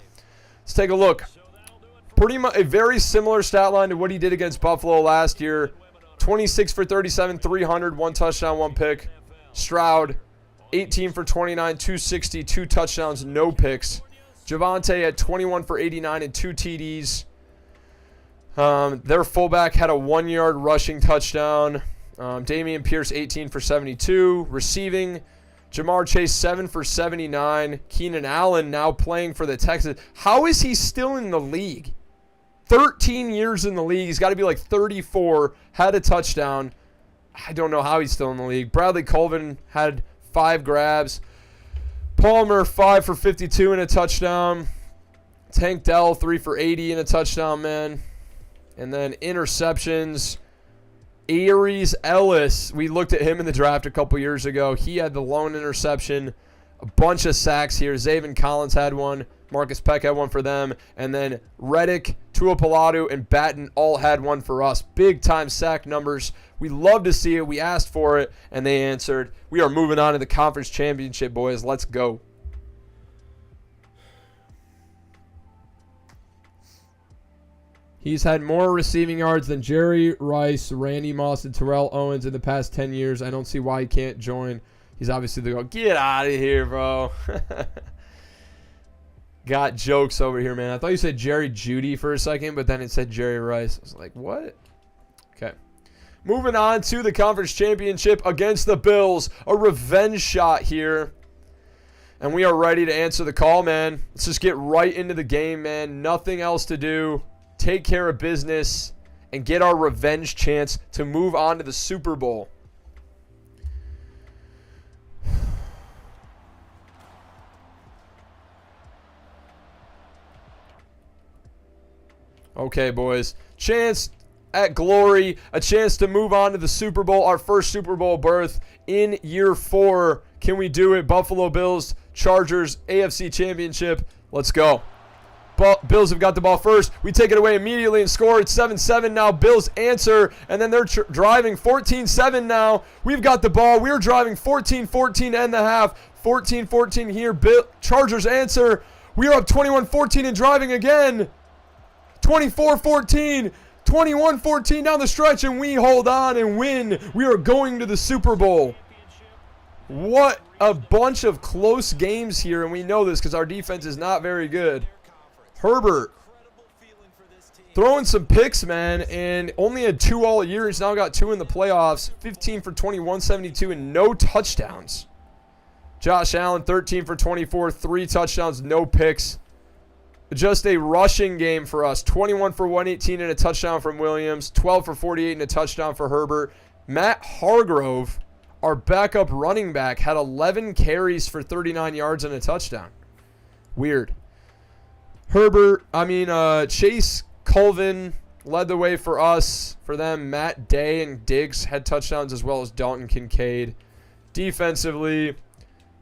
Let's take a look. Pretty much a very similar stat line to what he did against Buffalo last year. 26 for 37, 300, 1 touchdown, 1 pick. Stroud, 18 for 29, 260, 2 touchdowns, no picks. Javonte at 21 for 89 and 2 TDs. Their fullback had a 1-yard rushing touchdown. Damian Pierce, 18 for 72. Receiving, Jamar Chase, 7 for 79. Keenan Allen now playing for the Texans. How is he still in the league? 13 years in the league. He's got to be like 34. Had a touchdown. I don't know how he's still in the league. Bradley Colvin had 5 grabs. Palmer, 5 for 52 and a touchdown. Tank Dell, 3 for 80 and a touchdown, man. And then interceptions. Aries Ellis. We looked at him in the draft a couple years ago. He had the lone interception. A bunch of sacks here. Zaven Collins had one. Marcus Peck had one for them. And then Reddick, Tuapolatu, and Batten all had one for us. Big-time sack numbers. We love to see it. We asked for it, and they answered. We are moving on to the conference championship, boys. Let's go. He's had more receiving yards than Jerry Rice, Randy Moss, and Terrell Owens in the past 10 years. I don't see why he can't join. He's obviously the goal. Get out of here, bro. Got jokes over here, man. I thought you said Jerry Jeudy for a second, but then it said Jerry Rice. I was like, what? Okay. Moving on to the conference championship against the Bills. A revenge shot here. And we are ready to answer the call, man. Let's just get right into the game, man. Nothing else to do. Take care of business and get our revenge chance to move on to the Super Bowl. Okay, boys. Chance at glory. A chance to move on to the Super Bowl. Our first Super Bowl berth in year 4. Can we do it? Buffalo Bills, Chargers, AFC Championship. Let's go. Bills have got the ball first. We take it away immediately and score. It's 7-7 now. Bills answer, and then they're driving 14-7 now. We've got the ball. We're driving 14-14 to end the half. 14-14 here. Chargers answer. We are up 21-14 and driving again. 24-14, 21-14 down the stretch, and we hold on and win. We are going to the Super Bowl. What a bunch of close games here, and we know this because our defense is not very good. Herbert throwing some picks, man, and only had 2 all year. He's now got 2 in the playoffs. 15 for 20, 172, and no touchdowns. Josh Allen, 13 for 24, 3 touchdowns, no picks. Just a rushing game for us. 21 for 118 and a touchdown from Williams. 12 for 48 and a touchdown for Herbert. Matt Hargrove, our backup running back, had 11 carries for 39 yards and a touchdown. Weird. Chase Colvin led the way for us. For them, Matt Day and Diggs had touchdowns as well as Dalton Kincaid. Defensively,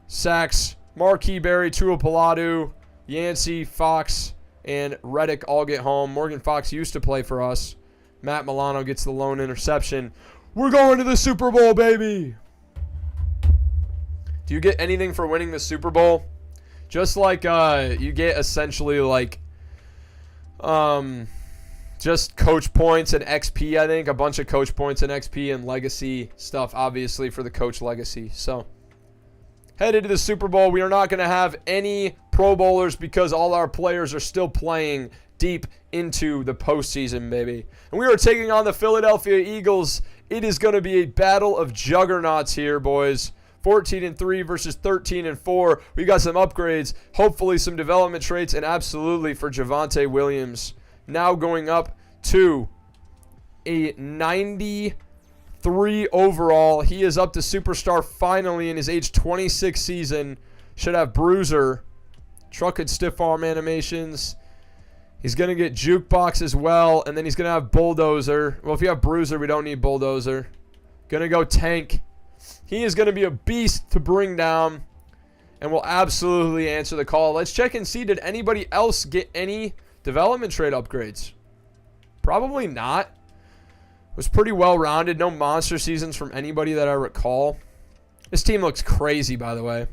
sacks, Marquis Berry, Tuapolatu, Yancey, Fox, and Reddick all get home. Morgan Fox used to play for us. Matt Milano gets the lone interception. We're going to the Super Bowl, baby. Do you get anything for winning the Super Bowl? Just like you get essentially like just coach points and XP, I think. A bunch of coach points and XP and legacy stuff, obviously, for the coach legacy. So, headed to the Super Bowl. We are not going to have any Pro Bowlers because all our players are still playing deep into the postseason, baby. And we are taking on the Philadelphia Eagles. It is going to be a battle of juggernauts here, boys. 14-3 versus 13-4. We got some upgrades, hopefully some development traits, and absolutely for Javonte Williams. Now going up to a 93 overall. He is up to superstar finally in his age 26 season. Should have bruiser. Truck and stiff arm animations. He's going to get jukebox as well, and then he's going to have bulldozer. Well, if you have bruiser, we don't need bulldozer. Going to go tank. He is going to be a beast to bring down, and will absolutely answer the call. Let's check and see, did anybody else get any development trait upgrades? Probably not. It was pretty well-rounded. No monster seasons from anybody that I recall. This team looks crazy, by the way.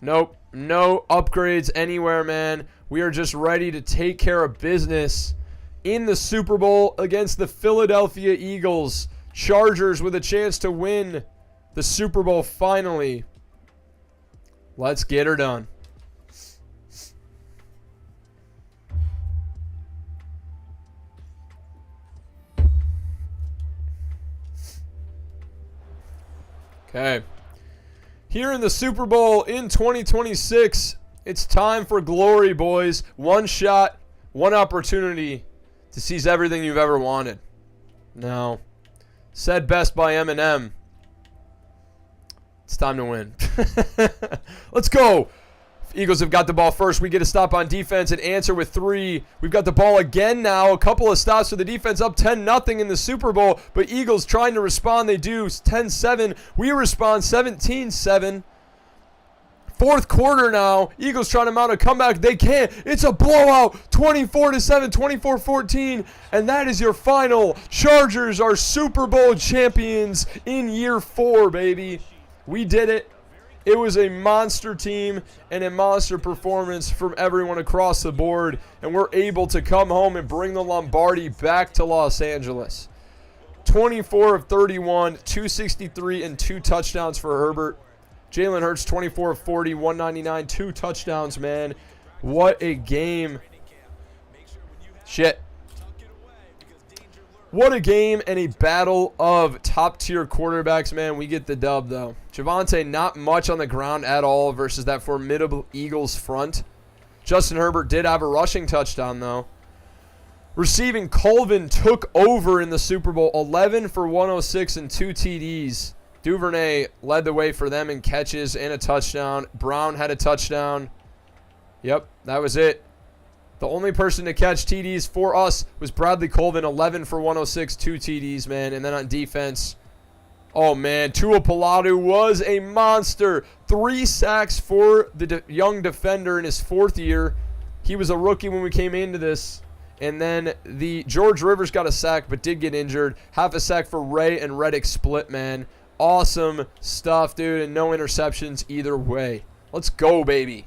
Nope. No upgrades anywhere, man. We are just ready to take care of business in the Super Bowl against the Philadelphia Eagles. Chargers with a chance to win the Super Bowl finally. Let's get her done. Okay. Here in the Super Bowl in 2026, it's time for glory, boys. One shot, one opportunity to seize everything you've ever wanted. Now, said best by Eminem, it's time to win. Let's go. Eagles have got the ball first. We get a stop on defense and answer with 3. We've got the ball again now. A couple of stops for the defense, up 10-0 in the Super Bowl. But Eagles trying to respond. They do 10-7. We respond 17-7. Fourth quarter now. Eagles trying to mount a comeback. They can't. It's a blowout. 24-7, 24-14. And that is your final. Chargers are Super Bowl champions in year 4, baby. We did it. It was a monster team and a monster performance from everyone across the board. And we're able to come home and bring the Lombardi back to Los Angeles. 24 of 31, 263, and 2 touchdowns for Herbert. Jalen Hurts, 24 of 40, 199, 2 touchdowns, man. What a game. Shit. What a game and a battle of top-tier quarterbacks, man. We get the dub, though. Javonte, not much on the ground at all versus that formidable Eagles front. Justin Herbert did have a rushing touchdown, though. Receiving, Colvin took over in the Super Bowl, 11 for 106 and 2 TDs. Duvernay led the way for them in catches and a touchdown. Brown had a touchdown. Yep, that was it. The only person to catch TDs for us was Bradley Colvin, 11 for 106, 2 TDs, man. And then on defense, oh, man, Tua Paladu was a monster. 3 sacks for the young defender in his 4th year. He was a rookie when we came into this. And then the George Rivers got a sack but did get injured. Half a sack for Ray and Reddick split, man. Awesome stuff, dude, and no interceptions either way. Let's go, baby.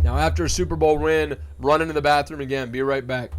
Now, after a Super Bowl win, run into the bathroom again. Be right back.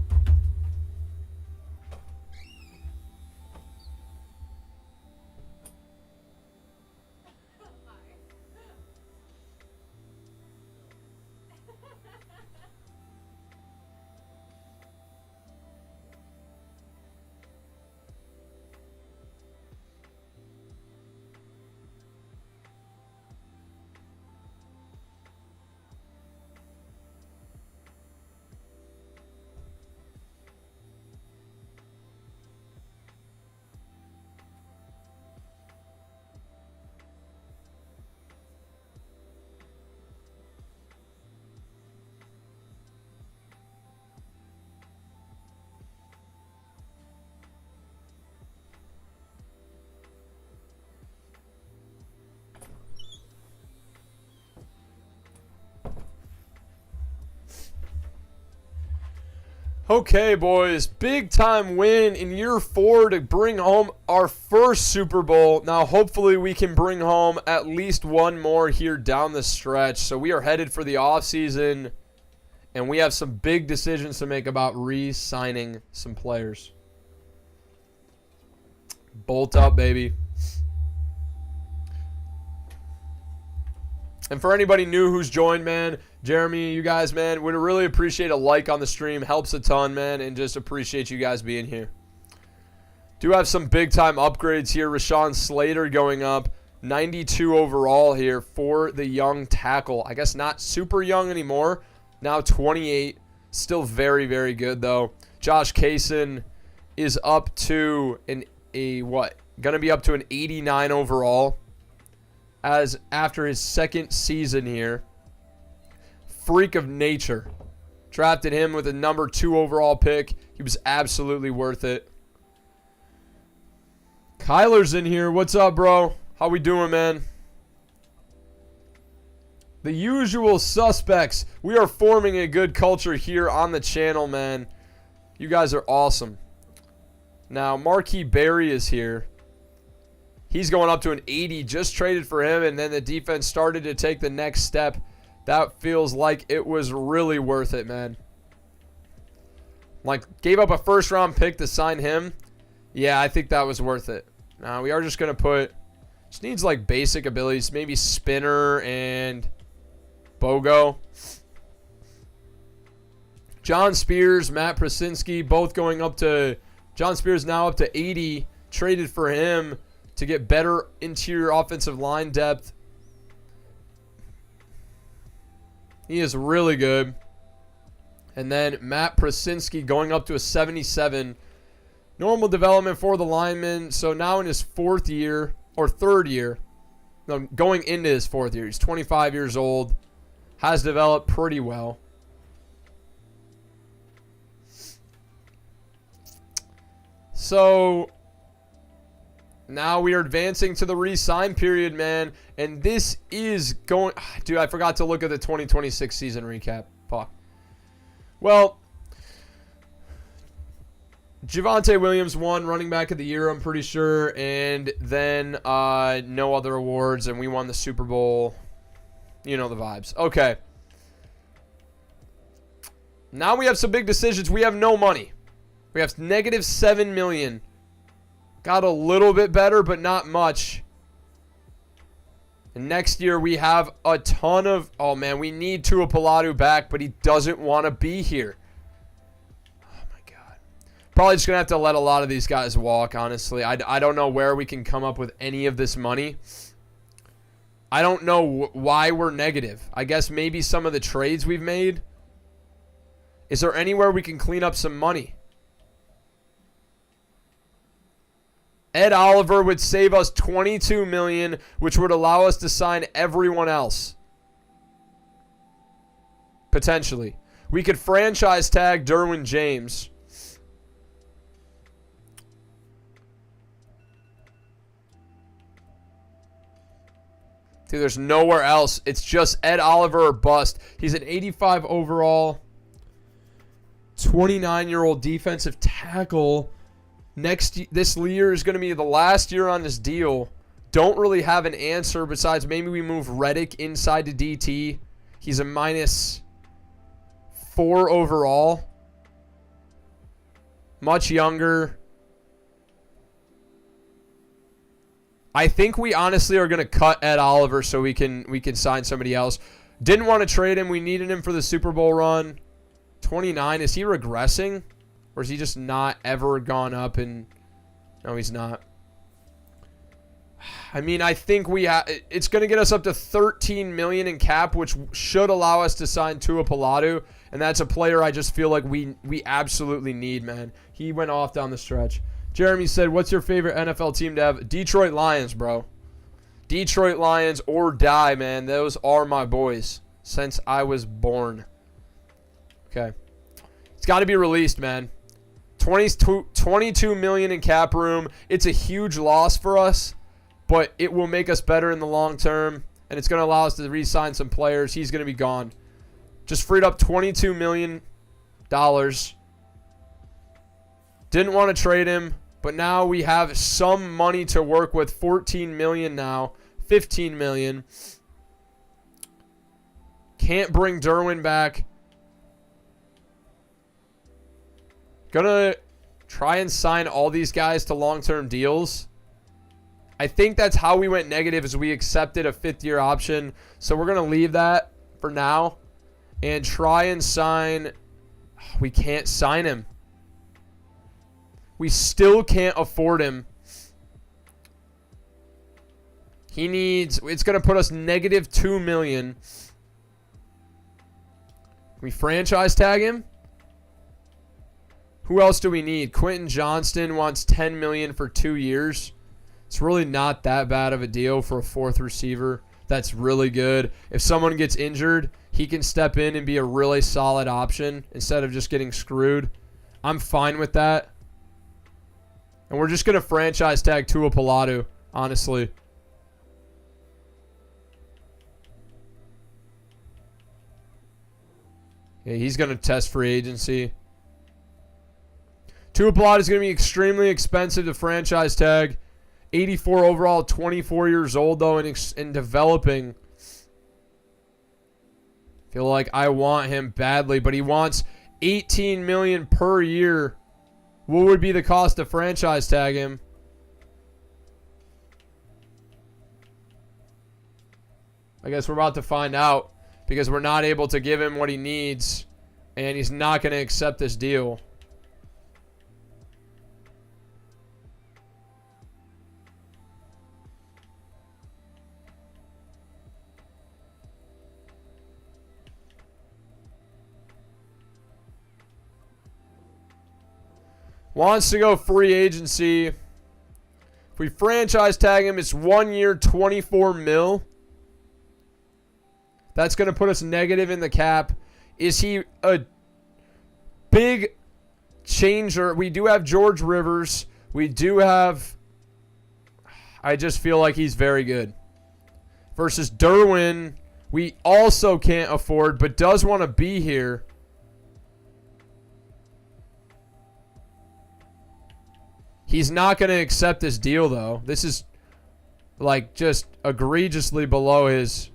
Okay, boys, big time win in year 4 to bring home our first Super Bowl. Now, hopefully we can bring home at least one more here down the stretch. So we are headed for the offseason, and we have some big decisions to make about re-signing some players. Bolt up, baby. And for anybody new who's joined, man, Jeremy, you guys, man, would really appreciate a like on the stream. Helps a ton, man, and just appreciate you guys being here. Do have some big-time upgrades here. Rashawn Slater going up, 92 overall here for the young tackle. I guess not super young anymore. Now 28. Still very, very good, though. Josh Kaysen is up to going to be up to an 89 overall as after his 2nd season here. Freak of nature. Drafted him with a number 2 overall pick. He was absolutely worth it. Kyler's in here. What's up, bro? How we doing, man? The usual suspects. We are forming a good culture here on the channel, man. You guys are awesome. Now, Marquis Berry is here. He's going up to an 80. Just traded for him, and then the defense started to take the next step. That feels like it was really worth it, man. Like, gave up a first-round pick to sign him. Yeah, I think that was worth it. Now, we are just going to put... Just needs, like, basic abilities. Maybe Spinner and Bogo. John Spears, Matt Prasinski, both going up to... John Spears now up to 80. Traded for him to get better interior offensive line depth. He is really good. And then Matt Prasinski going up to a 77. Normal development for the lineman. So now in his 4th year, or 3rd year. No, going into his 4th year. He's 25 years old. Has developed pretty well. So now we are advancing to the re-sign period, man. And this is going... Dude, I forgot to look at the 2026 season recap. Fuck. Well, Javonte Williams won running back of the year, I'm pretty sure. And then no other awards. And we won the Super Bowl. You know the vibes. Okay. Now we have some big decisions. We have no money. We have negative $7 million. Got a little bit better, but not much. And next year we have a ton of... Oh, man, we need Tua Palatu back, but he doesn't want to be here. Oh, my God. Probably just going to have to let a lot of these guys walk, honestly. I don't know where we can come up with any of this money. I don't know why we're negative. I guess maybe some of the trades we've made. Is there anywhere we can clean up some money? Ed Oliver would save us $22 million, which would allow us to sign everyone else. Potentially. We could franchise tag Derwin James. Dude, there's nowhere else. It's just Ed Oliver or bust. He's an 85 overall, 29-year-old defensive tackle. This year is going to be the last year on this deal. Don't really have an answer besides maybe we move Reddick inside to DT. He's a -4 overall. Much younger. I think we honestly are going to cut Ed Oliver so we can sign somebody else. Didn't want to trade him. We needed him for the Super Bowl run. 29. Is he regressing? Or is he just not ever gone up? And no, he's not. I mean, I think it's going to get us up to $13 million in cap, which should allow us to sign Tua Palatu. And that's a player I just feel like we absolutely need, man. He went off down the stretch. Jeremy said, what's your favorite NFL team to have? Detroit Lions, bro. Detroit Lions or die, man. Those are my boys since I was born. Okay. It's got to be released, man. $22 million in cap room. It's a huge loss for us, but it will make us better in the long term, and it's going to allow us to re-sign some players. He's going to be gone. Just freed up $22 million. Didn't want to trade him, but now we have some money to work with. $14 million now. $15 million. Can't bring Derwin back. Gonna try and sign all these guys to long-term deals. I think that's how we went negative, is we accepted a 5th-year option. So we're going to leave that for now and try and sign. We can't sign him. We still can't afford him. It's going to put us negative $2 million. Can we franchise tag him? Who else do we need? Quentin Johnston wants $10 million for 2 years. It's really not that bad of a deal for a 4th receiver. That's really good. If someone gets injured, he can step in and be a really solid option instead of just getting screwed. I'm fine with that. And we're just going to franchise tag Tua Palatu, honestly. Yeah, he's going to test free agency. Tua Palatu is going to be extremely expensive to franchise tag. 84 overall, 24 years old, though, and developing. Feel like I want him badly, but he wants $18 million per year. What would be the cost to franchise tag him? I guess we're about to find out because we're not able to give him what he needs, and he's not going to accept this deal. Wants to go free agency. If we franchise tag him, it's 1 year, 24 mil. That's going to put us negative in the cap. Is he a big changer? We do have George Rivers. We do have... I just feel like he's very good. Versus Derwin, we also can't afford, but does want to be here. He's not going to accept this deal, though. This is, like, just egregiously below his...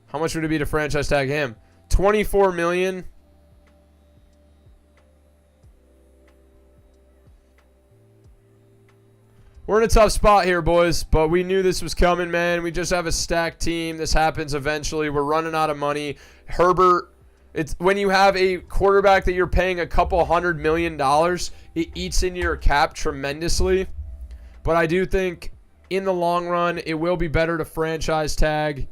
How much would it be to franchise tag him? $24 million. We're in a tough spot here, boys, but we knew this was coming, man. We just have a stacked team. This happens eventually. We're running out of money. Herbert, it's when you have a quarterback that you're paying a couple $100 million, it eats into your cap tremendously. But I do think in the long run, it will be better to franchise tag.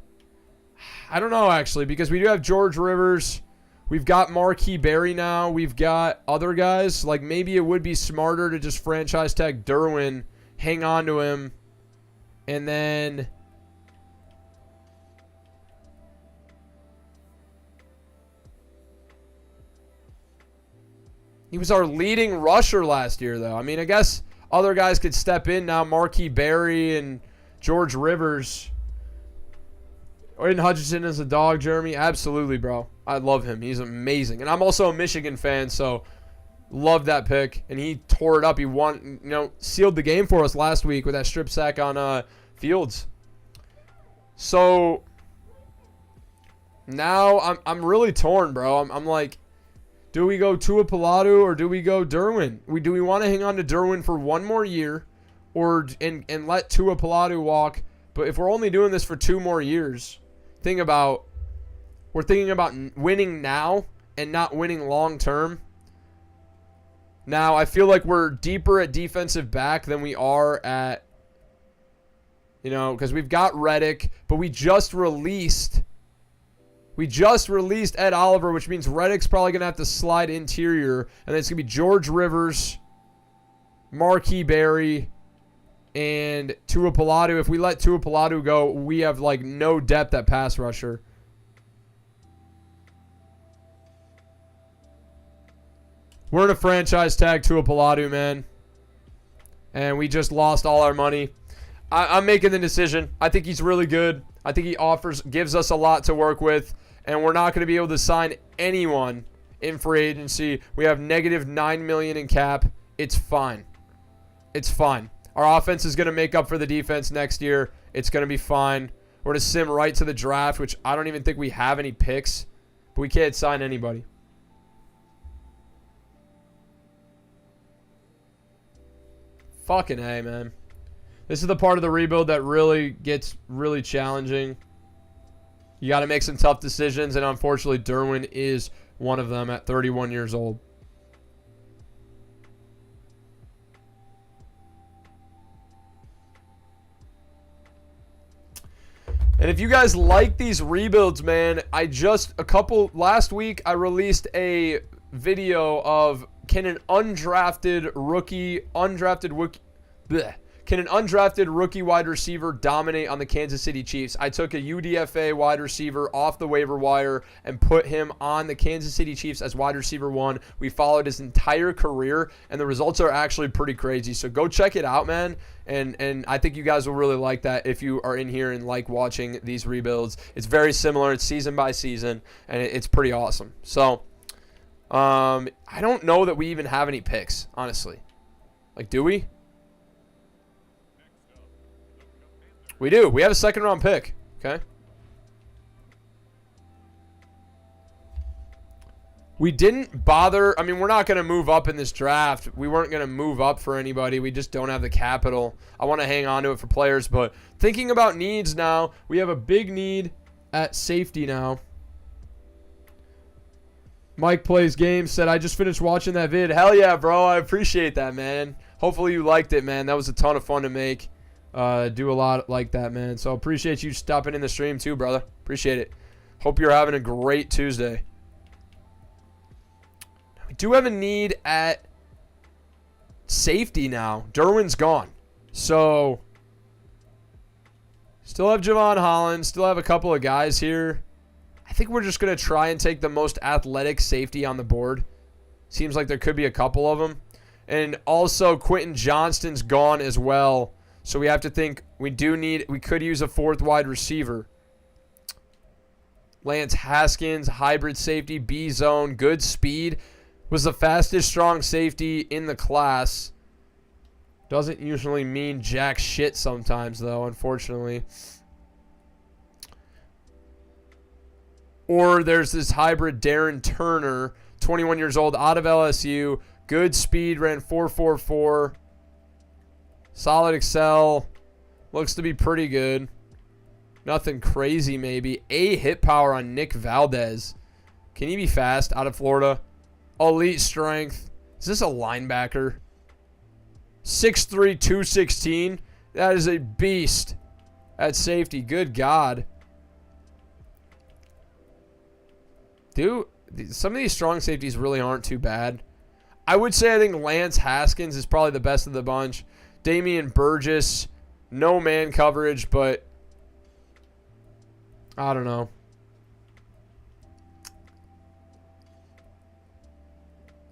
I don't know, actually, because we do have George Rivers. We've got Marquis Berry now. We've got other guys. Like, maybe it would be smarter to just franchise tag Derwin, hang on to him, and then... He was our leading rusher last year, though. I mean, I guess other guys could step in now. Marquis Berry and George Rivers. Aiden Hutchinson is a dog, Jeremy. Absolutely, bro. I love him. He's amazing. And I'm also a Michigan fan, so love that pick. And he tore it up. He won, sealed the game for us last week with that strip sack on Fields. So now I'm really torn, bro. I'm like, do we go Tua Palatu or do we go Derwin? Do we want to hang on to Derwin for one more year and let Tua Palatu walk? But if we're only doing this for 2 more years, we're thinking about winning now and not winning long term. Now, I feel like we're deeper at defensive back than we are at, because we've got Reddick, but we just released Ed Oliver, which means Reddick's probably going to have to slide interior, and then it's going to be George Rivers, Marquis Berry, and Tua Palatu. If we let Tua Palatu go, we have like no depth at pass rusher. We're in a franchise tag Tua Palatu, man. And we just lost all our money. I'm making the decision. I think he's really good. I think he gives us a lot to work with. And we're not going to be able to sign anyone in free agency. We have negative $9 million in cap. It's fine. It's fine. Our offense is going to make up for the defense next year. It's going to be fine. We're going to sim right to the draft, which I don't even think we have any picks. But we can't sign anybody. Fucking A, man. This is the part of the rebuild that really gets really challenging. You got to make some tough decisions, and unfortunately, Derwin is one of them at 31 years old. And if you guys like these rebuilds, man, last week I released a video of can an undrafted rookie wide receiver dominate on the Kansas City Chiefs? I took a UDFA wide receiver off the waiver wire and put him on the Kansas City Chiefs as wide receiver 1. We followed his entire career, and the results are actually pretty crazy. So go check it out, man. And I think you guys will really like that if you are in here and like watching these rebuilds. It's very similar. It's season by season, and it's pretty awesome. So I don't know that we even have any picks, honestly. Like, do we? We do. We have a second-round pick. Okay. We didn't bother. I mean, we're not going to move up in this draft. We weren't going to move up for anybody. We just don't have the capital. I want to hang on to it for players. But thinking about needs now, we have a big need at safety now. Mike Plays Games said, I just finished watching that vid. Hell yeah, bro. I appreciate that, man. Hopefully you liked it, man. That was a ton of fun to make. Do a lot like that, man. So appreciate you stopping in the stream too, brother. Appreciate it. Hope you're having a great Tuesday. We do have a need at safety now. Derwin's gone. So, still have Javon Holland. Still have a couple of guys here. I think we're just going to try and take the most athletic safety on the board. Seems like there could be a couple of them. And also, Quentin Johnston's gone as well. So we have to think we could use a fourth wide receiver. Lance Haskins, hybrid safety, B zone, good speed. Was the fastest strong safety in the class. Doesn't usually mean jack shit sometimes, though, unfortunately. Or there's this hybrid Darren Turner, 21 years old, out of LSU. Good speed, ran 4.44. Solid Excel. Looks to be pretty good. Nothing crazy, maybe. A hit power on Nick Valdez. Can he be fast out of Florida? Elite strength. Is this a linebacker? 6'3", 216. That is a beast at safety. Good God. Dude, some of these strong safeties really aren't too bad. I would say I think Lance Haskins is probably the best of the bunch. Damian Burgess, no man coverage, but I don't know.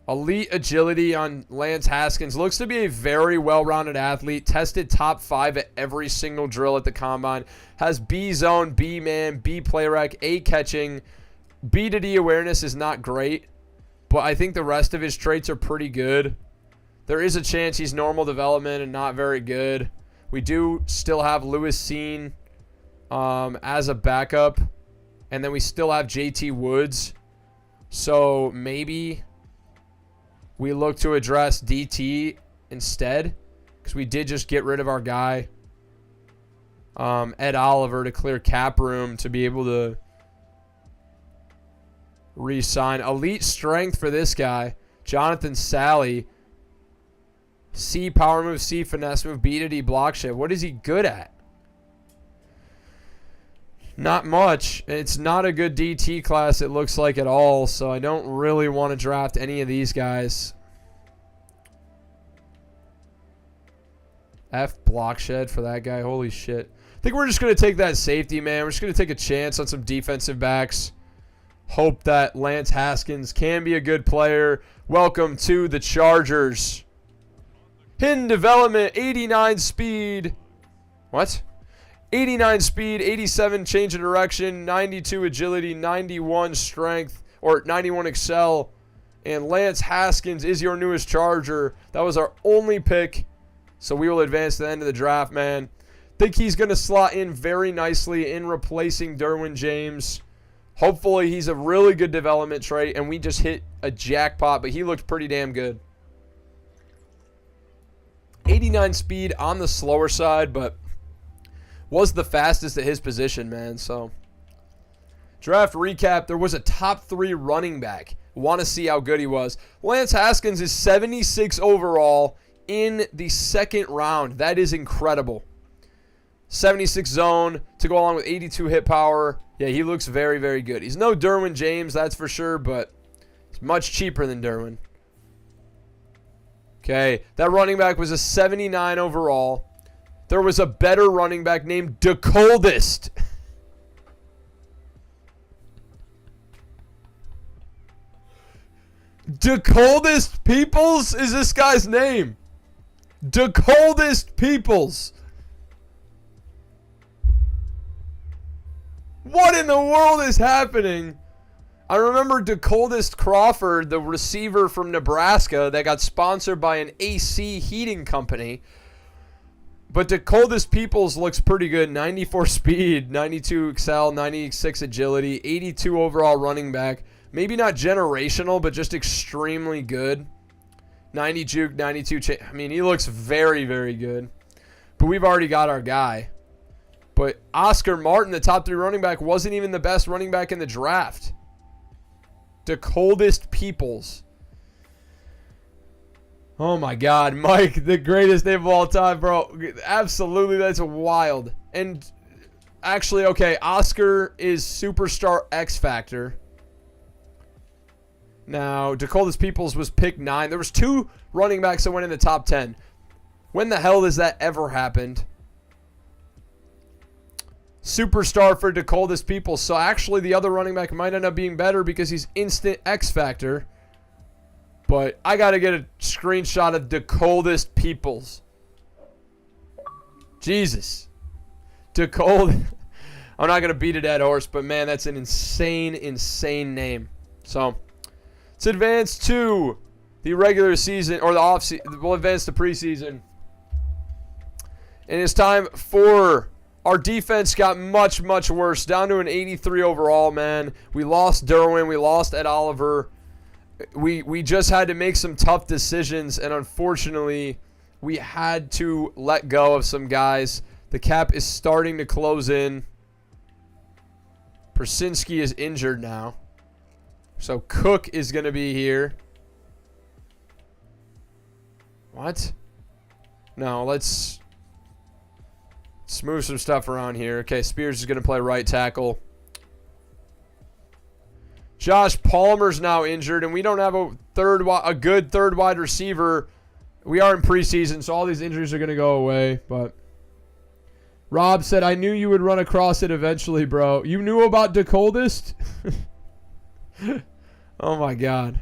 Elite agility on Lance Haskins. Looks to be a very well-rounded athlete. Tested top 5 at every single drill at the combine. Has B zone, B man, B play rec, A catching. B to D awareness is not great, but I think the rest of his traits are pretty good. There is a chance he's normal development and not very good. We do still have Lewis Seen as a backup, and then we still have JT Woods. So maybe we look to address DT instead, because we did just get rid of our guy, Ed Oliver, to clear cap room to be able to re-sign. Elite strength for this guy, Jonathan Sally. C power move, C finesse move, B to D block shift. What is he good at? Not much. It's not a good DT class, it looks like, at all, so I don't really want to draft any of these guys. F block shed for that guy. Holy shit. I think we're just going to take that safety, man. We're just going to take a chance on some defensive backs. Hope that Lance Haskins can be a good player. Welcome to the Chargers. Hidden development, 89 speed. What? 89 speed, 87 change of direction, 92 agility, 91 strength, or 91 excel. And Lance Haskins is your newest Charger. That was our only pick. So we will advance to the end of the draft, man. Think he's going to slot in very nicely in replacing Derwin James. Hopefully he's a really good development trait, and we just hit a jackpot, but he looked pretty damn good. 89 speed on the slower side, but was the fastest at his position, man. So, draft recap. There was a top 3 running back. Want to see how good he was. Lance Haskins is 76 overall in the second round. That is incredible. 76 zone to go along with 82 hit power. Yeah, he looks very, very good. He's no Derwin James, that's for sure, but he's much cheaper than Derwin. Okay, that running back was a 79 overall. There was a better running back named DeColdest. DeColdest Peoples is this guy's name. DeColdest Peoples. What in the world is happening? I remember DeColdest Crawford, the receiver from Nebraska that got sponsored by an AC heating company. But DeColdest Peoples looks pretty good. 94 speed, 92 excel, 96 agility, 82 overall running back. Maybe not generational, but just extremely good. 90 juke, 92 I mean, he looks very, very good. But we've already got our guy. But Oscar Martin, the top 3 running back, wasn't even the best running back in the draft. DeColdest Peoples. Oh my God, Mike, the greatest name of all time, bro. Absolutely, that's wild. And actually, okay, Oscar is Superstar X Factor. Now, Dakota's Peoples was pick 9. There was 2 running backs that went in the top 10. When the hell has that ever happened? Superstar for Dakota's Peoples. So actually the other running back might end up being better because he's instant X Factor. But I got to get a screenshot of Dakota's Peoples. Jesus. Dakota. I'm not going to beat a dead horse, but man, that's an insane, insane name. So, let's advance to the regular season, or the off-season. We'll advance to preseason. And it's time for... Our defense got much, much worse. Down to an 83 overall, man. We lost Derwin. We lost Ed Oliver. We just had to make some tough decisions, and unfortunately, we had to let go of some guys. The cap is starting to close in. Persinski is injured now. So Cook is going to be here. What? No, let's move some stuff around here. Okay, Spears is going to play right tackle. Josh Palmer's now injured, and we don't have a good third wide receiver. We are in preseason, so all these injuries are going to go away. But Rob said, I knew you would run across it eventually, bro. You knew about Dakoldist? Oh, my God.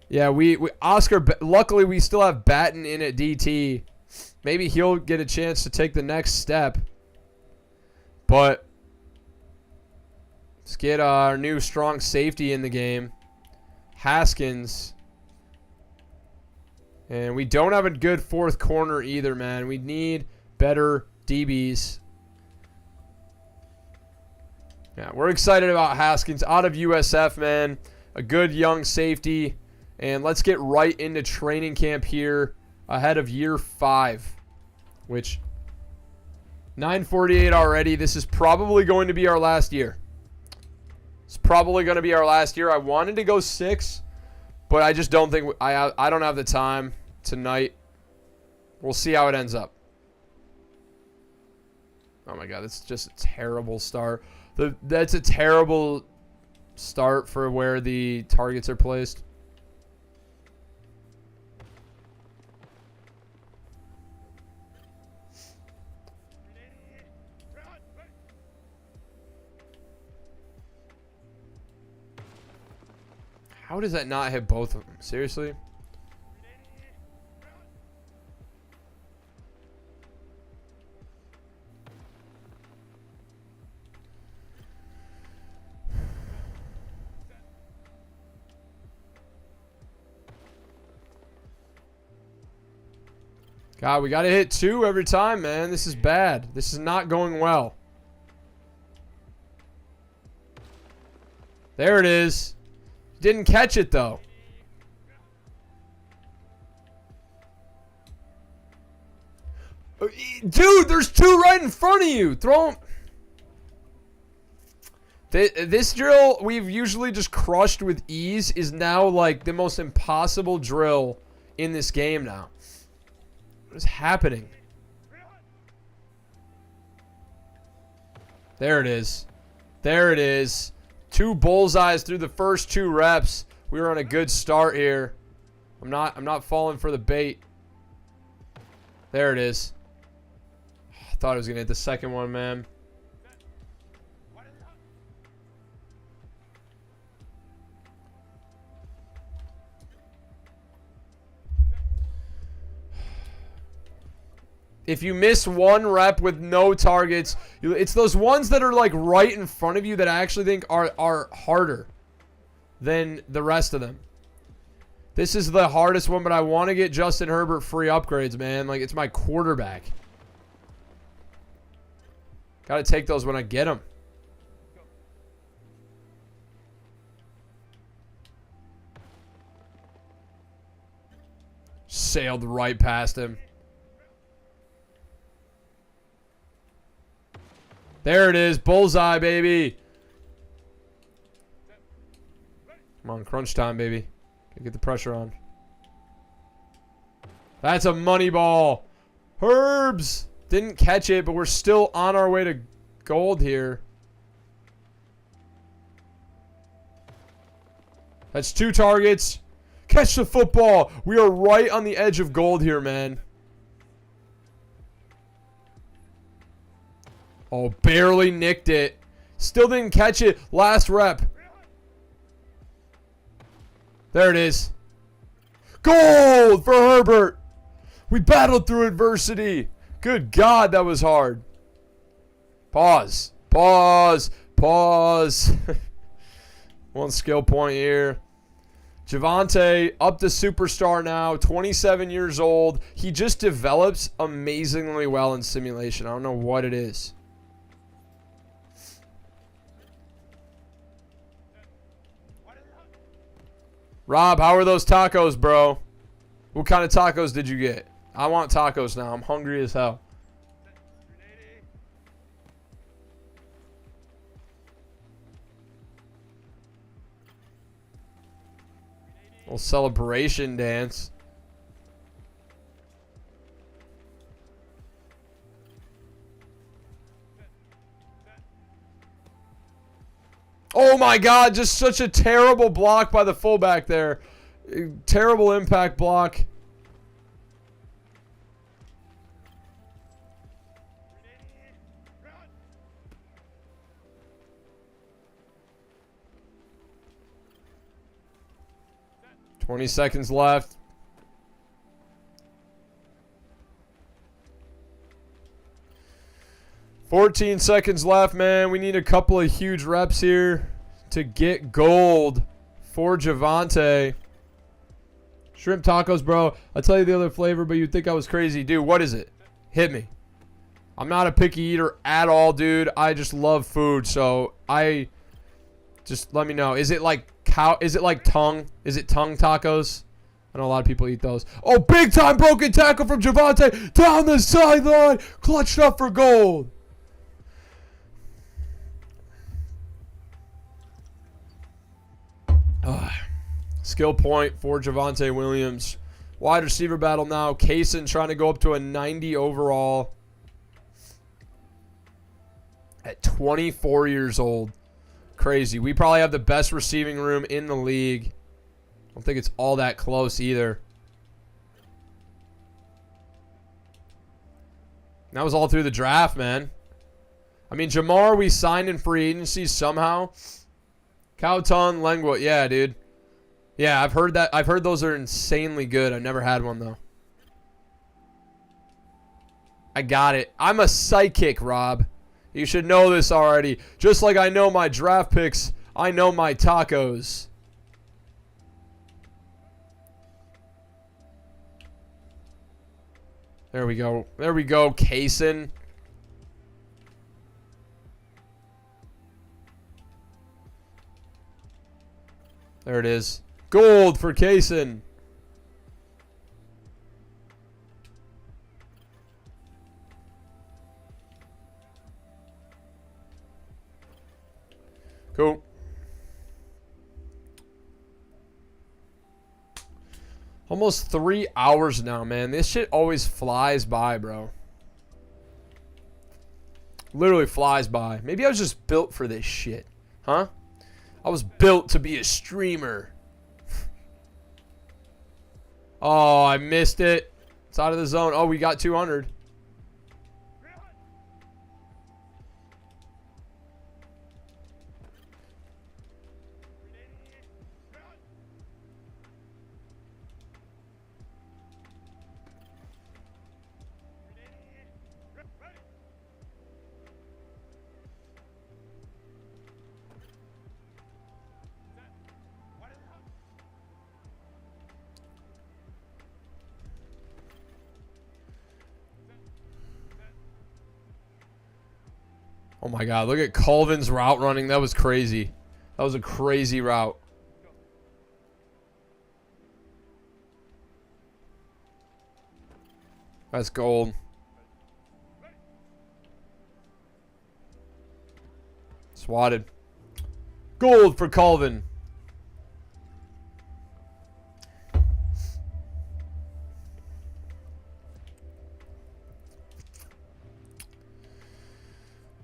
Yeah, Oscar, luckily we still have Batten in at DT. Maybe he'll get a chance to take the next step. But let's get our new strong safety in the game. Haskins. And we don't have a good fourth corner either, man. We need better DBs. Yeah, we're excited about Haskins out of USF, man. A good young safety. And let's get right into training camp here ahead of year 5, which 9:48 already. This is probably going to be our last year. It's probably going to be our last year. I wanted to go 6, but I just don't think I don't have the time tonight. We'll see how it ends up. Oh my God, that's just a terrible start. That's a terrible start for where the targets are placed. How does that not hit both of them? Seriously? God, we got to hit 2 every time, man. This is bad. This is not going well. There it is. Didn't catch it, though. Dude, there's 2 right in front of you. Throw them. This drill we've usually just crushed with ease is now like the most impossible drill in this game now. What is happening? There it is. There it is. 2 bullseyes through the first 2 reps. We were on a good start here. I'm not falling for the bait. There it is. I thought I was gonna hit the second one, man. If you miss 1 rep with no targets, it's those ones that are like right in front of you that I actually think are harder than the rest of them. This is the hardest one, but I want to get Justin Herbert free upgrades, man. Like, it's my quarterback. Got to take those when I get them. Sailed right past him. There it is. Bullseye, baby. Come on, crunch time, baby. Gotta get the pressure on. That's a money ball. Herbs. Didn't catch it, but we're still on our way to gold here. That's 2 targets. Catch the football. We are right on the edge of gold here, man. Oh, barely nicked it. Still didn't catch it. Last rep. There it is. Gold for Herbert. We battled through adversity. Good God, that was hard. Pause. Pause. Pause. 1 skill point here. Javonte, up to superstar now, 27 years old. He just develops amazingly well in simulation. I don't know what it is. Rob, how are those tacos, bro? What kind of tacos did you get? I want tacos now. I'm hungry as hell. Little celebration dance. Oh my God, just such a terrible block by the fullback there. Terrible impact block. $20 seconds left. $14 seconds left, man. We need a couple of huge reps here to get gold for Javonte. Shrimp tacos, bro. I'll tell you the other flavor, but you'd think I was crazy. Dude, what is it? Hit me. I'm not a picky eater at all, dude. I just love food, so just let me know. Is it like cow? Is it like tongue? Is it tongue tacos? I know a lot of people eat those. Oh, big time broken tackle from Javonte down the sideline. Clutched up for gold. Skill point for Javonte Williams. Wide receiver battle now. Kaysen trying to go up to a 90 overall at 24 years old. Crazy. We probably have the best receiving room in the league. I don't think it's all that close either. That was all through the draft, man. I mean, Jamar, we signed in free agency somehow. Cowton, Lengua. Yeah, dude. Yeah, I've heard that. I've heard those are insanely good. I've never had one, though. I got it. I'm a psychic, Rob. You should know this already. Just like I know my draft picks, I know my tacos. There we go. There we go, Kaysen. There it is. Gold for Kaysen. Cool. Almost 3 hours now, man. This shit always flies by, bro. Literally flies by. Maybe I was just built for this shit. Huh? I was built to be a streamer. Oh, I missed it. It's out of the zone. Oh, we got 200. Oh my God, look at Colvin's route running. That was crazy. That was a crazy route. That's gold. Swatted. Gold for Colvin.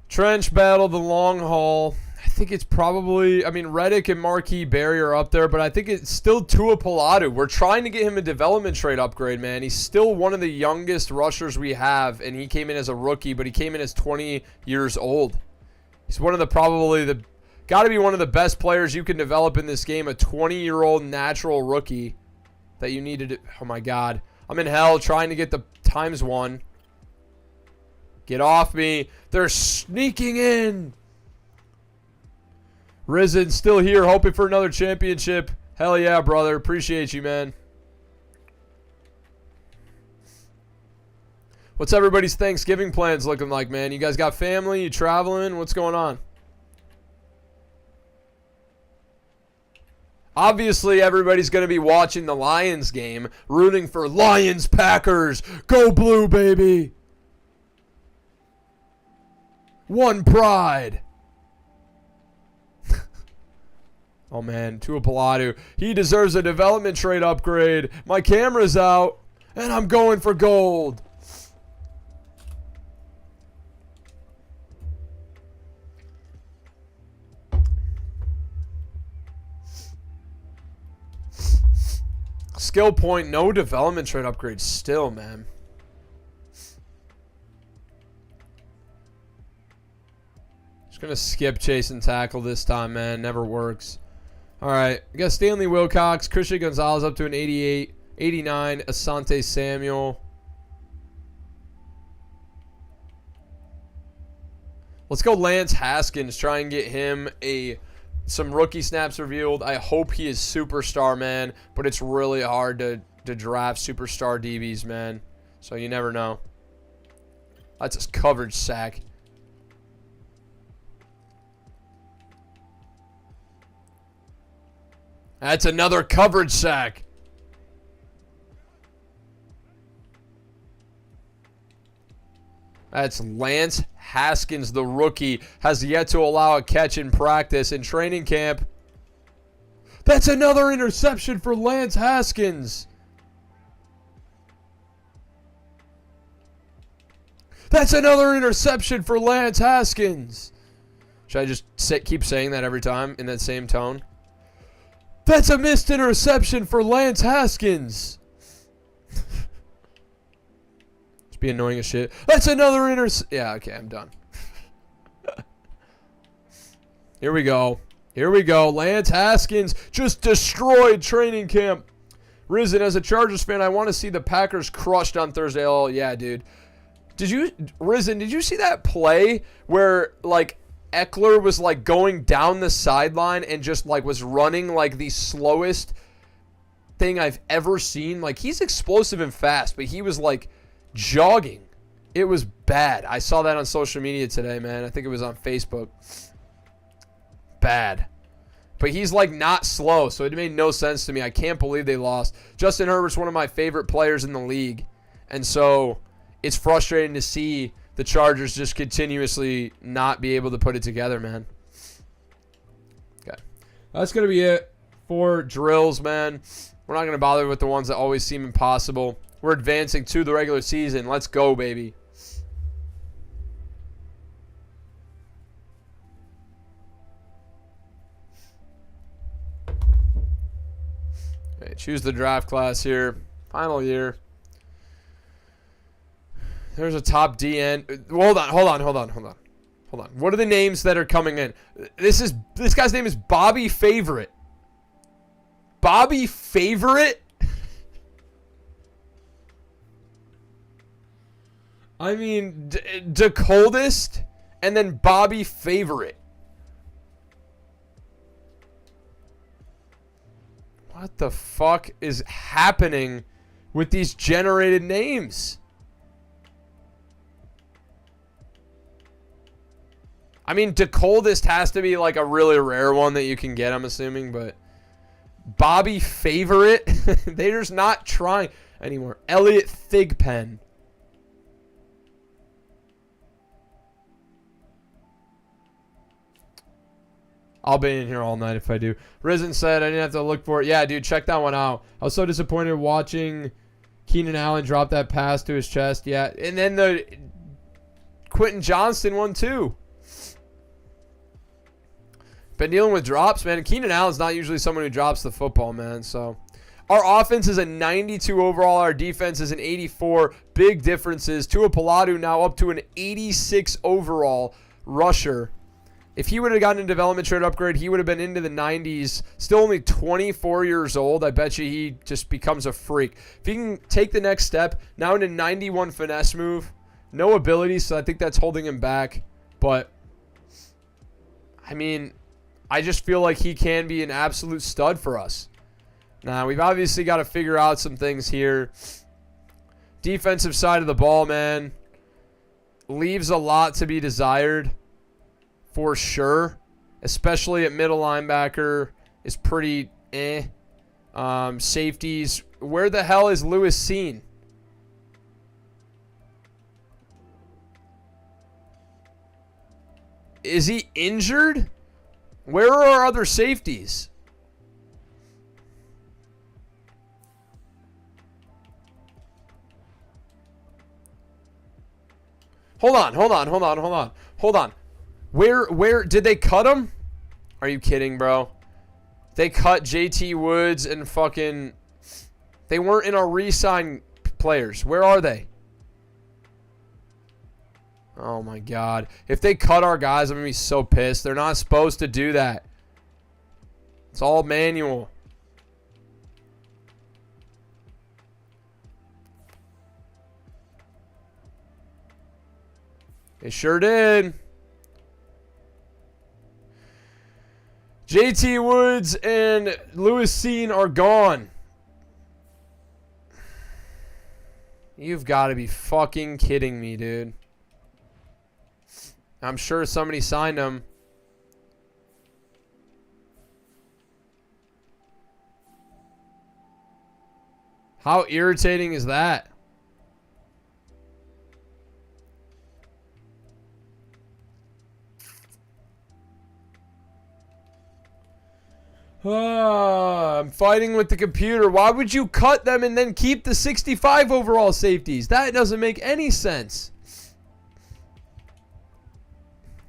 Trench battle, the long haul. think it's probably, I mean, Reddick and Marquis Berry are up there, but I think it's still Tua Pilatu. We're trying to get him a development trade upgrade, man. He's still one of the youngest rushers we have, and he came in as a rookie, but he came in as 20 years old. He's one of the got to be one of the best players you can develop in this game, a 20-year-old natural rookie that you needed to, oh my God. I'm in hell trying to get the ×1. Get off me. They're sneaking in. Risen still here, hoping for another championship. Hell yeah, brother. Appreciate you, man. What's everybody's Thanksgiving plans looking like, man? You guys got family? You traveling? What's going on? Obviously, everybody's going to be watching the Lions game, rooting for Lions Packers. Go blue, baby. One pride. Oh, man, Tua Pilatu. He deserves a development trade upgrade. My camera's out, and I'm going for gold. Skill point, no development trade upgrade still, man. Just going to skip chase and tackle this time, man. Never works. All right, we got Stanley Wilcox, Christian Gonzalez up to an 88, 89, Asante Samuel. Let's go Lance Haskins, try and get him some rookie snaps revealed. I hope he is superstar, man, but it's really hard to draft superstar DBs, man. So you never know. That's his coverage sack. That's another coverage sack. That's Lance Haskins, the rookie, has yet to allow a catch in practice in training camp. That's another interception for Lance Haskins. That's another interception for Lance Haskins. Should I just keep saying that every time in that same tone? That's a missed interception for Lance Haskins. Just be annoying as shit. That's another Yeah, okay, I'm done. Here we go. Here we go. Lance Haskins just destroyed training camp. Risen, as a Chargers fan, I want to see the Packers crushed on Thursday. Oh, yeah, dude. Risen, did you see that play where, like, Eckler was like going down the sideline and just like was running like the slowest thing I've ever seen? Like, he's explosive and fast, but he was like jogging. It was bad. I saw that on social media today, man. I think it was on Facebook. Bad. But he's like not slow, so it made no sense to me. I can't believe they lost. Justin Herbert's one of my favorite players in the league. And so it's frustrating to see the Chargers just continuously not be able to put it together, man. Okay. That's going to be it for drills, man. We're not going to bother with the ones that always seem impossible. We're advancing to the regular season. Let's go, baby. Okay, choose the draft class here. Final year. There's a top DN. Hold on. What are the names that are coming in? This guy's name is Bobby Favorite. Bobby Favorite? I mean, the coldest and then Bobby Favorite. What the fuck is happening with these generated names? I mean, the coldest has to be like a really rare one that you can get, I'm assuming, but Bobby Favorite? They're just not trying anymore. Elliot Thigpen. I'll be in here all night if I do. Risen said I didn't have to look for it. Yeah, dude, check that one out. I was so disappointed watching Keenan Allen drop that pass to his chest. Yeah, and then the Quentin Johnston one too. Been dealing with drops, man. Keenan Allen's not usually someone who drops the football, man. So our offense is a 92 overall. Our defense is an 84. Big differences. Tua Paladu now up to an 86 overall rusher. If he would have gotten a development trade upgrade, he would have been into the 90s. Still only 24 years old. I bet you he just becomes a freak. If he can take the next step, now into 91 finesse move. No ability, so I think that's holding him back. But, I mean, I just feel like he can be an absolute stud for us. Now, we've obviously got to figure out some things here. Defensive side of the ball, man, leaves a lot to be desired. For sure, especially at middle linebacker is pretty eh. Safeties, where the hell is Lewis Seen? Is he injured? Where are our other safeties? Hold on. Where did they cut him? Are you kidding, bro? They cut JT Woods and fucking... They weren't in our re-sign players. Where are they? Oh, my God. If they cut our guys, I'm going to be so pissed. They're not supposed to do that. It's all manual. They sure did. JT Woods and Lewis Seen are gone. You've got to be fucking kidding me, dude. I'm sure somebody signed him. How irritating is that? I'm fighting with the computer. Why would you cut them and then keep the 65 overall safeties? That doesn't make any sense.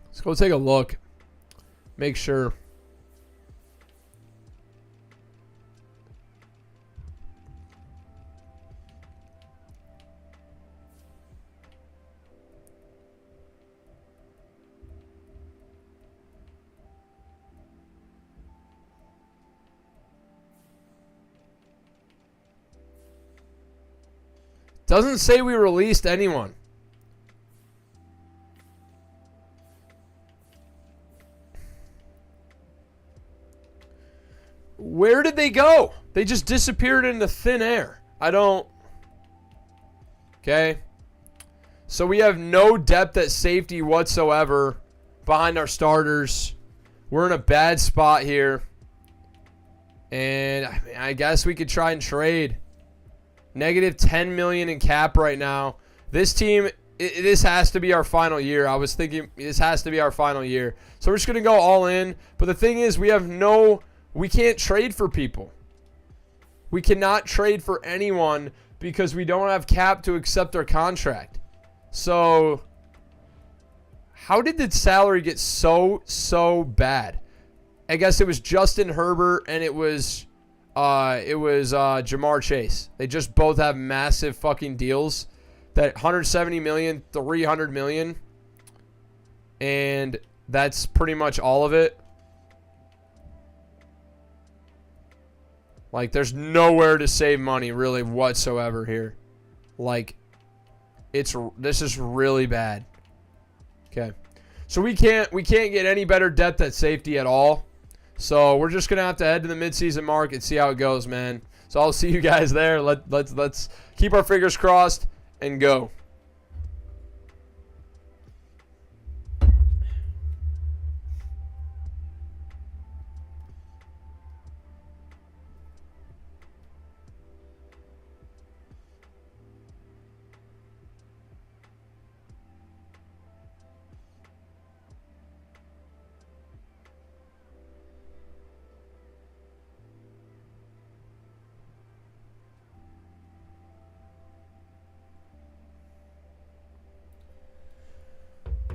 Let's go take a look. Make sure. Doesn't say we released anyone. Where did they go? They just disappeared into thin air. I don't... Okay. So we have no depth at safety whatsoever behind our starters. We're in a bad spot here. And I guess we could try and trade. Negative $10 million in cap right now. This team, this has to be our final year. I was thinking this has to be our final year. So we're just going to go all in. But the thing is, we can't trade for people. We cannot trade for anyone because we don't have cap to accept our contract. So how did the salary get so bad? I guess it was Justin Herbert and it was Jamar Chase. They just both have massive fucking deals. That 170 million, 300 million. And that's pretty much all of it. Like, there's nowhere to save money really whatsoever here. Like, this is really bad. Okay. So we can't get any better depth at safety at all. So we're just gonna have to head to the midseason mark and see how it goes, man. So I'll see you guys there. Let's keep our fingers crossed and go.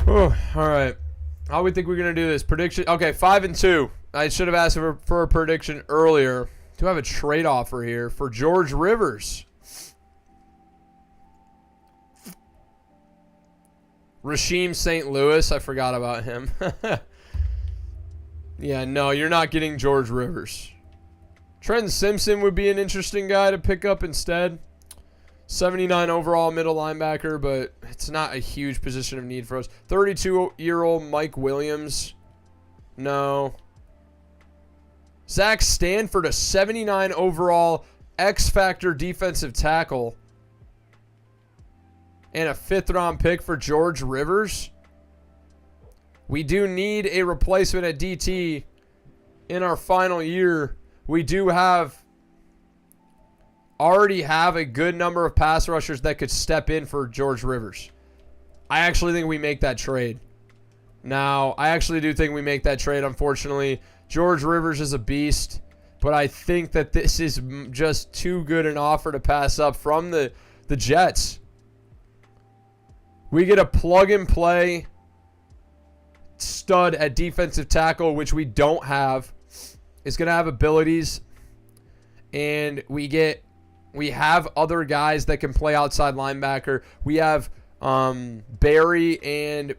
Oh, all right. How we think we're going to do this? Prediction. Okay, 5-2. I should have asked for a prediction earlier. Do I have a trade offer here for George Rivers? Rasheem St. Louis. I forgot about him. Yeah, no, you're not getting George Rivers. Trent Simpson would be an interesting guy to pick up instead. 79 overall middle linebacker, but it's not a huge position of need for us. 32-year-old Mike Williams. No. Zach Stanford, a 79 overall X-Factor defensive tackle. And a 5th-round pick for George Rivers. We do need a replacement at DT in our final year. We do already have a good number of pass rushers that could step in for George Rivers. I actually think we make that trade. Now, I actually do think we make that trade. Unfortunately, George Rivers is a beast, but I think that this is just too good an offer to pass up from the Jets. We get a plug-and-play stud at defensive tackle, which we don't have. Is going to have abilities, and we have other guys that can play outside linebacker. We have Barry and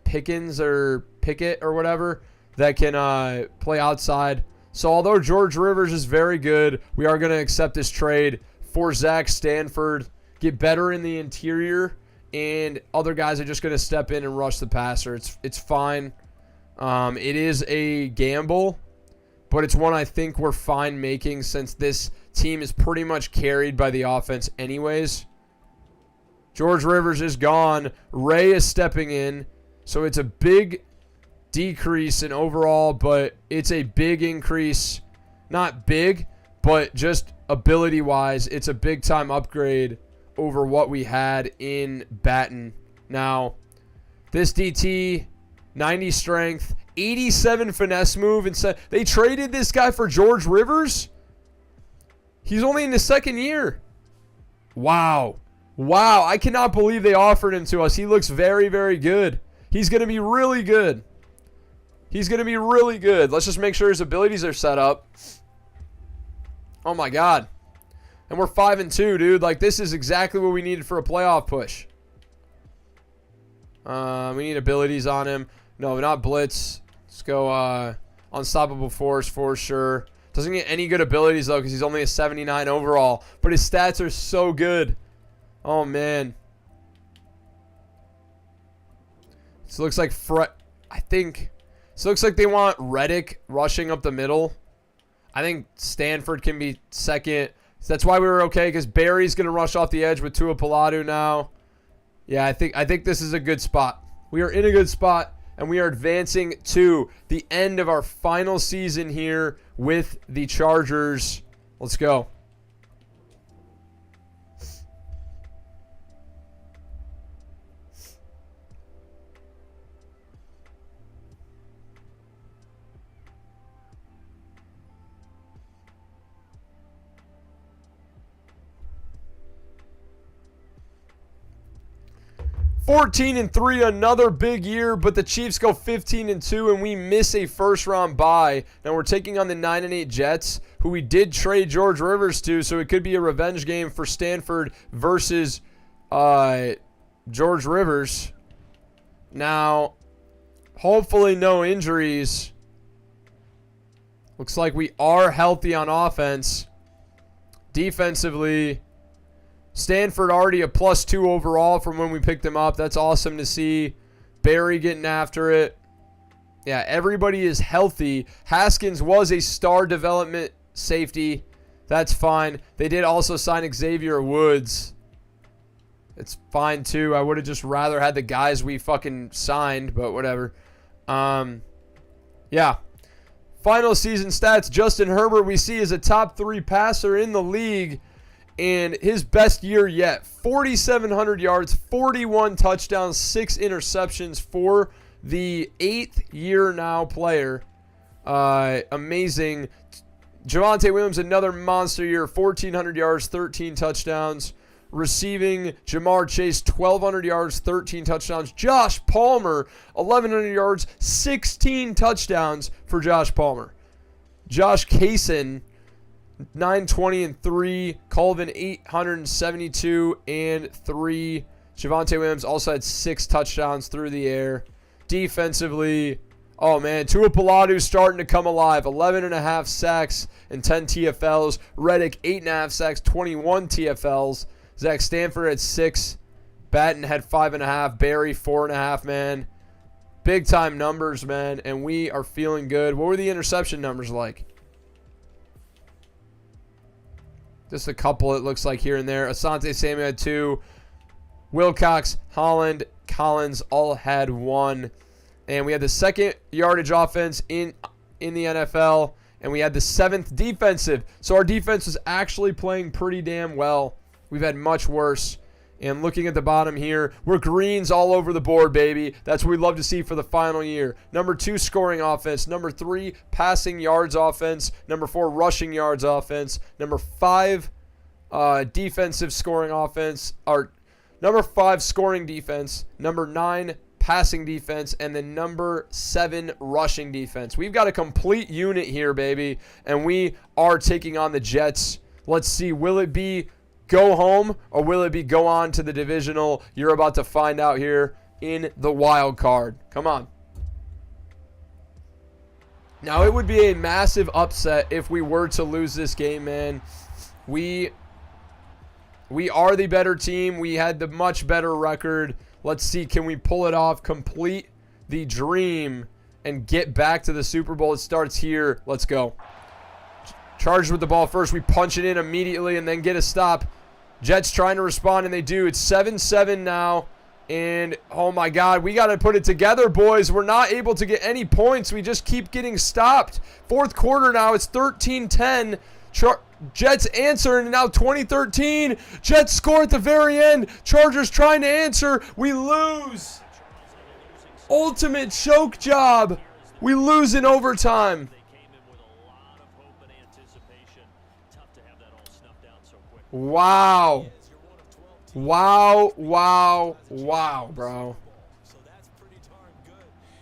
Pickens or Pickett or whatever that can play outside. So although George Rivers is very good, we are going to accept this trade for Zach Stanford, get better in the interior, and other guys are just going to step in and rush the passer. It's fine. It is a gamble, but it's one I think we're fine making since this team is pretty much carried by the offense anyways. George Rivers is gone. Ray is stepping in. So it's a big decrease in overall, but it's a big increase. Not big, but just ability-wise, it's a big-time upgrade over what we had in Batten. Now, this DT, 90 strength, 87 finesse move. And they traded this guy for George Rivers? He's only in his second year. Wow. Wow, I cannot believe they offered him to us. He looks very, very good. He's going to be really good. He's going to be really good. Let's just make sure his abilities are set up. Oh, my God. And we're 5-2, dude. Like, this is exactly what we needed for a playoff push. We need abilities on him. No, not blitz. Let's go unstoppable force for sure. Doesn't get any good abilities, though, because he's only a 79 overall. But his stats are so good. Oh, man. This looks like this looks like they want Reddick rushing up the middle. I think Stanford can be second. So that's why we were okay, because Barry's going to rush off the edge with Tua Paladu now. Yeah, I think this is a good spot. We are in a good spot, and we are advancing to the end of our final season here with the Chargers. Let's go. (14-3), another big year, but the Chiefs go 15-2, and we miss a first-round bye. Now we're taking on the 9-8 Jets, who we did trade George Rivers to, so it could be a revenge game for Stanford versus George Rivers. Now, hopefully no injuries. Looks like we are healthy on offense. Defensively, Stanford already a +2 overall from when we picked him up. That's awesome to see. Barry getting after it. Yeah, everybody is healthy. Haskins was a star development safety. That's fine. They did also sign Xavier Woods. It's fine too. I would have just rather had the guys we fucking signed, but whatever. Yeah. Final season stats. Justin Herbert we see is a top 3 passer in the league. And his best year yet, 4,700 yards, 41 touchdowns, 6 interceptions for the 8th year now player. Amazing. Javonte Williams, another monster year, 1,400 yards, 13 touchdowns. Receiving, Jamar Chase, 1,200 yards, 13 touchdowns. Josh Palmer, 1,100 yards, 16 touchdowns for Josh Palmer. Josh Kaysen, 920 and 3. Colvin, 872 and 3. Javonte Williams also had 6 touchdowns through the air. Defensively, oh man, Tua Paladu starting to come alive. 11.5 sacks and 10 TFLs. Reddick, 8.5 sacks, 21 TFLs. Zach Stanford had 6. Batten had 5.5. Barry, 4.5, man. Big time numbers, man, and we are feeling good. What were the interception numbers like? Just a couple, it looks like, here and there. Asante Samuel had 2. Wilcox, Holland, Collins all had 1. And we had the 2nd yardage offense in the NFL. And we had the 7th defensive. So our defense was actually playing pretty damn well. We've had much worse. And looking at the bottom here, we're greens all over the board, baby. That's what we love to see for the final year. Number 2, scoring offense. Number 3, passing yards offense. Number 4, rushing yards offense. Number 5, defensive scoring offense. Or number 5, scoring defense. Number 9, passing defense. And then number 7, rushing defense. We've got a complete unit here, baby. And we are taking on the Jets. Let's see, will it be go home, or will it be go on to the divisional? You're about to find out here in the wild card. Come on. Now, it would be a massive upset if we were to lose this game, man. We are the better team. We had the much better record. Let's see, can we pull it off, complete the dream, and get back to the Super Bowl? It starts here. Let's go. Charged with the ball first. We punch it in immediately and then get a stop. Jets trying to respond, and they do. It's 7-7 now. And, oh, my God, we got to put it together, boys. We're not able to get any points. We just keep getting stopped. Fourth quarter now. It's 13-10. Jets answer, and now 2013. Jets score at the very end. Chargers trying to answer. We lose. Ultimate choke job. We lose in overtime. Wow. Wow, bro.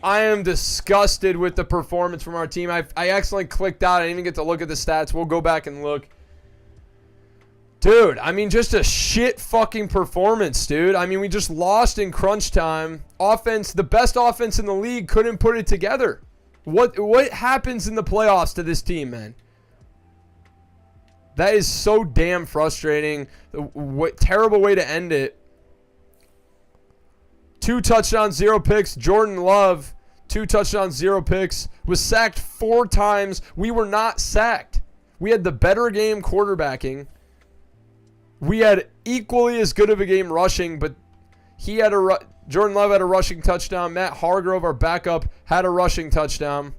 I am disgusted with the performance from our team. I accidentally clicked out. I didn't even get to look at the stats. We'll go back and look. Dude, I mean, just a shit fucking performance, dude. I mean, we just lost in crunch time. Offense, the best offense in the league, couldn't put it together. What happens in the playoffs to this team, man? That is so damn frustrating. What terrible way to end it. 2 touchdowns, 0 picks. Jordan Love, 2 touchdowns, 0 picks. Was sacked 4 times. We were not sacked. We had the better game quarterbacking. We had equally as good of a game rushing, but Jordan Love had a rushing touchdown. Matt Hargrove, our backup, had a rushing touchdown.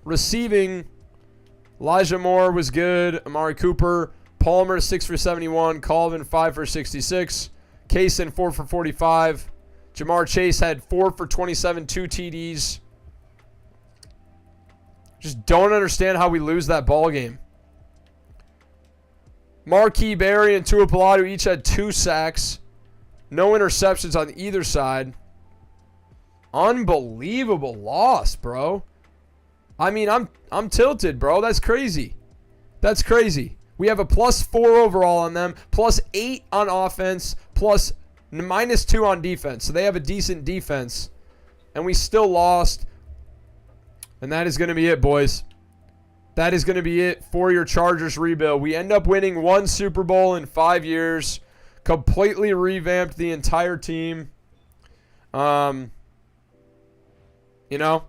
Receiving, Elijah Moore was good. Amari Cooper. Palmer, 6 for 71. Colvin, 5 for 66. Kaysen, 4 for 45. Jamar Chase had 4 for 27, 2 TDs. Just don't understand how we lose that ball game. Marquis Berry and Tua Paladu each had 2 sacks. No interceptions on either side. Unbelievable loss, bro. I mean, I'm tilted, bro. That's crazy. That's crazy. We have a +4 overall on them, +8 on offense, plus -2 on defense. So they have a decent defense. And we still lost. And that is going to be it, boys. That is going to be it for your Chargers rebuild. We end up winning 1 Super Bowl in 5 years. Completely revamped the entire team. You know.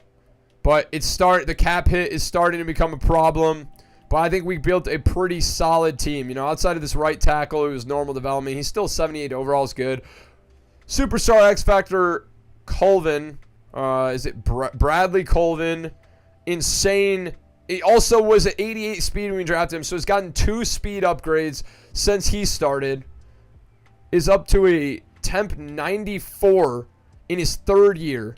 But the cap hit is starting to become a problem. But I think we built a pretty solid team. You know, outside of this right tackle who was normal development, he's still 78 overall is good. Superstar X Factor Colvin. Is it Bradley Colvin? Insane. He also was at 88 speed when we drafted him. So he's gotten 2 speed upgrades since he started. Is up to a temp 94 in his 3rd year.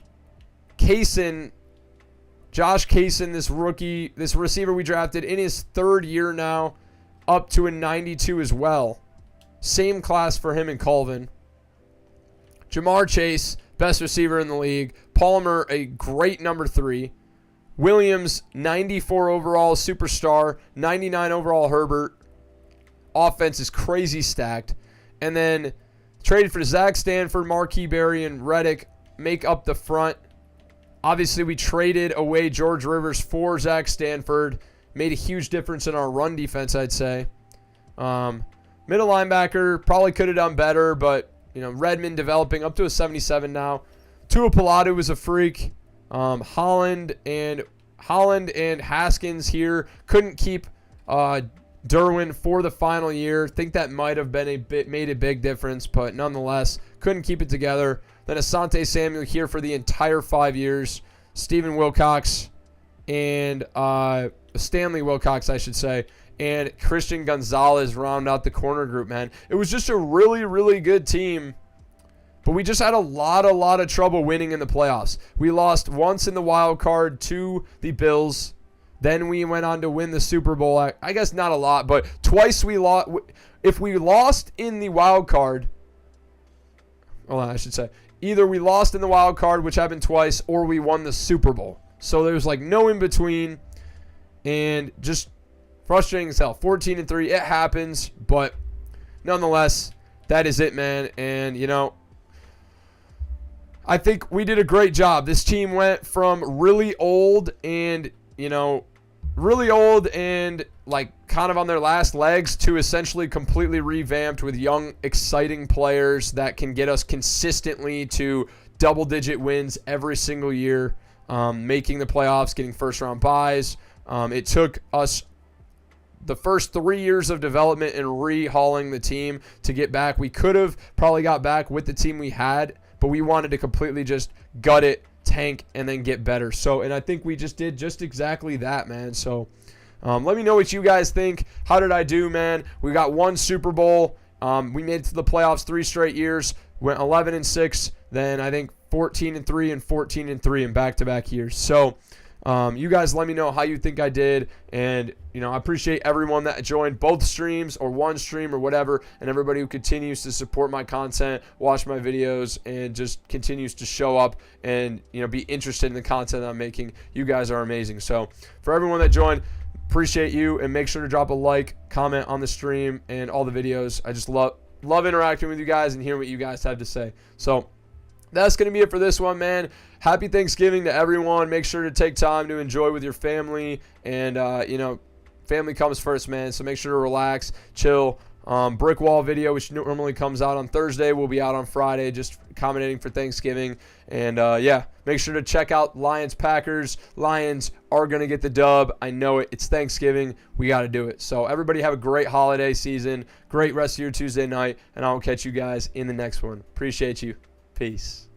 Josh Kaysen, this receiver we drafted in his 3rd year now, up to a 92 as well. Same class for him and Colvin. Jamar Chase, best receiver in the league. Palmer, a great number 3. Williams, 94 overall, superstar. 99 overall, Herbert. Offense is crazy stacked. And then traded for Zach Stanford, Marquis Berry, and Reddick. Make up the front. Obviously, we traded away George Rivers for Zach Stanford. Made a huge difference in our run defense, I'd say. Middle linebacker, probably could have done better, but, you know, Redmond developing up to a 77 now. Tua Pilatu was a freak. Holland and Haskins here couldn't keep Derwin for the final year. Think that might have been made a big difference, but nonetheless, couldn't keep it together. Then Asante Samuel here for the entire 5 years. Stephen Wilcox and Stanley Wilcox, I should say, and Christian Gonzalez round out the corner group, man. It was just a really, really good team, but we just had a lot of trouble winning in the playoffs. We lost once in the wild card to the Bills. Then we went on to win the Super Bowl. I guess not a lot, but twice we lost. If we lost in the wild card, I should say, either we lost in the wild card, which happened twice, or we won the Super Bowl. So there's like no in between, and just frustrating as hell. 14-3, it happens, but nonetheless, that is it, man. And, you know, I think we did a great job. This team went from really old and, you know, like kind of on their last legs to essentially completely revamped with young, exciting players that can get us consistently to double-digit wins every single year, making the playoffs, getting first-round buys. It took us the first 3 years of development and re-hauling the team to get back. We could have probably got back with the team we had, but we wanted to completely just gut it, tank, and then get better. So, and I think we just did just exactly that, man. So, let me know what you guys think. How did I do, man? We got 1 Super Bowl. We made it to the playoffs 3 straight years. Went 11-6. Then I think 14-3 and 14-3 in back-to-back years. So, you guys let me know how you think I did, and you know, I appreciate everyone that joined both streams or one stream or whatever, and everybody who continues to support my content, watch my videos, and just continues to show up and, you know, be interested in the content that I'm making. You guys are amazing. So for everyone that joined, appreciate you, and make sure to drop a like, comment on the stream and all the videos. I just love interacting with you guys and hearing what you guys have to say. So that's going to be it for this one, man. Happy Thanksgiving to everyone. Make sure to take time to enjoy with your family. And, you know, family comes first, man. So make sure to relax, chill. Brick wall video, which normally comes out on Thursday, will be out on Friday, just accommodating for Thanksgiving. And, yeah, make sure to check out Lions-Packers. Lions are going to get the dub. I know it. It's Thanksgiving. We got to do it. So everybody have a great holiday season, great rest of your Tuesday night, and I'll catch you guys in the next one. Appreciate you. Peace.